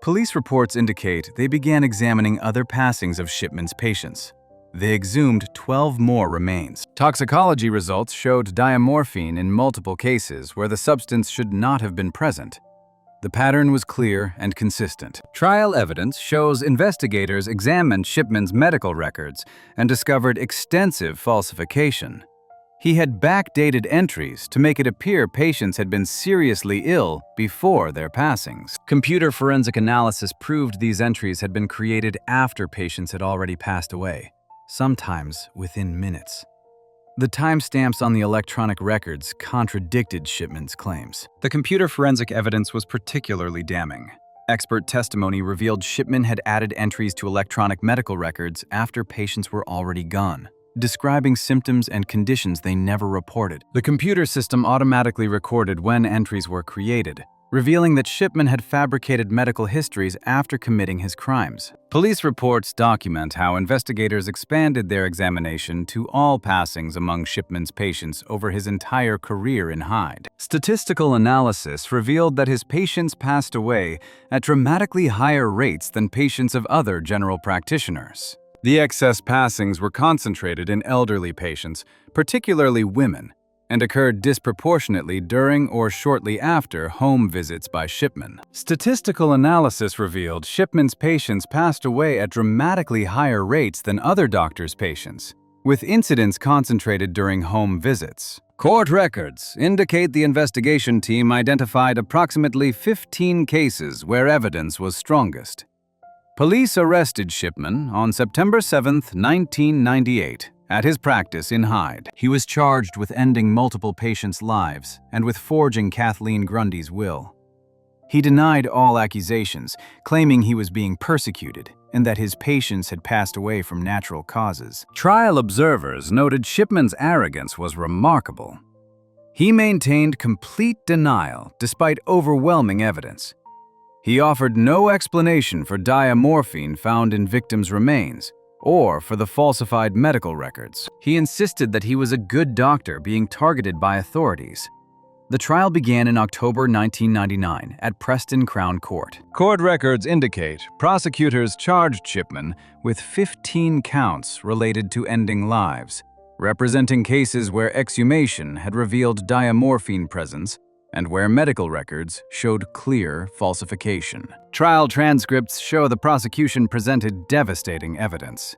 Police reports indicate they began examining other passings of Shipman's patients. They exhumed 12 more remains. Toxicology results showed diamorphine in multiple cases where the substance should not have been present. The pattern was clear and consistent. Trial evidence shows investigators examined Shipman's medical records and discovered extensive falsification. He had backdated entries to make it appear patients had been seriously ill before their passings. Computer forensic analysis proved these entries had been created after patients had already passed away, sometimes within minutes. The timestamps on the electronic records contradicted Shipman's claims. The computer forensic evidence was particularly damning. Expert testimony revealed Shipman had added entries to electronic medical records after patients were already gone, describing symptoms and conditions they never reported. The computer system automatically recorded when entries were created, revealing that Shipman had fabricated medical histories after committing his crimes. Police reports document how investigators expanded their examination to all passings among Shipman's patients over his entire career in Hyde. Statistical analysis revealed that his patients passed away at dramatically higher rates than patients of other general practitioners. The excess passings were concentrated in elderly patients, particularly women, and occurred disproportionately during or shortly after home visits by Shipman. Statistical analysis revealed Shipman's patients passed away at dramatically higher rates than other doctors' patients, with incidents concentrated during home visits. Court records indicate the investigation team identified approximately 15 cases where evidence was strongest. Police arrested Shipman on September 7, 1998, at his practice in Hyde. He was charged with ending multiple patients' lives and with forging Kathleen Grundy's will. He denied all accusations, claiming he was being persecuted and that his patients had passed away from natural causes. Trial observers noted Shipman's arrogance was remarkable. He maintained complete denial despite overwhelming evidence. He offered no explanation for diamorphine found in victims' remains or for the falsified medical records. He insisted that he was a good doctor being targeted by authorities. The trial began in October 1999 at Preston Crown Court. Court records indicate prosecutors charged Shipman with 15 counts related to ending lives, representing cases where exhumation had revealed diamorphine presence and where medical records showed clear falsification. Trial transcripts show the prosecution presented devastating evidence.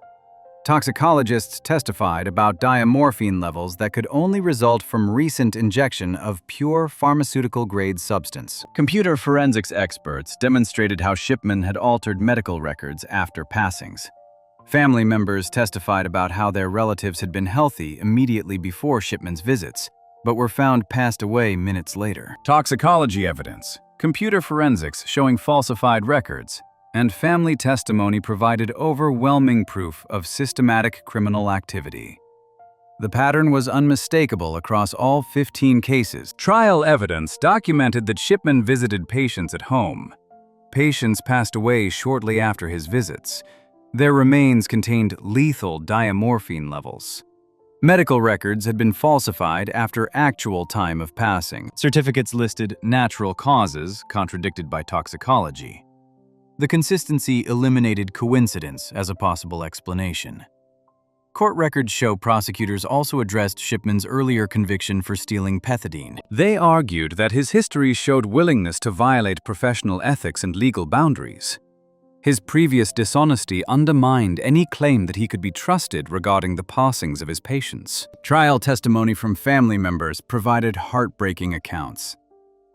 Toxicologists testified about diamorphine levels that could only result from recent injection of pure pharmaceutical-grade substance. Computer forensics experts demonstrated how Shipman had altered medical records after passings. Family members testified about how their relatives had been healthy immediately before Shipman's visits, but were found passed away minutes later. Toxicology evidence, computer forensics showing falsified records, and family testimony provided overwhelming proof of systematic criminal activity. The pattern was unmistakable across all 15 cases. Trial evidence documented that Shipman visited patients at home. Patients passed away shortly after his visits. Their remains contained lethal diamorphine levels. Medical records had been falsified after actual time of passing. Certificates listed natural causes, contradicted by toxicology. The consistency eliminated coincidence as a possible explanation. Court records show prosecutors also addressed Shipman's earlier conviction for stealing pethidine. They argued that his history showed willingness to violate professional ethics and legal boundaries. His previous dishonesty undermined any claim that he could be trusted regarding the passings of his patients. Trial testimony from family members provided heartbreaking accounts.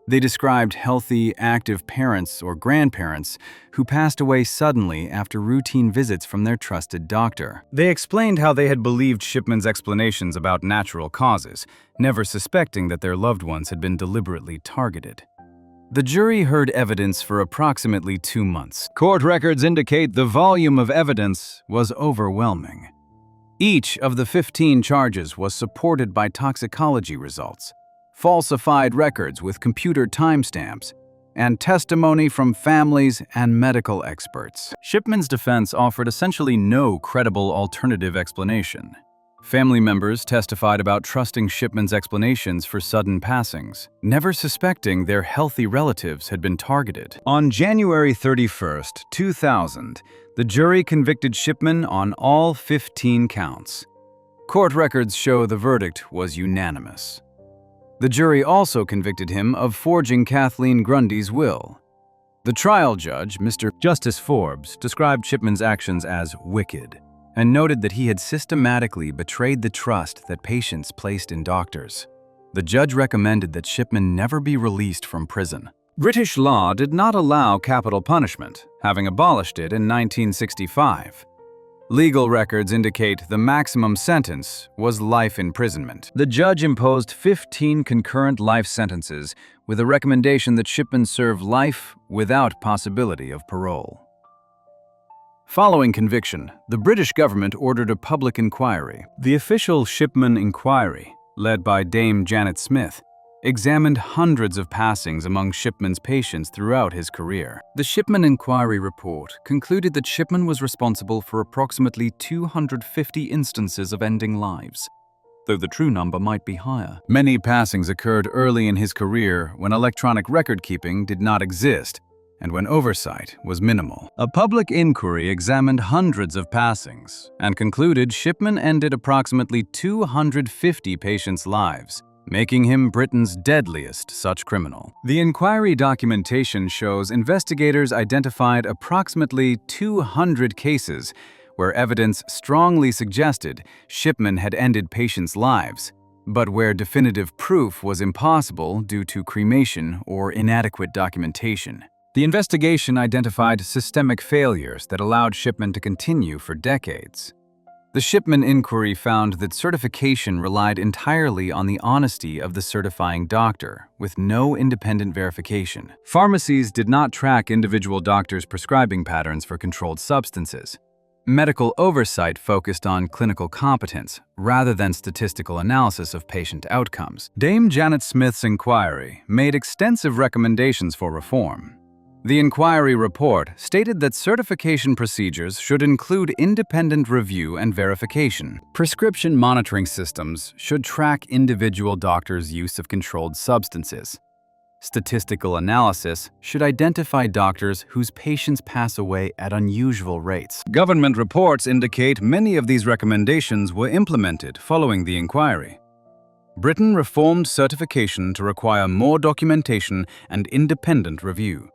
They described healthy, active parents or grandparents who passed away suddenly after routine visits from their trusted doctor. They explained how they had believed Shipman's explanations about natural causes, never suspecting that their loved ones had been deliberately targeted. The jury heard evidence for approximately 2 months. Court records indicate the volume of evidence was overwhelming. Each of the 15 charges was supported by toxicology results, falsified records with computer timestamps, and testimony from families and medical experts. Shipman's defense offered essentially no credible alternative explanation. Family members testified about trusting Shipman's explanations for sudden passings, never suspecting their healthy relatives had been targeted. On January 31, 2000, the jury convicted Shipman on all 15 counts. Court records show the verdict was unanimous. The jury also convicted him of forging Kathleen Grundy's will. The trial judge, Mr. Justice Forbes, described Shipman's actions as wicked. and noted that he had systematically betrayed the trust that patients placed in doctors. The judge recommended that Shipman never be released from prison. British law did not allow capital punishment, having abolished it in 1965. Legal records indicate the maximum sentence was life imprisonment. The judge imposed 15 concurrent life sentences with a recommendation that Shipman serve life without possibility of parole. Following conviction, the British government ordered a public inquiry. The official Shipman Inquiry, led by Dame Janet Smith, examined hundreds of passings among Shipman's patients throughout his career. The Shipman Inquiry report concluded that Shipman was responsible for approximately 250 instances of ending lives, though the true number might be higher. Many passings occurred early in his career when electronic record-keeping did not exist and when oversight was minimal. A public inquiry examined hundreds of passings and concluded Shipman ended approximately 250 patients' lives, making him Britain's deadliest such criminal. The inquiry documentation shows investigators identified approximately 200 cases where evidence strongly suggested Shipman had ended patients' lives, but where definitive proof was impossible due to cremation or inadequate documentation. The investigation identified systemic failures that allowed Shipman to continue for decades. The Shipman Inquiry found that certification relied entirely on the honesty of the certifying doctor, with no independent verification. Pharmacies did not track individual doctors' prescribing patterns for controlled substances. Medical oversight focused on clinical competence rather than statistical analysis of patient outcomes. Dame Janet Smith's inquiry made extensive recommendations for reform. The inquiry report stated that certification procedures should include independent review and verification. Prescription monitoring systems should track individual doctors' use of controlled substances. Statistical analysis should identify doctors whose patients pass away at unusual rates. Government reports indicate many of these recommendations were implemented following the inquiry. Britain reformed certification to require more documentation and independent review.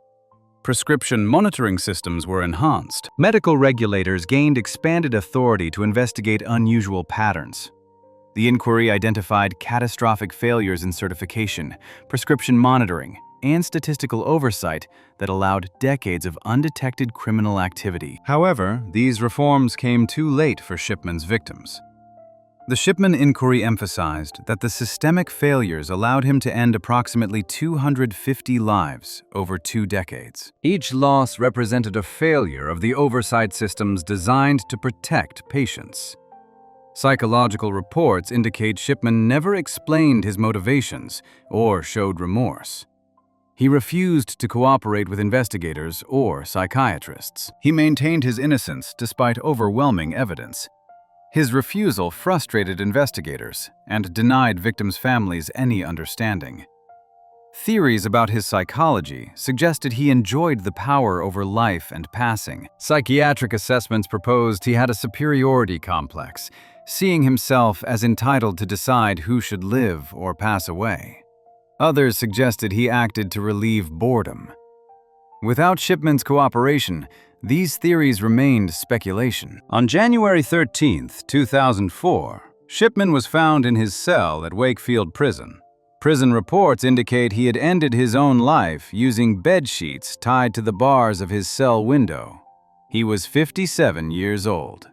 Prescription monitoring systems were enhanced. Medical regulators gained expanded authority to investigate unusual patterns. The inquiry identified catastrophic failures in certification, prescription monitoring, and statistical oversight that allowed decades of undetected criminal activity. However, these reforms came too late for Shipman's victims. The Shipman Inquiry emphasized that the systemic failures allowed him to end approximately 250 lives over 2 decades. Each loss represented a failure of the oversight systems designed to protect patients. Psychological reports indicate Shipman never explained his motivations or showed remorse. He refused to cooperate with investigators or psychiatrists. He maintained his innocence despite overwhelming evidence. His refusal frustrated investigators and denied victims' families any understanding. Theories about his psychology suggested he enjoyed the power over life and passing. Psychiatric assessments proposed he had a superiority complex, seeing himself as entitled to decide who should live or pass away. Others suggested he acted to relieve boredom. Without Shipman's cooperation, these theories remained speculation. On January 13, 2004, Shipman was found in his cell at Wakefield Prison. Prison reports indicate he had ended his own life using bed sheets tied to the bars of his cell window. He was 57 years old.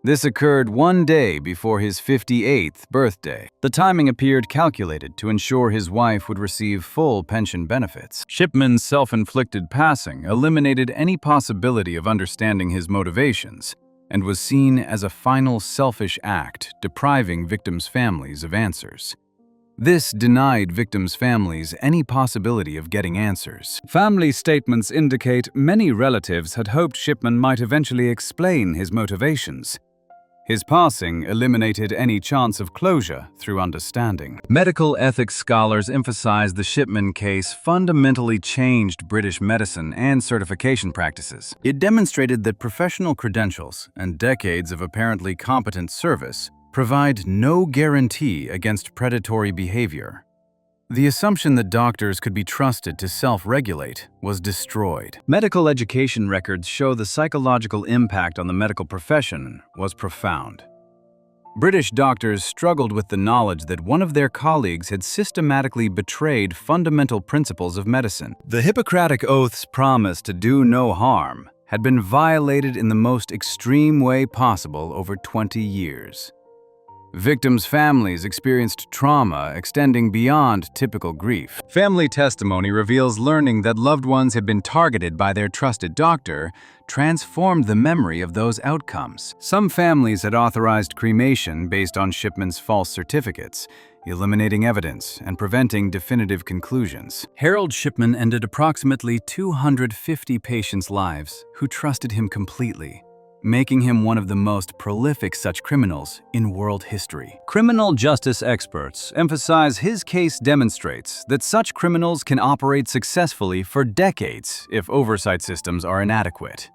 This occurred 1 day before his 58th birthday. The timing appeared calculated to ensure his wife would receive full pension benefits. Shipman's self-inflicted passing eliminated any possibility of understanding his motivations and was seen as a final selfish act depriving victims' families of answers. This denied victims' families any possibility of getting answers. Family statements indicate many relatives had hoped Shipman might eventually explain his motivations. His passing eliminated any chance of closure through understanding. Medical ethics scholars emphasize the Shipman case fundamentally changed British medicine and certification practices. It demonstrated that professional credentials and decades of apparently competent service provide no guarantee against predatory behavior. The assumption that doctors could be trusted to self-regulate was destroyed. Medical education records show the psychological impact on the medical profession was profound. British doctors struggled with the knowledge that one of their colleagues had systematically betrayed fundamental principles of medicine. The Hippocratic Oath's promise to do no harm had been violated in the most extreme way possible over 20 years. Victims' families experienced trauma extending beyond typical grief. Family testimony reveals learning that loved ones had been targeted by their trusted doctor transformed the memory of those outcomes. Some families had authorized cremation based on Shipman's false certificates, eliminating evidence and preventing definitive conclusions. Harold Shipman ended approximately 250 patients' lives who trusted him completely, making him one of the most prolific such criminals in world history. Criminal justice experts emphasize his case demonstrates that such criminals can operate successfully for decades if oversight systems are inadequate.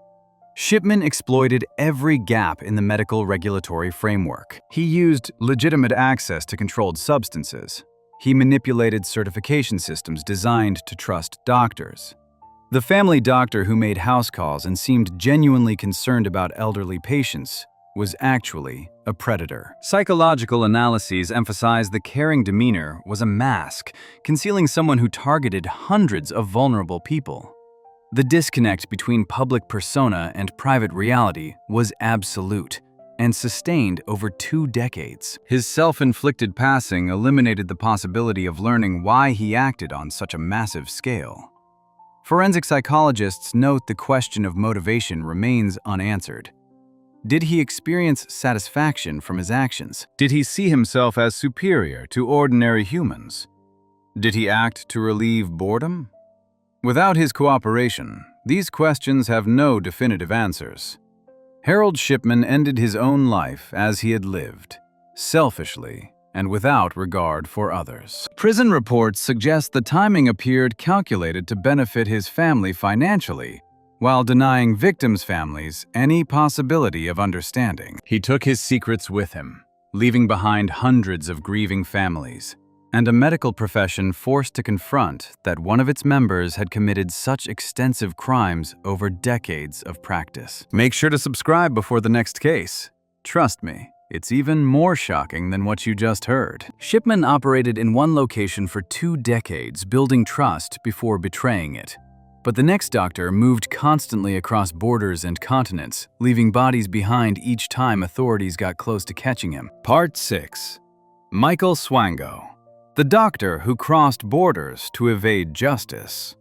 Shipman exploited every gap in the medical regulatory framework. He used legitimate access to controlled substances. He manipulated certification systems designed to trust doctors. The family doctor who made house calls and seemed genuinely concerned about elderly patients was actually a predator. Psychological analyses emphasize the caring demeanor was a mask, concealing someone who targeted hundreds of vulnerable people. The disconnect between public persona and private reality was absolute and sustained over 2 decades. His self-inflicted passing eliminated the possibility of learning why he acted on such a massive scale. Forensic psychologists note the question of motivation remains unanswered. Did he experience satisfaction from his actions? Did he see himself as superior to ordinary humans? Did he act to relieve boredom? Without his cooperation, these questions have no definitive answers. Harold Shipman ended his own life as he had lived, selfishly and without regard for others. Prison reports suggest the timing appeared calculated to benefit his family financially, while denying victims' families any possibility of understanding. He took his secrets with him, leaving behind hundreds of grieving families, and a medical profession forced to confront that one of its members had committed such extensive crimes over decades of practice. Make sure to subscribe before the next case. Trust me, it's even more shocking than what you just heard. Shipman operated in one location for 2 decades, building trust before betraying it. But the next doctor moved constantly across borders and continents, leaving bodies behind each time authorities got close to catching him. Part 6. Michael Swango, the doctor who crossed borders to evade justice.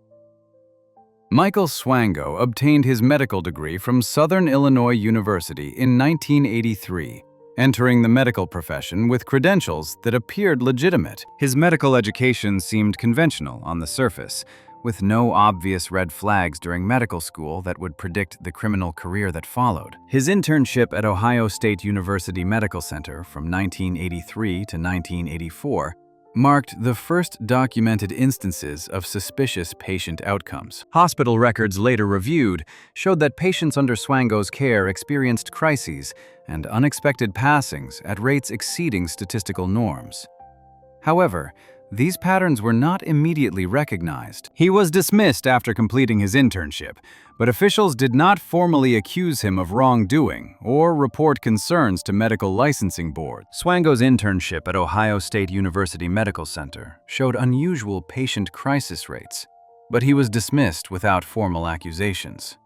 Michael Swango obtained his medical degree from Southern Illinois University in 1983, entering the medical profession with credentials that appeared legitimate. His medical education seemed conventional on the surface, with no obvious red flags during medical school that would predict the criminal career that followed. His internship at Ohio State University Medical Center from 1983 to 1984 marked the first documented instances of suspicious patient outcomes. Hospital records later reviewed showed that patients under Swango's care experienced crises and unexpected passings at rates exceeding statistical norms. However, these patterns were not immediately recognized. He was dismissed after completing his internship, but officials did not formally accuse him of wrongdoing or report concerns to medical licensing boards. Swango's internship at Ohio State University Medical Center showed unusual patient crisis rates, but he was dismissed without formal accusations.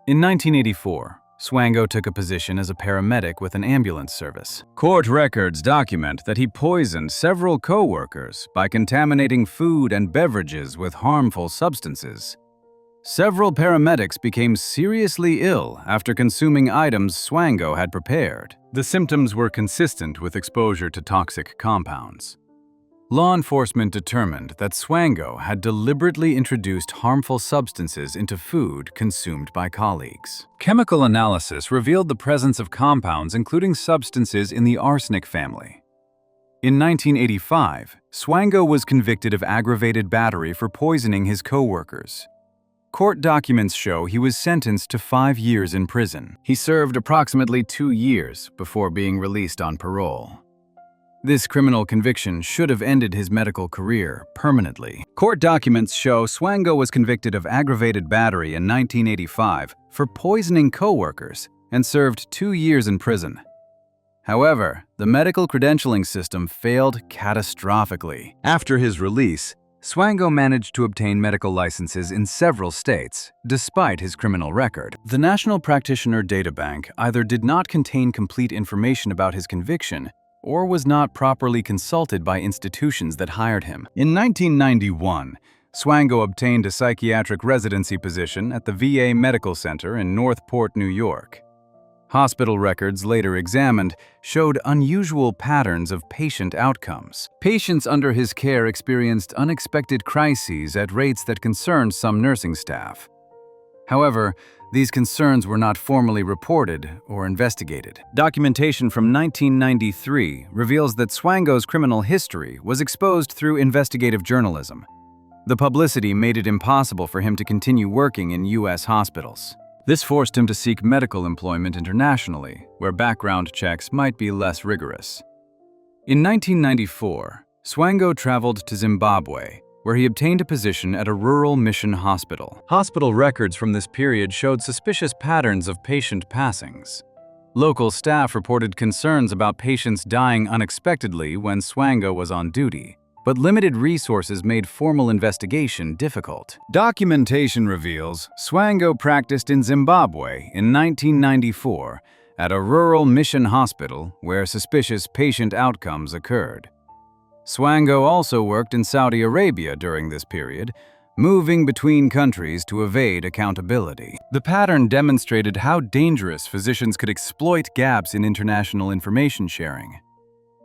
In 1984, Swango took a position as a paramedic with an ambulance service. Court records document that he poisoned several co-workers by contaminating food and beverages with harmful substances. Several paramedics became seriously ill after consuming items Swango had prepared. The symptoms were consistent with exposure to toxic compounds. Law enforcement determined that Swango had deliberately introduced harmful substances into food consumed by colleagues. Chemical analysis revealed the presence of compounds including substances in the arsenic family. In 1985, Swango was convicted of aggravated battery for poisoning his co-workers. Court documents show he was sentenced to 5 years in prison. He served approximately 2 years before being released on parole. This criminal conviction should have ended his medical career permanently. Court documents show Swango was convicted of aggravated battery in 1985 for poisoning coworkers and served 2 years in prison. However, the medical credentialing system failed catastrophically. After his release, Swango managed to obtain medical licenses in several states, despite his criminal record. The National Practitioner Databank either did not contain complete information about his conviction or was not properly consulted by institutions that hired him. In 1991, Swango obtained a psychiatric residency position at the VA Medical Center in Northport, New York. Hospital records later examined showed unusual patterns of patient outcomes. Patients under his care experienced unexpected crises at rates that concerned some nursing staff. However, these concerns were not formally reported or investigated. Documentation from 1993 reveals that Swango's criminal history was exposed through investigative journalism. The publicity made it impossible for him to continue working in U.S. hospitals. This forced him to seek medical employment internationally, where background checks might be less rigorous. In 1994, Swango traveled to Zimbabwe, where he obtained a position at a rural mission hospital. Hospital records from this period showed suspicious patterns of patient passings. Local staff reported concerns about patients dying unexpectedly when Swango was on duty, but limited resources made formal investigation difficult. Documentation reveals Swango practiced in Zimbabwe in 1994 at a rural mission hospital where suspicious patient outcomes occurred. Swango also worked in Saudi Arabia during this period, moving between countries to evade accountability. The pattern demonstrated how dangerous physicians could exploit gaps in international information sharing.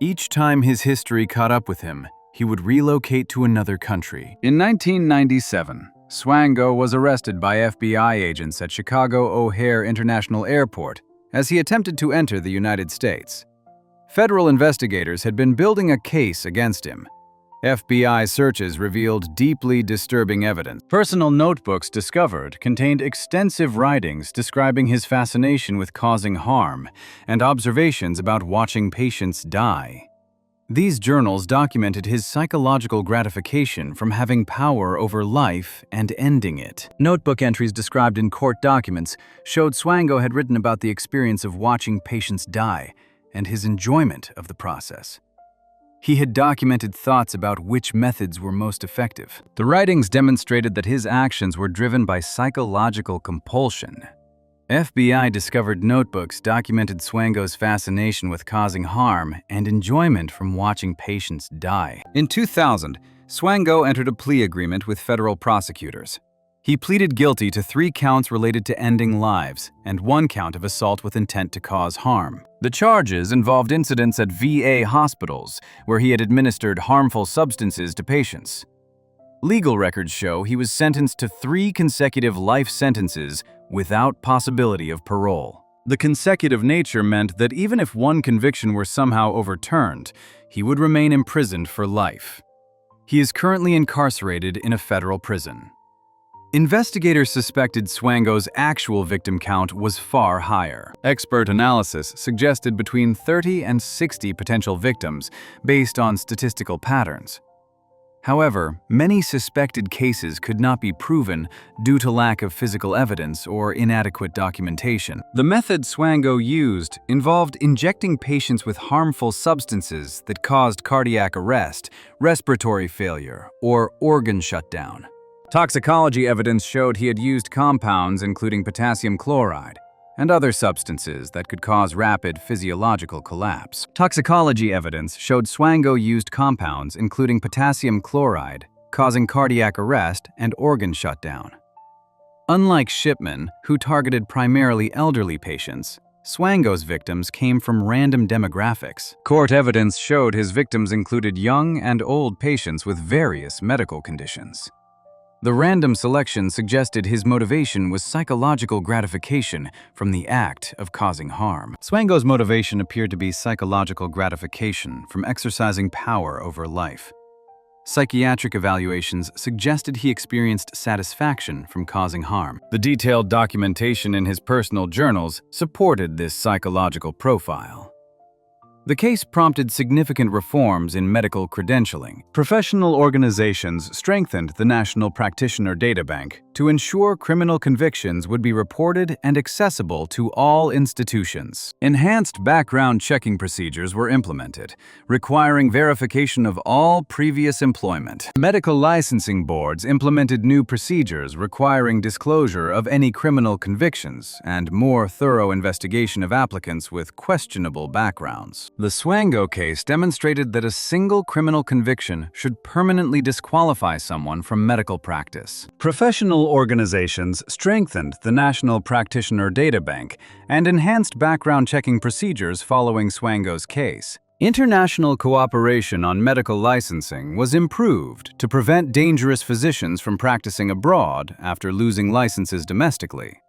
Each time his history caught up with him, he would relocate to another country. In 1997, Swango was arrested by FBI agents at Chicago O'Hare International Airport as he attempted to enter the United States. Federal investigators had been building a case against him. FBI searches revealed deeply disturbing evidence. Personal notebooks discovered contained extensive writings describing his fascination with causing harm and observations about watching patients die. These journals documented his psychological gratification from having power over life and ending it. Notebook entries described in court documents showed Swango had written about the experience of watching patients die and his enjoyment of the process. He had documented thoughts about which methods were most effective. The writings demonstrated that his actions were driven by psychological compulsion. FBI discovered notebooks documented Swango's fascination with causing harm and enjoyment from watching patients die. In 2000, Swango entered a plea agreement with federal prosecutors. He pleaded guilty to 3 counts related to ending lives and 1 count of assault with intent to cause harm. The charges involved incidents at VA hospitals where he had administered harmful substances to patients. Legal records show he was sentenced to 3 consecutive life sentences without possibility of parole. The consecutive nature meant that even if one conviction were somehow overturned, he would remain imprisoned for life. He is currently incarcerated in a federal prison. Investigators suspected Swango's actual victim count was far higher. Expert analysis suggested between 30 and 60 potential victims based on statistical patterns. However, many suspected cases could not be proven due to lack of physical evidence or inadequate documentation. The method Swango used involved injecting patients with harmful substances that caused cardiac arrest, respiratory failure, or organ shutdown. Toxicology evidence showed he had used compounds including potassium chloride and other substances that could cause rapid physiological collapse. Toxicology evidence showed Swango used compounds including potassium chloride, causing cardiac arrest and organ shutdown. Unlike Shipman, who targeted primarily elderly patients, Swango's victims came from random demographics. Court evidence showed his victims included young and old patients with various medical conditions. The random selection suggested his motivation was psychological gratification from the act of causing harm. Swango's motivation appeared to be psychological gratification from exercising power over life. Psychiatric evaluations suggested he experienced satisfaction from causing harm. The detailed documentation in his personal journals supported this psychological profile. The case prompted significant reforms in medical credentialing. Professional organizations strengthened the National Practitioner Data Bank to ensure criminal convictions would be reported and accessible to all institutions. Enhanced background checking procedures were implemented, requiring verification of all previous employment. Medical licensing boards implemented new procedures requiring disclosure of any criminal convictions and more thorough investigation of applicants with questionable backgrounds. The Swango case demonstrated that a single criminal conviction should permanently disqualify someone from medical practice. Professional organizations strengthened the National Practitioner Data Bank and enhanced background checking procedures following Swango's case. International cooperation on medical licensing was improved to prevent dangerous physicians from practicing abroad after losing licenses domestically.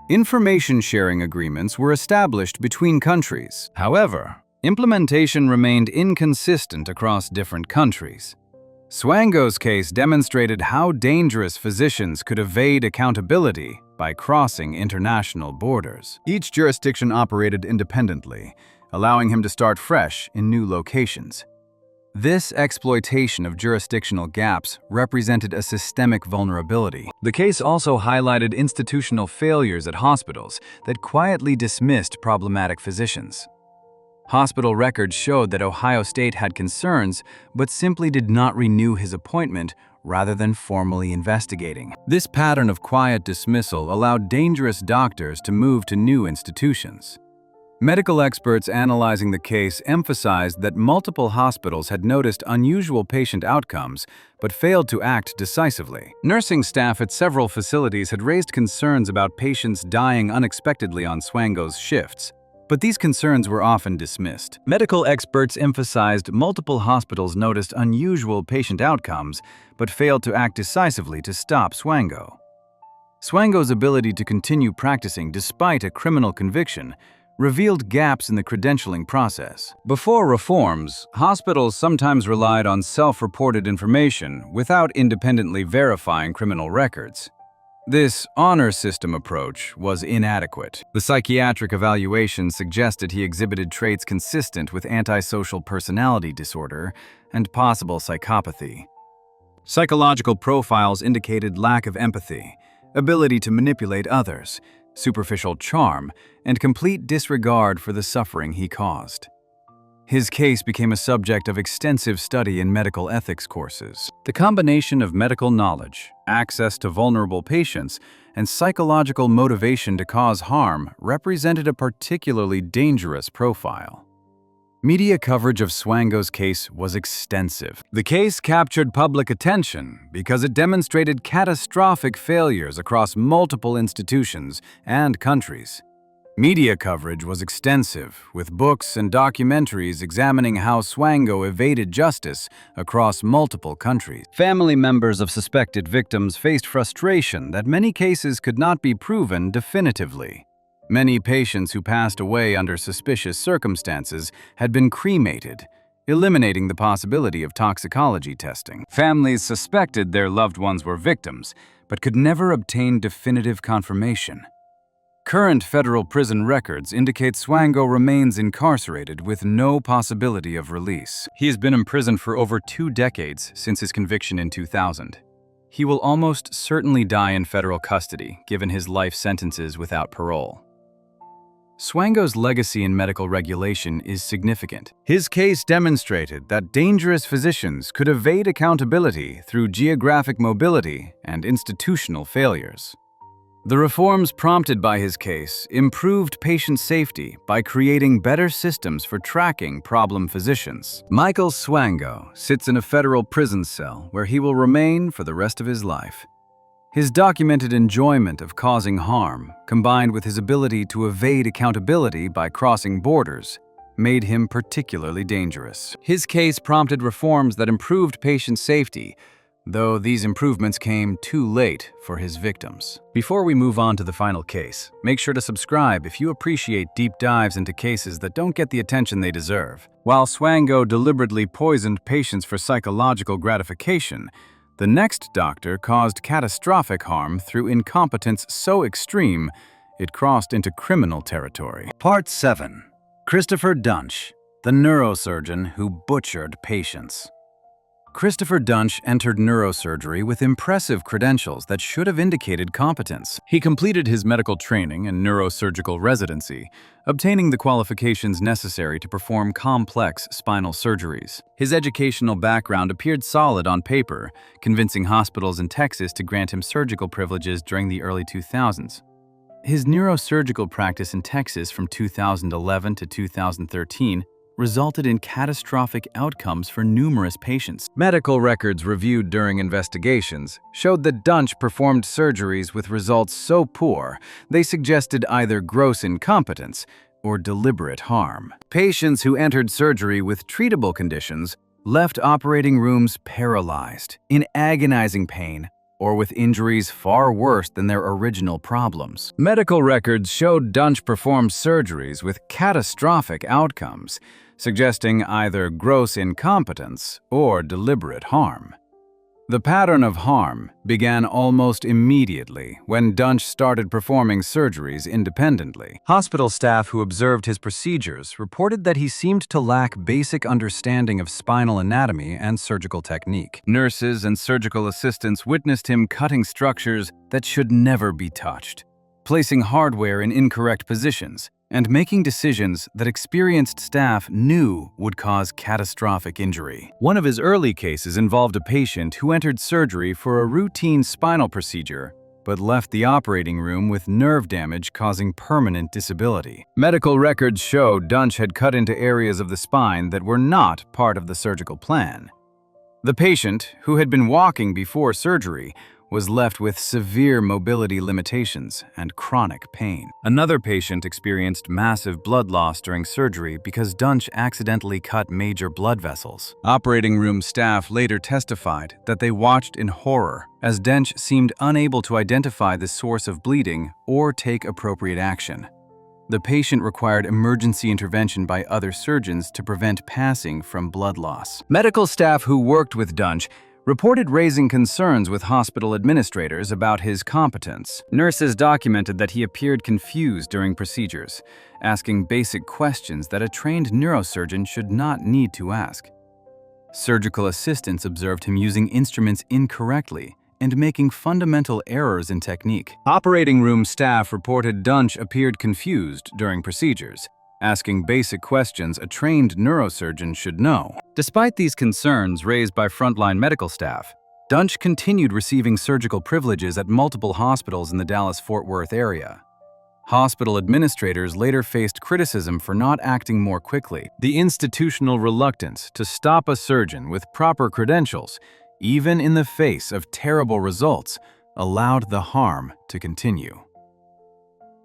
Information sharing agreements were established between countries. However, implementation remained inconsistent across different countries. Swango's case demonstrated how dangerous physicians could evade accountability by crossing international borders. Each jurisdiction operated independently, allowing him to start fresh in new locations. This exploitation of jurisdictional gaps represented a systemic vulnerability. The case also highlighted institutional failures at hospitals that quietly dismissed problematic physicians. Hospital records showed that Ohio State had concerns, but simply did not renew his appointment rather than formally investigating. This pattern of quiet dismissal allowed dangerous doctors to move to new institutions. Medical experts analyzing the case emphasized that multiple hospitals had noticed unusual patient outcomes but failed to act decisively. Nursing staff at several facilities had raised concerns about patients dying unexpectedly on Swango's shifts, but these concerns were often dismissed. Medical experts emphasized multiple hospitals noticed unusual patient outcomes but failed to act decisively to stop Swango. Swango's ability to continue practicing despite a criminal conviction revealed gaps in the credentialing process. Before reforms, hospitals sometimes relied on self-reported information without independently verifying criminal records. This honor system approach was inadequate. The psychiatric evaluation suggested he exhibited traits consistent with antisocial personality disorder and possible psychopathy. Psychological profiles indicated lack of empathy, ability to manipulate others, superficial charm, and complete disregard for the suffering he caused. His case became a subject of extensive study in medical ethics courses. The combination of medical knowledge, access to vulnerable patients, and psychological motivation to cause harm represented a particularly dangerous profile. Media coverage of Swango's case was extensive. The case captured public attention because it demonstrated catastrophic failures across multiple institutions and countries. Media coverage was extensive, with books and documentaries examining how Swango evaded justice across multiple countries. Family members of suspected victims faced frustration that many cases could not be proven definitively. Many patients who passed away under suspicious circumstances had been cremated, eliminating the possibility of toxicology testing. Families suspected their loved ones were victims, but could never obtain definitive confirmation. Current federal prison records indicate Swango remains incarcerated with no possibility of release. He has been imprisoned for over 2 decades since his conviction in 2000. He will almost certainly die in federal custody, given his life sentences without parole. Swango's legacy in medical regulation is significant. His case demonstrated that dangerous physicians could evade accountability through geographic mobility and institutional failures. The reforms prompted by his case improved patient safety by creating better systems for tracking problem physicians. Michael Swango sits in a federal prison cell where he will remain for the rest of his life. His documented enjoyment of causing harm, combined with his ability to evade accountability by crossing borders, made him particularly dangerous. His case prompted reforms that improved patient safety, though these improvements came too late for his victims. Before we move on to the final case, make sure to subscribe if you appreciate deep dives into cases that don't get the attention they deserve. While Swango deliberately poisoned patients for psychological gratification, the next doctor caused catastrophic harm through incompetence so extreme it crossed into criminal territory. Part 7. Christopher Duntsch, the neurosurgeon who butchered patients. Christopher Duntsch entered neurosurgery with impressive credentials that should have indicated competence. He completed his medical training and neurosurgical residency, obtaining the qualifications necessary to perform complex spinal surgeries. His educational background appeared solid on paper, convincing hospitals in Texas to grant him surgical privileges during the early 2000s. His neurosurgical practice in Texas from 2011 to 2013 resulted in catastrophic outcomes for numerous patients. Medical records reviewed during investigations showed that Duntsch performed surgeries with results so poor they suggested either gross incompetence or deliberate harm. Patients who entered surgery with treatable conditions left operating rooms paralyzed, in agonizing pain, or with injuries far worse than their original problems. Medical records showed Duntsch performed surgeries with catastrophic outcomes, suggesting either gross incompetence or deliberate harm. The pattern of harm began almost immediately when Duntsch started performing surgeries independently. Hospital staff who observed his procedures reported that he seemed to lack basic understanding of spinal anatomy and surgical technique. Nurses and surgical assistants witnessed him cutting structures that should never be touched, placing hardware in incorrect positions, and making decisions that experienced staff knew would cause catastrophic injury. One of his early cases involved a patient who entered surgery for a routine spinal procedure but left the operating room with nerve damage causing permanent disability. Medical records show Duntsch had cut into areas of the spine that were not part of the surgical plan. The patient, who had been walking before surgery, was left with severe mobility limitations and chronic pain. Another patient experienced massive blood loss during surgery because Duntsch accidentally cut major blood vessels. Operating room staff later testified that they watched in horror as Duntsch seemed unable to identify the source of bleeding or take appropriate action. The patient required emergency intervention by other surgeons to prevent passing from blood loss. Medical staff who worked with Duntsch reported raising concerns with hospital administrators about his competence. Nurses documented that he appeared confused during procedures, asking basic questions that a trained neurosurgeon should not need to ask. Surgical assistants observed him using instruments incorrectly and making fundamental errors in technique. Operating room staff reported Duntsch appeared confused during procedures, asking basic questions a trained neurosurgeon should know. Despite these concerns raised by frontline medical staff, Duntsch continued receiving surgical privileges at multiple hospitals in the Dallas-Fort Worth area. Hospital administrators later faced criticism for not acting more quickly. The institutional reluctance to stop a surgeon with proper credentials, even in the face of terrible results, allowed the harm to continue.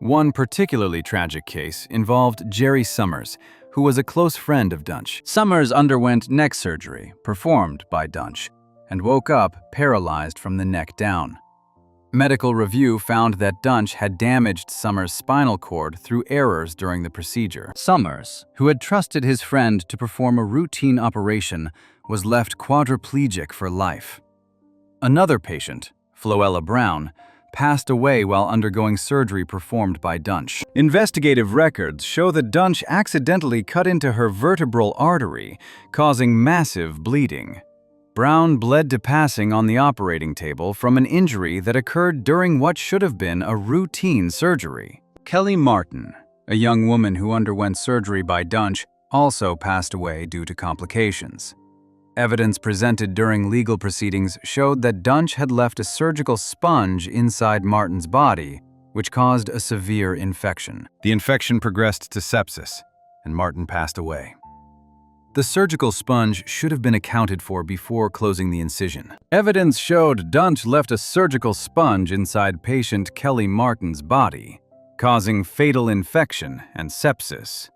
One particularly tragic case involved Jerry Summers, who was a close friend of Duntsch. Summers underwent neck surgery, performed by Duntsch, and woke up paralyzed from the neck down. Medical review found that Duntsch had damaged Summers' spinal cord through errors during the procedure. Summers, who had trusted his friend to perform a routine operation, was left quadriplegic for life. Another patient, Floella Brown, passed away while undergoing surgery performed by Duntsch. Investigative records show that Duntsch accidentally cut into her vertebral artery, causing massive bleeding. Brown bled to passing on the operating table from an injury that occurred during what should have been a routine surgery. Kelly Martin, a young woman who underwent surgery by Duntsch, also passed away due to complications. Evidence presented during legal proceedings showed that Duntsch had left a surgical sponge inside Martin's body, which caused a severe infection. The infection progressed to sepsis, and Martin passed away. The surgical sponge should have been accounted for before closing the incision. Evidence showed Duntsch left a surgical sponge inside patient Kelly Martin's body, causing fatal infection and sepsis.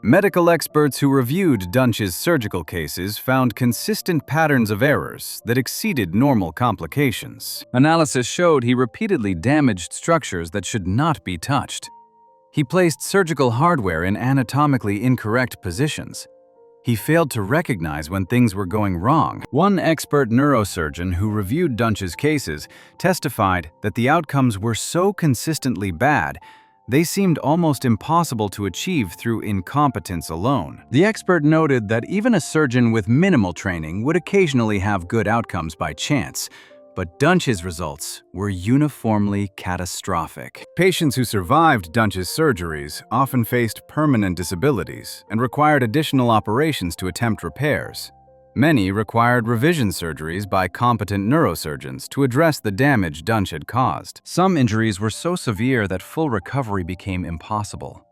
Medical experts who reviewed Duntsch's surgical cases found consistent patterns of errors that exceeded normal complications. Analysis showed he repeatedly damaged structures that should not be touched. He placed surgical hardware in anatomically incorrect positions. He failed to recognize when things were going wrong. One expert neurosurgeon who reviewed Duntsch's cases testified that the outcomes were so consistently bad they seemed almost impossible to achieve through incompetence alone. The expert noted that even a surgeon with minimal training would occasionally have good outcomes by chance, but Duntsch's results were uniformly catastrophic. Patients who survived Duntsch's surgeries often faced permanent disabilities and required additional operations to attempt repairs. Many required revision surgeries by competent neurosurgeons to address the damage Duntsch had caused. Some injuries were so severe that full recovery became impossible.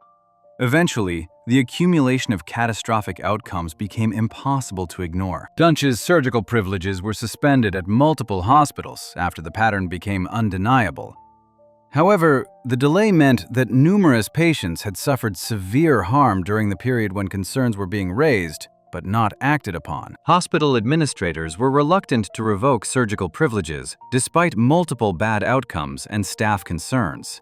Eventually, the accumulation of catastrophic outcomes became impossible to ignore. Duntsch's surgical privileges were suspended at multiple hospitals after the pattern became undeniable. However, the delay meant that numerous patients had suffered severe harm during the period when concerns were being raised, but not acted upon. Hospital administrators were reluctant to revoke surgical privileges, despite multiple bad outcomes and staff concerns.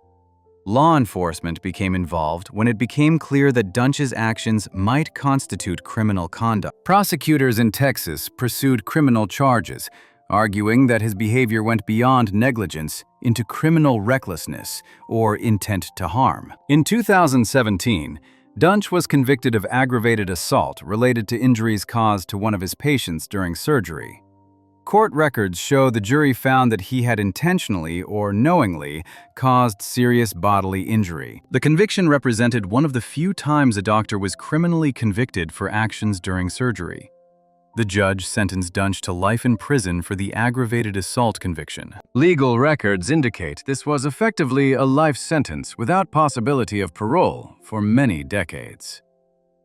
Law enforcement became involved when it became clear that Duntsch's actions might constitute criminal conduct. Prosecutors in Texas pursued criminal charges, arguing that his behavior went beyond negligence into criminal recklessness or intent to harm. In 2017, Duntsch was convicted of aggravated assault related to injuries caused to one of his patients during surgery. Court records show the jury found that he had intentionally or knowingly caused serious bodily injury. The conviction represented one of the few times a doctor was criminally convicted for actions during surgery. The judge sentenced Duntsch to life in prison for the aggravated assault conviction. Legal records indicate this was effectively a life sentence without possibility of parole for many decades.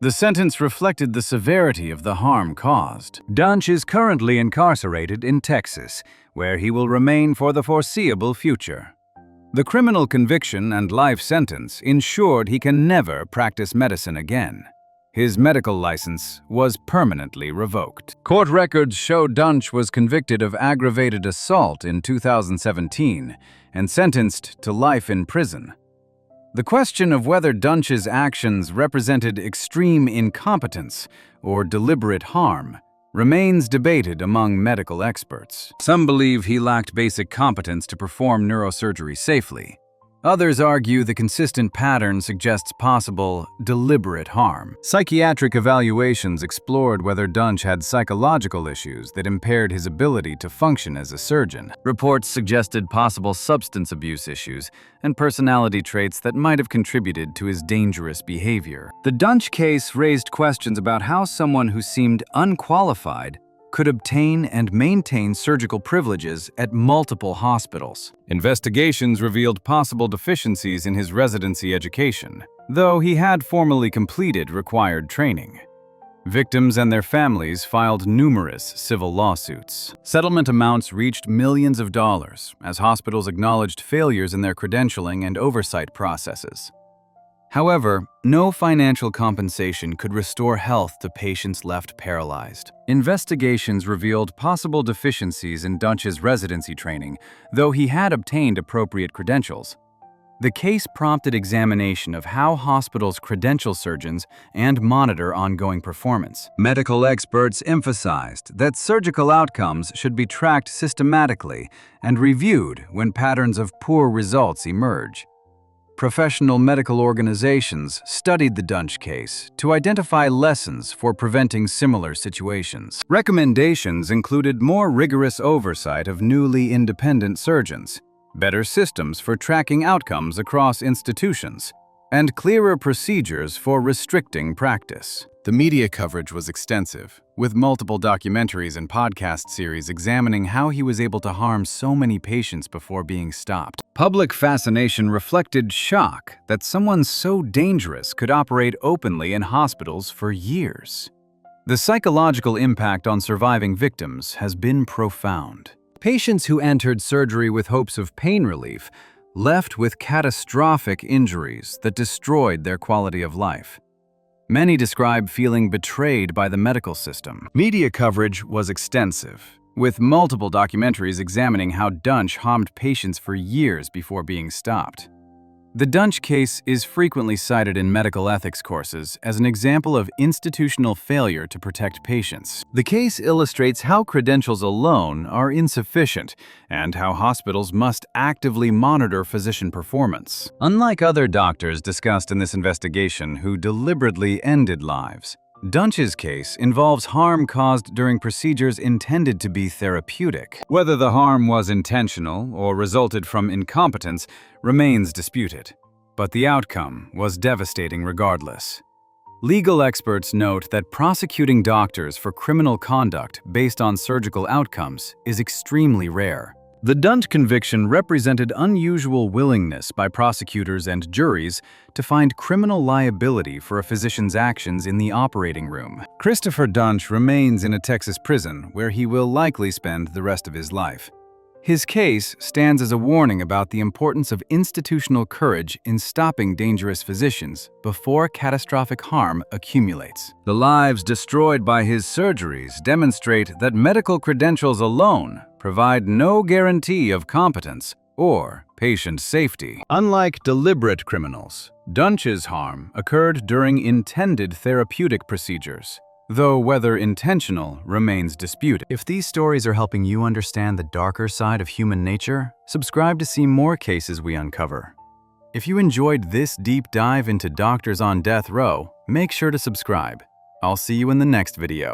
The sentence reflected the severity of the harm caused. Duntsch is currently incarcerated in Texas, where he will remain for the foreseeable future. The criminal conviction and life sentence ensured he can never practice medicine again. His medical license was permanently revoked. Court records show Duntsch was convicted of aggravated assault in 2017 and sentenced to life in prison. The question of whether Duntsch's actions represented extreme incompetence or deliberate harm remains debated among medical experts. Some believe he lacked basic competence to perform neurosurgery safely. Others argue the consistent pattern suggests possible, deliberate harm. Psychiatric evaluations explored whether Duntsch had psychological issues that impaired his ability to function as a surgeon. Reports suggested possible substance abuse issues and personality traits that might have contributed to his dangerous behavior. The Duntsch case raised questions about how someone who seemed unqualified could obtain and maintain surgical privileges at multiple hospitals. Investigations revealed possible deficiencies in his residency education, though he had formally completed required training. Victims and their families filed numerous civil lawsuits. Settlement amounts reached millions of dollars as hospitals acknowledged failures in their credentialing and oversight processes. However, no financial compensation could restore health to patients left paralyzed. Investigations revealed possible deficiencies in Duntsch's residency training, though he had obtained appropriate credentials. The case prompted examination of how hospitals credential surgeons and monitor ongoing performance. Medical experts emphasized that surgical outcomes should be tracked systematically and reviewed when patterns of poor results emerge. Professional medical organizations studied the Duntsch case to identify lessons for preventing similar situations. Recommendations included more rigorous oversight of newly independent surgeons, better systems for tracking outcomes across institutions, and clearer procedures for restricting practice. The media coverage was extensive, with multiple documentaries and podcast series examining how he was able to harm so many patients before being stopped. Public fascination reflected shock that someone so dangerous could operate openly in hospitals for years. The psychological impact on surviving victims has been profound. Patients who entered surgery with hopes of pain relief left with catastrophic injuries that destroyed their quality of life. Many describe feeling betrayed by the medical system. Media coverage was extensive, with multiple documentaries examining how Duntsch harmed patients for years before being stopped. The Dunch case is frequently cited in medical ethics courses as an example of institutional failure to protect patients. The case illustrates how credentials alone are insufficient and how hospitals must actively monitor physician performance. Unlike other doctors discussed in this investigation who deliberately ended lives, Dunch's case involves harm caused during procedures intended to be therapeutic. Whether the harm was intentional or resulted from incompetence remains disputed, but the outcome was devastating regardless. Legal experts note that prosecuting doctors for criminal conduct based on surgical outcomes is extremely rare. The Dunch conviction represented unusual willingness by prosecutors and juries to find criminal liability for a physician's actions in the operating room. Christopher Dunch remains in a Texas prison where he will likely spend the rest of his life. His case stands as a warning about the importance of institutional courage in stopping dangerous physicians before catastrophic harm accumulates. The lives destroyed by his surgeries demonstrate that medical credentials alone provide no guarantee of competence or patient safety. Unlike deliberate criminals, Dunch's harm occurred during intended therapeutic procedures, though whether intentional remains disputed. If these stories are helping you understand the darker side of human nature, subscribe to see more cases we uncover. If you enjoyed this deep dive into doctors on death row, make sure to subscribe. I'll see you in the next video.